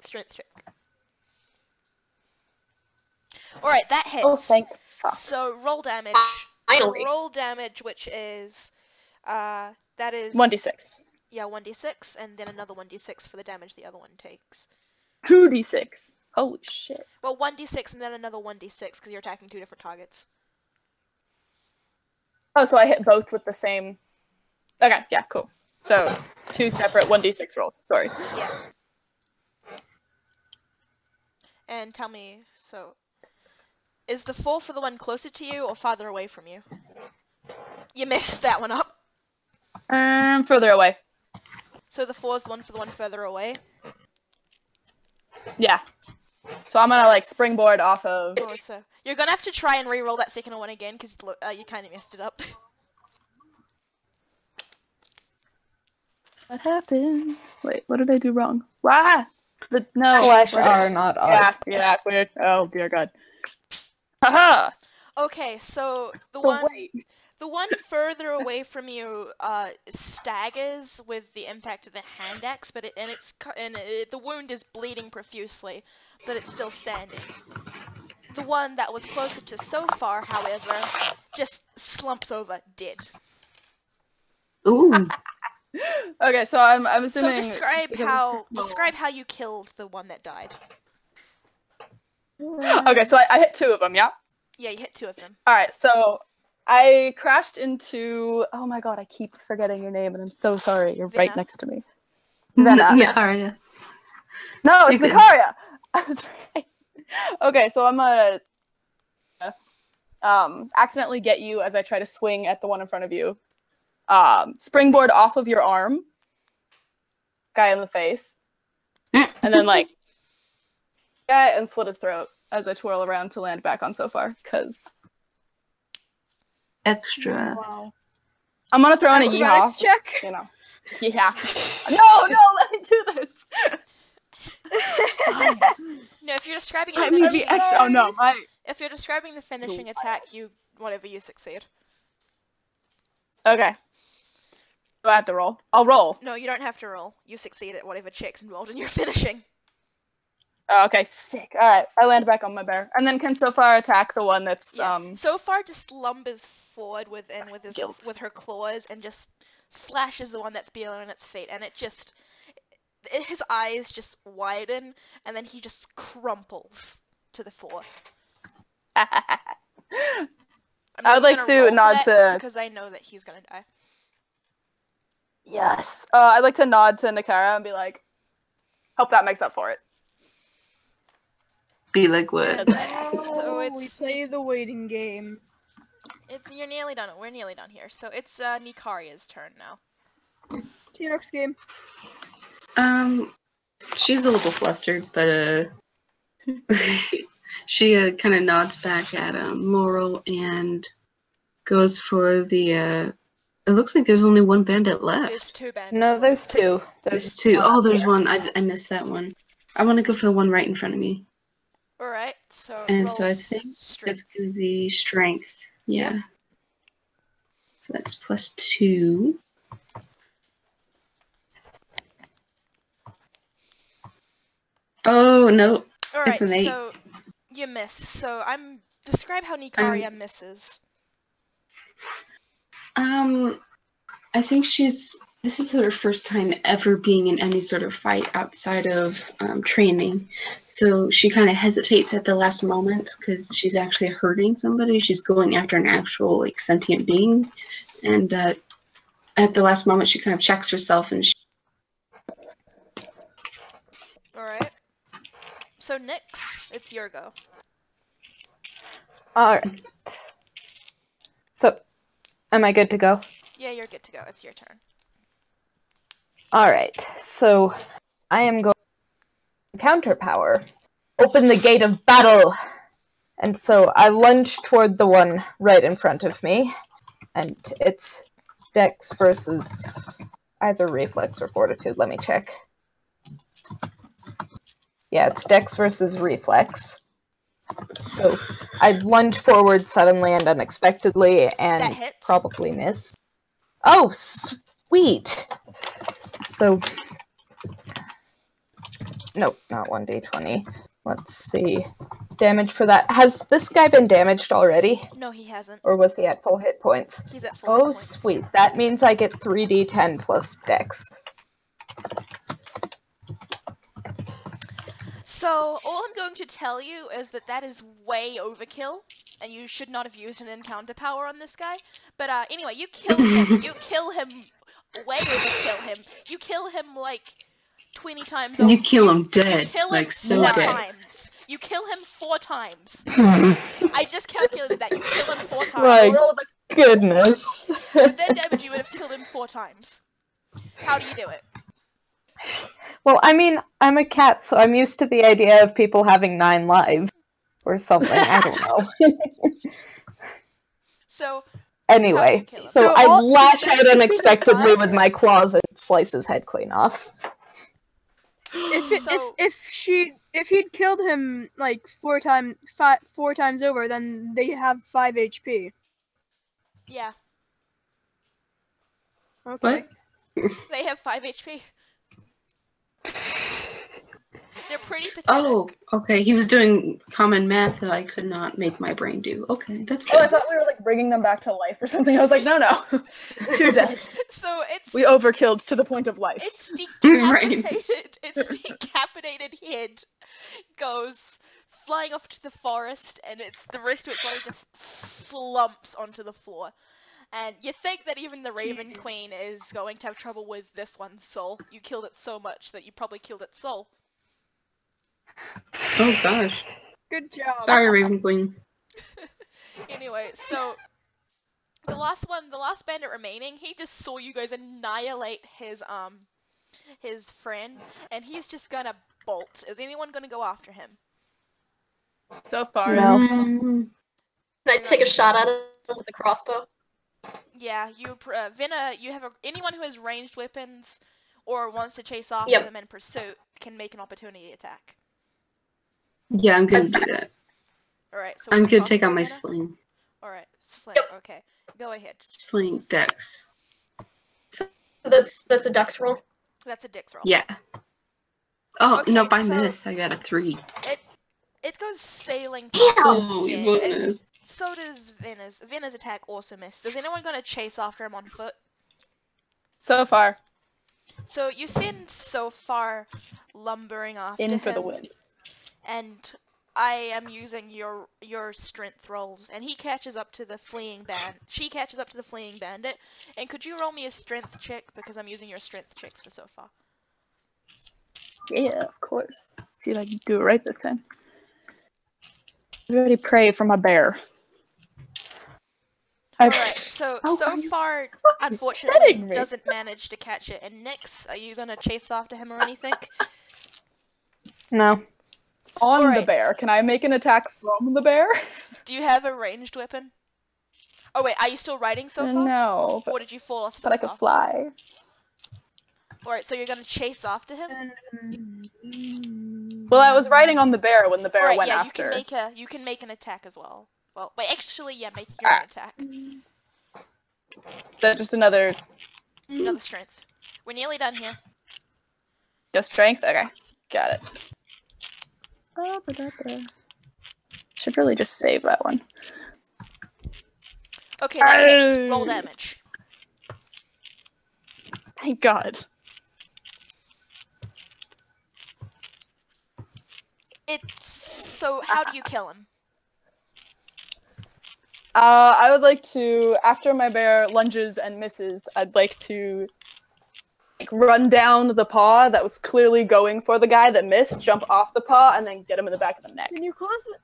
Speaker 2: Strength check. All right, that hits.
Speaker 3: Oh, thank fuck.
Speaker 2: So roll damage.
Speaker 5: Finally.
Speaker 2: Roll damage, which is that is
Speaker 3: 1d6.
Speaker 2: Yeah, 1d6, and then another 1d6 for the damage the other one takes.
Speaker 3: 2d6. Holy shit.
Speaker 2: Well, 1d6 and then another 1d6 because you're attacking 2 different targets.
Speaker 3: Oh, so I hit both with the same. Okay, yeah, cool. So 2 separate 1d6 rolls. Sorry.
Speaker 2: Yeah. And tell me, so is the 4 for the one closer to you or farther away from you? You messed that one up.
Speaker 3: Further away.
Speaker 2: So the 4 is the one for the one further away.
Speaker 3: Yeah. So I'm gonna like springboard off of.
Speaker 2: Oh, so you're gonna have to try and re-roll that second one again because you kind of messed it up.
Speaker 3: What happened? Wait, what did I do wrong? Why? No.
Speaker 6: Slash
Speaker 3: we're-
Speaker 6: R, not R.
Speaker 3: Yeah, weird. Oh dear God. Haha.
Speaker 2: Okay, so the
Speaker 3: So
Speaker 2: one
Speaker 3: wait.
Speaker 2: the one further away from you staggers with the impact of the hand axe, but the wound is bleeding profusely, but it's still standing. The one that was closer to so far, however, just slumps over dead.
Speaker 4: Ooh.
Speaker 3: Okay, so I'm
Speaker 2: So
Speaker 3: assuming.
Speaker 2: describe
Speaker 3: because
Speaker 2: how
Speaker 3: it's-
Speaker 2: how you killed the one that died.
Speaker 3: Okay, so I hit 2 of them. Yeah.
Speaker 2: Yeah, you hit 2 of them.
Speaker 3: All right, so I crashed into. Oh my God, I keep forgetting your name, and I'm so sorry. You're right
Speaker 2: Venna.
Speaker 3: next to me. Venna.
Speaker 4: Nikaria.
Speaker 3: No, it's
Speaker 4: You can-
Speaker 3: Nikaria. I was right. Okay, so I'm gonna accidentally get you as I try to swing at the one in front of you. Springboard off of your arm, guy in the face, and then like guy and slit his throat as I twirl around to land back on Sofar. Cause
Speaker 4: Extra.
Speaker 1: Wow.
Speaker 3: I'm gonna throw in a
Speaker 1: Acrobatics
Speaker 3: yeehaw.
Speaker 1: check?
Speaker 3: You know. Yeah. No, let me do this.
Speaker 2: No, if you're describing
Speaker 3: I need the extra. Oh no, my.
Speaker 2: if you're describing the finishing attack, you succeed.
Speaker 3: Okay. Do I have to roll? I'll roll.
Speaker 2: No, you don't have to roll. You succeed at whatever checks involved in your finishing.
Speaker 3: Oh, okay, sick. All right, I land back on my bear, and then can Sofar attack the one that's
Speaker 2: Yeah. So far, just lumbers forward with
Speaker 3: Guilt.
Speaker 2: with her claws and just slashes the one that's below on its feet, and his eyes just widen, and then he just crumples to the floor.
Speaker 3: I would like to nod to.
Speaker 2: because I know that he's gonna die.
Speaker 3: Yes. I'd like to nod to Nikaria and be like, "Hope that makes up for it."
Speaker 4: Be like what?
Speaker 2: So
Speaker 1: we
Speaker 2: it's
Speaker 1: play the waiting game.
Speaker 2: you're nearly done. We're nearly done here. So it's Nikaria's turn now.
Speaker 1: T-Rex game.
Speaker 4: She's a little flustered, but she kind of nods back at Laurel and goes for the. It looks like there's only one bandit left.
Speaker 2: There's 2 bandits.
Speaker 6: No,
Speaker 2: left.
Speaker 6: there's 2.
Speaker 4: There's 2. Oh, there's
Speaker 6: here.
Speaker 4: one. I missed that one. I want to go for the one right in front of me.
Speaker 2: All right. So
Speaker 4: And
Speaker 2: roll
Speaker 4: so I think
Speaker 2: strength.
Speaker 4: it's going to be strength. Yeah. So that's +2. Oh, no.
Speaker 2: All
Speaker 4: it's
Speaker 2: right.
Speaker 4: an 8.
Speaker 2: So you miss. So describe how Nikaria misses.
Speaker 4: I think she's This is her first time ever being in any sort of fight outside of training. So she kind of hesitates at the last moment because she's actually hurting somebody. She's going after an actual like sentient being. And at the last moment, she kind of checks herself and
Speaker 2: Alright. So, Nyx, it's your go.
Speaker 6: Alright. So, am I good to go?
Speaker 2: Yeah, you're good to go. It's your turn.
Speaker 6: Alright, so I am going to counter power. Open the gate of battle! And so I lunge toward the one right in front of me, and it's Dex versus either Reflex or Fortitude. Let me check. Yeah, it's Dex versus Reflex. So I lunge forward suddenly and unexpectedly,
Speaker 2: That
Speaker 6: and
Speaker 2: hits.
Speaker 6: probably miss. Oh, sweet! So, nope, not 1d20. Let's see. Damage for that. Has this guy been damaged already?
Speaker 2: No, he hasn't.
Speaker 6: Or was he at full hit points?
Speaker 2: He's at full hit
Speaker 6: Oh,
Speaker 2: points.
Speaker 6: sweet. That means I get 3d10 plus Dex.
Speaker 2: So, all I'm going to tell you is that that is way overkill, and you should not have used an encounter power on this guy. But anyway, you kill him. You kill him. Way overkill him. You kill him like 20 times over.
Speaker 4: you kill him dead,
Speaker 2: You kill him
Speaker 4: like so
Speaker 2: 4
Speaker 4: dead.
Speaker 2: times. You kill him 4 times. I just calculated that. You kill him 4 times.
Speaker 6: My goodness.
Speaker 2: With their damage, you would have killed him 4 times. How do you do it?
Speaker 6: Well, I mean, I'm a cat, so I'm used to the idea of people having 9 lives. Or something, I don't know.
Speaker 2: So,
Speaker 6: Anyway,
Speaker 2: how do you kill him?
Speaker 6: so
Speaker 1: So
Speaker 6: I
Speaker 1: all-
Speaker 6: lash
Speaker 1: if
Speaker 6: out
Speaker 1: it's
Speaker 6: unexpectedly
Speaker 1: 5?
Speaker 6: with my claws and slice his head clean off.
Speaker 1: If he'd killed him like 4 times over, then they have 5 HP.
Speaker 2: Yeah,
Speaker 1: Okay.
Speaker 4: What?
Speaker 2: they have 5 HP. They're pretty pathetic.
Speaker 4: Oh, okay. He was doing common math that I could not make my brain do. Okay, that's
Speaker 3: Oh, I
Speaker 4: good.
Speaker 3: thought we were like bringing them back to life or something. I was like, no, too dead.
Speaker 2: So it's
Speaker 3: We overkilled to the point of life.
Speaker 2: its
Speaker 4: Right.
Speaker 2: decapitated its decapitated head goes flying off to the forest, and the rest of its body just slumps onto the floor. And you think that even the Raven Queen is going to have trouble with this one's soul. You killed it so much that you probably killed its soul.
Speaker 4: Oh gosh.
Speaker 1: Good job.
Speaker 4: Sorry, Raven Queen.
Speaker 2: Anyway, so the last bandit remaining, he just saw you guys annihilate his friend, and he's just gonna bolt. Is anyone gonna go after him?
Speaker 3: So far,
Speaker 6: No.
Speaker 5: Can I take a shot at him with the crossbow?
Speaker 2: Yeah, Venna, anyone who has ranged weapons or wants to chase after
Speaker 5: Yep.
Speaker 2: them in pursuit can make an opportunity attack.
Speaker 4: Yeah, I'm gonna do that.
Speaker 2: Alright, so
Speaker 4: I'm
Speaker 2: what
Speaker 4: gonna
Speaker 2: cost
Speaker 4: take
Speaker 2: you,
Speaker 4: out my
Speaker 2: Venna?
Speaker 4: sling.
Speaker 2: Alright, sling,
Speaker 5: Yep.
Speaker 2: okay. Go ahead.
Speaker 4: Sling dex.
Speaker 5: So that's a dex roll.
Speaker 2: That's a Dix roll.
Speaker 4: Yeah. Oh,
Speaker 2: Okay,
Speaker 4: nope, I
Speaker 2: so-
Speaker 4: missed. I got a 3.
Speaker 2: It goes sailing
Speaker 5: Ew!
Speaker 2: past
Speaker 4: Oh,
Speaker 2: his
Speaker 4: you
Speaker 2: head.
Speaker 4: goodness.
Speaker 2: So does Venna's. Venna's attack also missed. Is anyone gonna chase after him on foot?
Speaker 3: so far,
Speaker 2: So you send so far lumbering after
Speaker 3: in
Speaker 2: him,
Speaker 3: for the win.
Speaker 2: and I am using your strength rolls, and he catches up to the fleeing She catches up to the fleeing bandit. And could you roll me a strength check, because I'm using your strength checks for so far.
Speaker 3: Yeah, of course. See if I can do it right this time. Everybody pray for my bear.
Speaker 2: Alright, so
Speaker 3: Oh,
Speaker 2: so
Speaker 3: are you
Speaker 2: far,
Speaker 3: petting
Speaker 2: unfortunately,
Speaker 3: me?
Speaker 2: doesn't manage to catch it. And Nyx, are you gonna chase after him or anything?
Speaker 6: No.
Speaker 3: On the
Speaker 2: Alright.
Speaker 3: bear. Can I make an attack from the bear?
Speaker 2: Do you have a ranged weapon? Oh wait, are you still riding so far?
Speaker 3: No,
Speaker 2: Or did you fall off so
Speaker 3: but I could
Speaker 2: far?
Speaker 3: fly.
Speaker 2: Alright, so you're gonna chase after him?
Speaker 3: Well, I was riding on the bear when the bear
Speaker 2: Alright,
Speaker 3: went
Speaker 2: yeah,
Speaker 3: after.
Speaker 2: you can make an attack as well. Well, wait, actually, yeah, make your own attack.
Speaker 3: Is that just another
Speaker 2: Another strength. We're nearly done here.
Speaker 3: just strength? Okay, got it. Should really just save that one.
Speaker 2: Okay, that hits. Roll damage.
Speaker 3: Thank God.
Speaker 2: So how do you kill him?
Speaker 3: I would like to, after my bear lunges and misses, I'd like to run down the paw that was clearly going for the guy that missed, jump off the paw, and then get him in the back of the neck.
Speaker 1: Can you close it?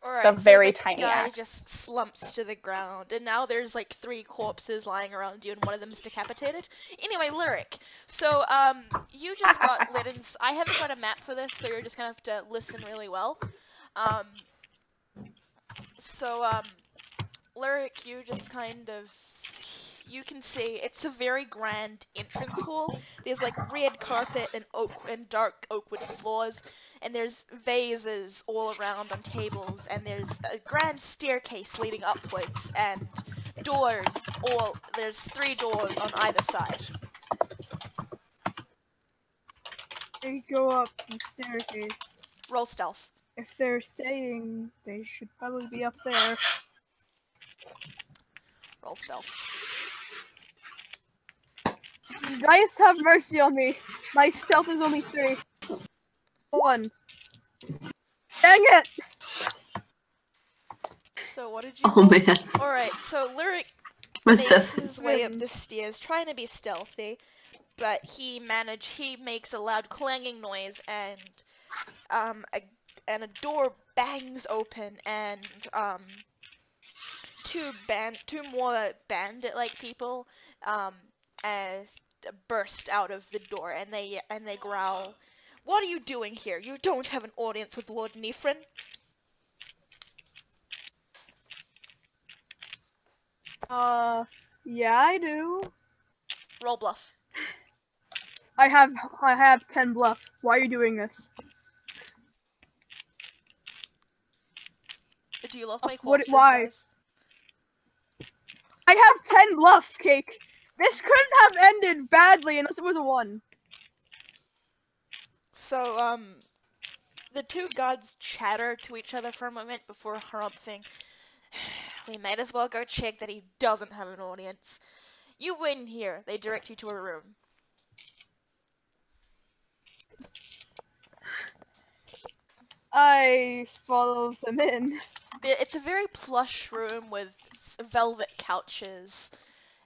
Speaker 2: Alright,
Speaker 3: The very
Speaker 2: so
Speaker 3: tiny
Speaker 2: guy
Speaker 3: axe.
Speaker 2: just slumps to the ground, and now there's like 3 corpses lying around you, and one of them is decapitated. Anyway, Lyric. So, you just got let in. I haven't got a map for this, so you're just gonna have to listen really well. Lyric, you just kind of. You can see it's a very grand entrance hall. There's like red carpet and dark oakwood floors, and there's vases all around on tables, and there's a grand staircase leading upwards, and doors. There's 3 doors on either side.
Speaker 1: They go up the staircase.
Speaker 2: Roll stealth.
Speaker 1: If they're staying, they should probably be up there.
Speaker 2: Roll stealth.
Speaker 1: Dice have mercy on me. My stealth is only 3. 1. Dang it!
Speaker 2: So what did you?
Speaker 4: Oh man.
Speaker 2: All right. So Lyric
Speaker 4: What's
Speaker 2: makes
Speaker 4: that?
Speaker 2: his way up the stairs, trying to be stealthy, but he makes a loud clanging noise, and a door bangs open, and two more bandit-like people burst out of the door, and they growl, "What are you doing here? You don't have an audience with Lord Nifrin."
Speaker 1: Yeah, I do.
Speaker 2: Roll bluff.
Speaker 1: I have 10 bluff. Why are you doing this?
Speaker 2: Do you love my
Speaker 1: What?
Speaker 2: corpses,
Speaker 1: Why?
Speaker 2: guys?
Speaker 1: I have 10 bluff, Cake. This couldn't have ended badly unless it was a 1.
Speaker 2: So, the 2 gods chatter to each other for a moment before harumphing. We might as well go check that he doesn't have an audience. You win here. They direct you to a room.
Speaker 1: I follow them in.
Speaker 2: It's a very plush room with velvet couches,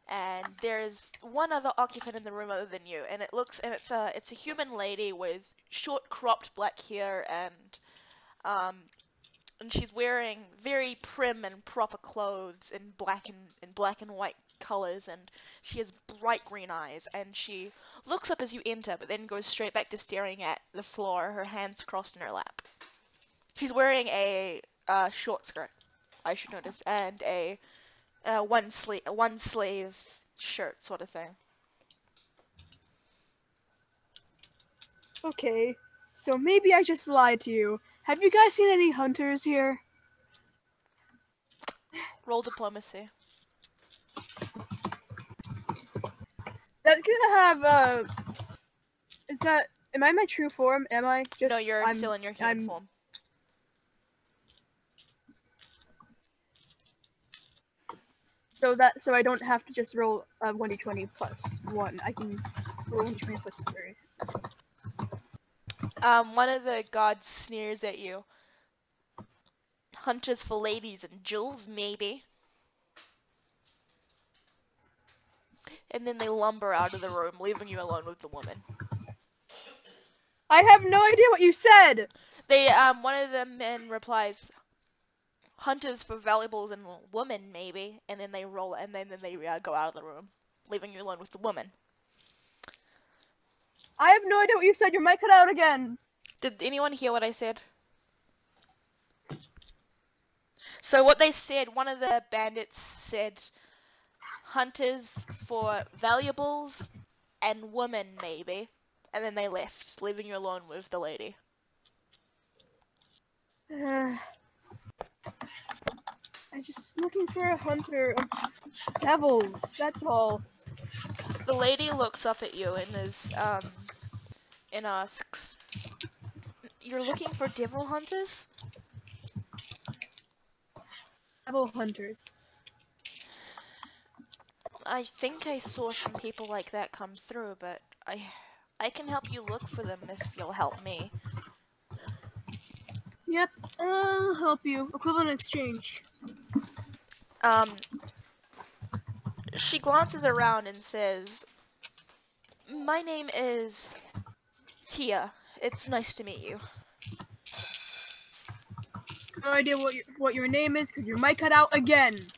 Speaker 2: and there's one other occupant in the room other than you, and it's a human lady with short cropped black hair, and she's wearing very prim and proper clothes in black and white colors, and she has bright green eyes, and she looks up as you enter, but then goes straight back to staring at the floor, her hands crossed in her lap. She's wearing a short skirt, I should notice, and a one sleeve shirt sort of thing.
Speaker 1: Okay, so maybe I just lied to you. Have you guys seen any hunters here?
Speaker 2: Roll diplomacy.
Speaker 1: That's gonna have is that? Am I my true form? Am I?
Speaker 2: No, you're still in your human form.
Speaker 1: So I don't have to just roll 1d20 plus 1. I can roll 1d20 plus 3.
Speaker 2: One of the gods sneers at you. Hunters for ladies and jewels, maybe. And then they lumber out of the room, leaving you alone with the woman.
Speaker 1: I have no idea what you said!
Speaker 2: One of the men replies, "Hunters for valuables and women, maybe," and then they roll, and then they go out of the room, leaving you alone with the woman.
Speaker 1: I have no idea what you said. Your mic cut out again.
Speaker 2: Did anyone hear what I said? So what they said, one of the bandits said, "Hunters for valuables and women, maybe," and then they left, leaving you alone with the lady.
Speaker 1: I'm just looking for a hunter of devils, that's all.
Speaker 2: The lady looks up at you and and asks, "You're looking for devil hunters?"
Speaker 1: Devil hunters.
Speaker 2: I think I saw some people like that come through, but I can help you look for them if you'll help me.
Speaker 1: Yep, I'll help you. Equivalent exchange.
Speaker 2: She glances around and says, "My name is Tia. It's nice to meet you."
Speaker 1: No idea what your name is, because your mic cut out again.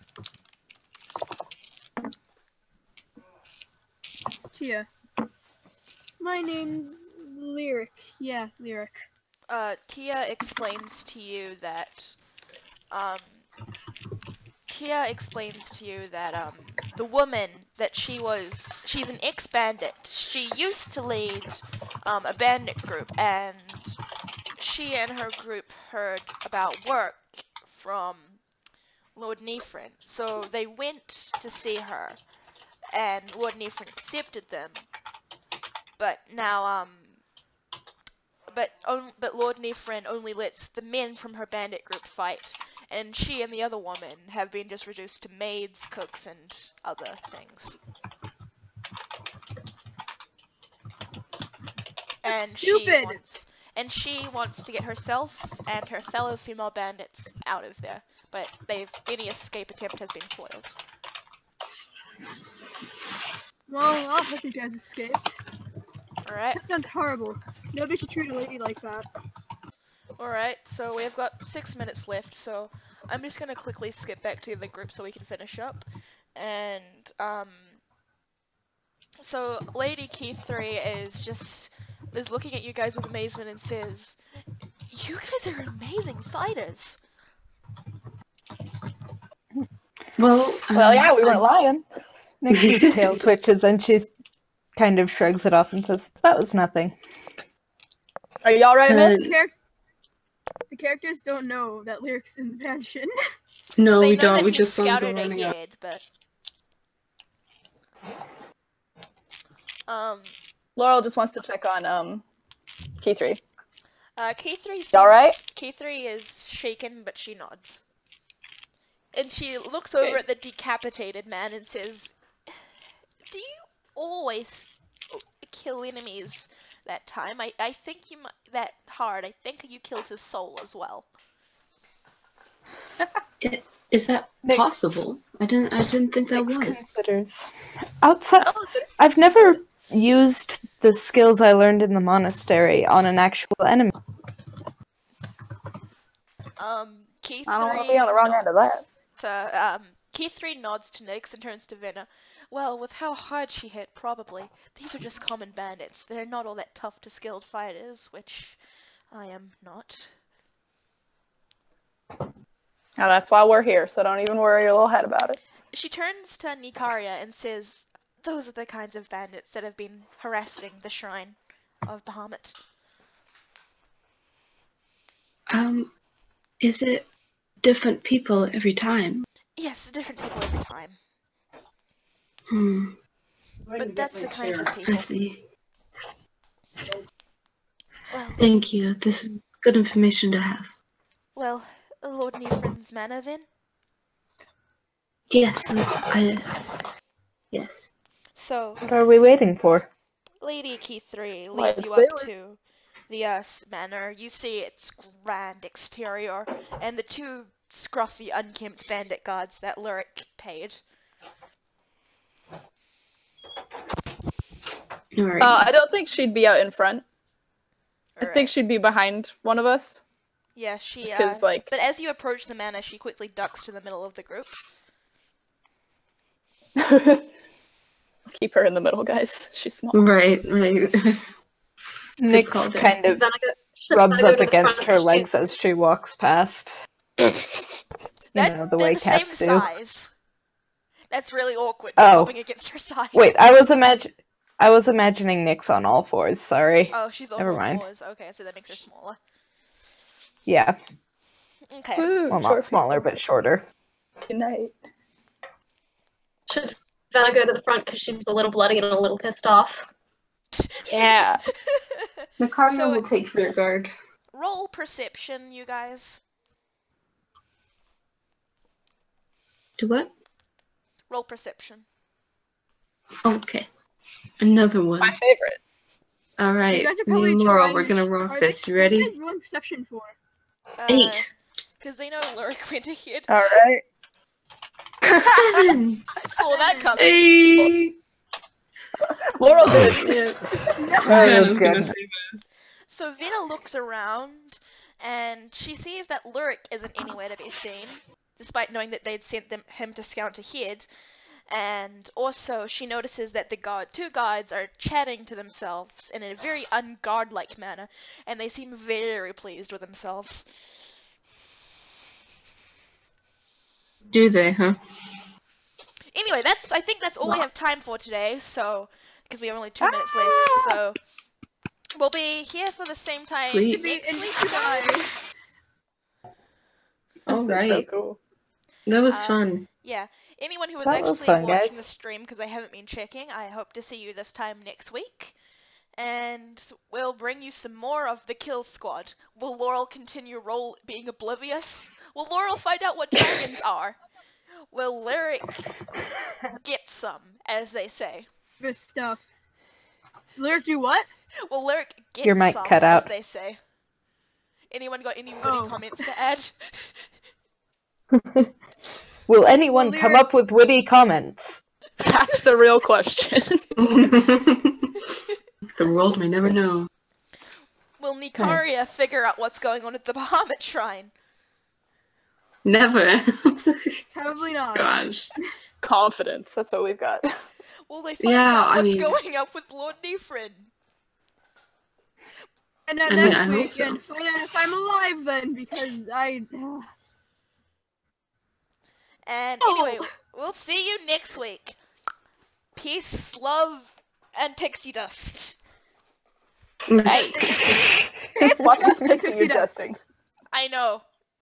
Speaker 1: Tia. My name's Lyric. Yeah, Lyric.
Speaker 2: Tia explains to you that, the woman that she's an ex-bandit. She used to lead, a bandit group, and she and her group heard about work from Lord Nifrin. So they went to see her, and Lord Nifrin accepted them. But now, but Lord Nifrin only lets the men from her bandit group fight, and she and the other woman have been just reduced to maids, cooks, and other things.
Speaker 1: That's stupid.
Speaker 2: She wants to get herself and her fellow female bandits out of there, but any escape attempt has been foiled.
Speaker 1: Well, I'll help you guys escape.
Speaker 2: Alright.
Speaker 1: That sounds horrible. Nobody should treat a lady like that.
Speaker 2: Alright, so we've got 6 minutes left, so I'm just gonna quickly skip back to the group so we can finish up. And, so Lady Kithri is looking at you guys with amazement and says, "You guys are amazing fighters."
Speaker 4: Well,
Speaker 3: yeah, we weren't lying.
Speaker 6: Nixie's tail twitches and she kind of shrugs it off and says, "That was nothing."
Speaker 3: Are you all right, miss?
Speaker 1: The characters don't know that Lyric's in the mansion.
Speaker 4: No,
Speaker 2: They
Speaker 4: we
Speaker 2: know
Speaker 4: don't.
Speaker 2: that
Speaker 4: We
Speaker 2: he
Speaker 4: just saw him go
Speaker 2: scouted
Speaker 4: running out.
Speaker 2: ahead, but
Speaker 3: Laurel just wants to check on Kithri.
Speaker 2: Kithri
Speaker 3: all right?
Speaker 2: Kithri is shaken, but she nods. And she looks over at the decapitated man and says, "Do you always kill enemies that time? I think you might that hard. I think you killed his soul as well."
Speaker 4: Is that possible? I didn't think that
Speaker 6: Nix
Speaker 4: was.
Speaker 6: considers. Outside, I've never used the skills I learned in the monastery on an actual enemy.
Speaker 2: Kithri
Speaker 3: I don't want to be on the wrong end of that.
Speaker 2: Kithri nods to Nix and turns to Venna. "Well, with how hard she hit, probably. These are just common bandits. They're not all that tough to skilled fighters, which I am not."
Speaker 3: Now that's why we're here, so don't even worry your little head about it.
Speaker 2: She turns to Nikaria and says, "Those are the kinds of bandits that have been harassing the shrine of Bahamut."
Speaker 4: Is it different people every time?
Speaker 2: Yes, different people every time.
Speaker 4: Hmm.
Speaker 2: But that's the kinds of people.
Speaker 4: I see.
Speaker 2: Well,
Speaker 4: Thank you. This is good information to have.
Speaker 2: well, Lord Nifrin's manor then?
Speaker 4: Yes, yes.
Speaker 2: So,
Speaker 6: What are we waiting for?
Speaker 2: Lady Kithri leads
Speaker 3: Let's
Speaker 2: you
Speaker 3: do
Speaker 2: up
Speaker 3: it.
Speaker 2: to the manor. You see its grand exterior and the two scruffy, unkempt bandit guards that Lyric paid.
Speaker 4: All right.
Speaker 3: I don't think she'd be out in front. I
Speaker 2: Alright.
Speaker 3: think she'd be behind one of us.
Speaker 2: Yeah, she,
Speaker 3: Just 'cause, like...
Speaker 2: But as you approach the manor, she quickly ducks to the middle of the group.
Speaker 3: Keep her in the middle, guys. She's small.
Speaker 4: Right.
Speaker 6: Nix
Speaker 4: call there.
Speaker 6: kind of rubs up against her legs as she walks past. You know, the
Speaker 2: They're
Speaker 6: way
Speaker 2: the same
Speaker 6: cats do.
Speaker 2: size. That's really awkward.
Speaker 6: Oh.
Speaker 2: Rubbing against her side.
Speaker 6: Wait, I was imagining Nix on all fours, sorry.
Speaker 2: Oh, she's on
Speaker 6: Never
Speaker 2: all
Speaker 6: mind.
Speaker 2: fours. Okay, so that makes her smaller.
Speaker 6: Yeah.
Speaker 2: Okay.
Speaker 3: Woo,
Speaker 6: Well,
Speaker 3: short
Speaker 6: not smaller,
Speaker 3: people.
Speaker 6: but shorter.
Speaker 3: Good night.
Speaker 5: Should Vanna go to the front because she's a little bloody and a little pissed off?
Speaker 3: Yeah.
Speaker 4: Nikaria
Speaker 2: So-
Speaker 4: will take rear guard.
Speaker 2: Roll perception, you guys.
Speaker 4: Do what?
Speaker 2: Roll perception.
Speaker 4: Okay. Another one.
Speaker 3: My favorite.
Speaker 4: All
Speaker 1: You
Speaker 4: right.
Speaker 1: guys are
Speaker 4: Me
Speaker 1: probably
Speaker 4: and Laurel,
Speaker 1: trying
Speaker 4: we're
Speaker 1: to
Speaker 4: gonna rock
Speaker 1: are
Speaker 4: this.
Speaker 1: they,
Speaker 4: You ready?
Speaker 1: What did one perception for?
Speaker 4: 8.
Speaker 2: Because they know Lyric went ahead.
Speaker 3: All right.
Speaker 4: 7.
Speaker 2: I saw that coming.
Speaker 4: 8.
Speaker 3: Laurel did.
Speaker 6: Oh, goodness.
Speaker 2: So Venna looks around, and she sees that Lyric isn't anywhere to be seen, despite knowing that they'd sent him to scout ahead. And also, she notices that the two guards are chatting to themselves in a very unguard-like manner, and they seem very pleased with themselves.
Speaker 4: Do they, huh?
Speaker 2: Anyway, I think that's all we have time for today, so, because we have only 2 minutes left, so we'll be here for the same time
Speaker 4: Sweet.
Speaker 2: next week,
Speaker 1: Bye.
Speaker 2: guys.
Speaker 4: All
Speaker 3: That's so
Speaker 4: right.
Speaker 3: cool.
Speaker 4: That was fun.
Speaker 2: Yeah, anyone who was
Speaker 6: That was
Speaker 2: actually
Speaker 6: fun,
Speaker 2: watching
Speaker 6: guys.
Speaker 2: the stream, because I haven't been checking, I hope to see you this time next week. And we'll bring you some more of the Kill Squad. Will Laurel continue being oblivious? Will Laurel find out what dragons are? Will Lyric get some, as they say?
Speaker 1: Good stuff. Lyric do what?
Speaker 2: Will Lyric get
Speaker 6: Your mic
Speaker 2: some,
Speaker 6: cut
Speaker 2: as
Speaker 6: out.
Speaker 2: they say? Anyone got any witty
Speaker 1: Oh.
Speaker 2: comments to add?
Speaker 6: Will anyone
Speaker 1: Well,
Speaker 6: come
Speaker 1: Lyric-
Speaker 6: up with witty comments?
Speaker 3: That's the real question.
Speaker 4: The world may never know.
Speaker 2: Will Nikaria figure out what's going on at the Bahamut shrine?
Speaker 4: Never.
Speaker 1: Probably not.
Speaker 4: Gosh.
Speaker 3: Confidence. That's what we've got.
Speaker 2: Will they find
Speaker 4: Yeah,
Speaker 2: out
Speaker 4: I
Speaker 2: what's
Speaker 4: mean-
Speaker 2: going up with Lord Nifrin?
Speaker 1: And then
Speaker 4: I mean,
Speaker 1: next
Speaker 4: I hope
Speaker 1: week,
Speaker 4: so.
Speaker 1: and find out if I'm alive then, because
Speaker 2: And
Speaker 1: Oh.
Speaker 2: anyway, we'll see you next week. Peace, love, and pixie dust.
Speaker 3: Watch this pixie
Speaker 1: Pixie dust.
Speaker 3: adjusting.
Speaker 2: I know.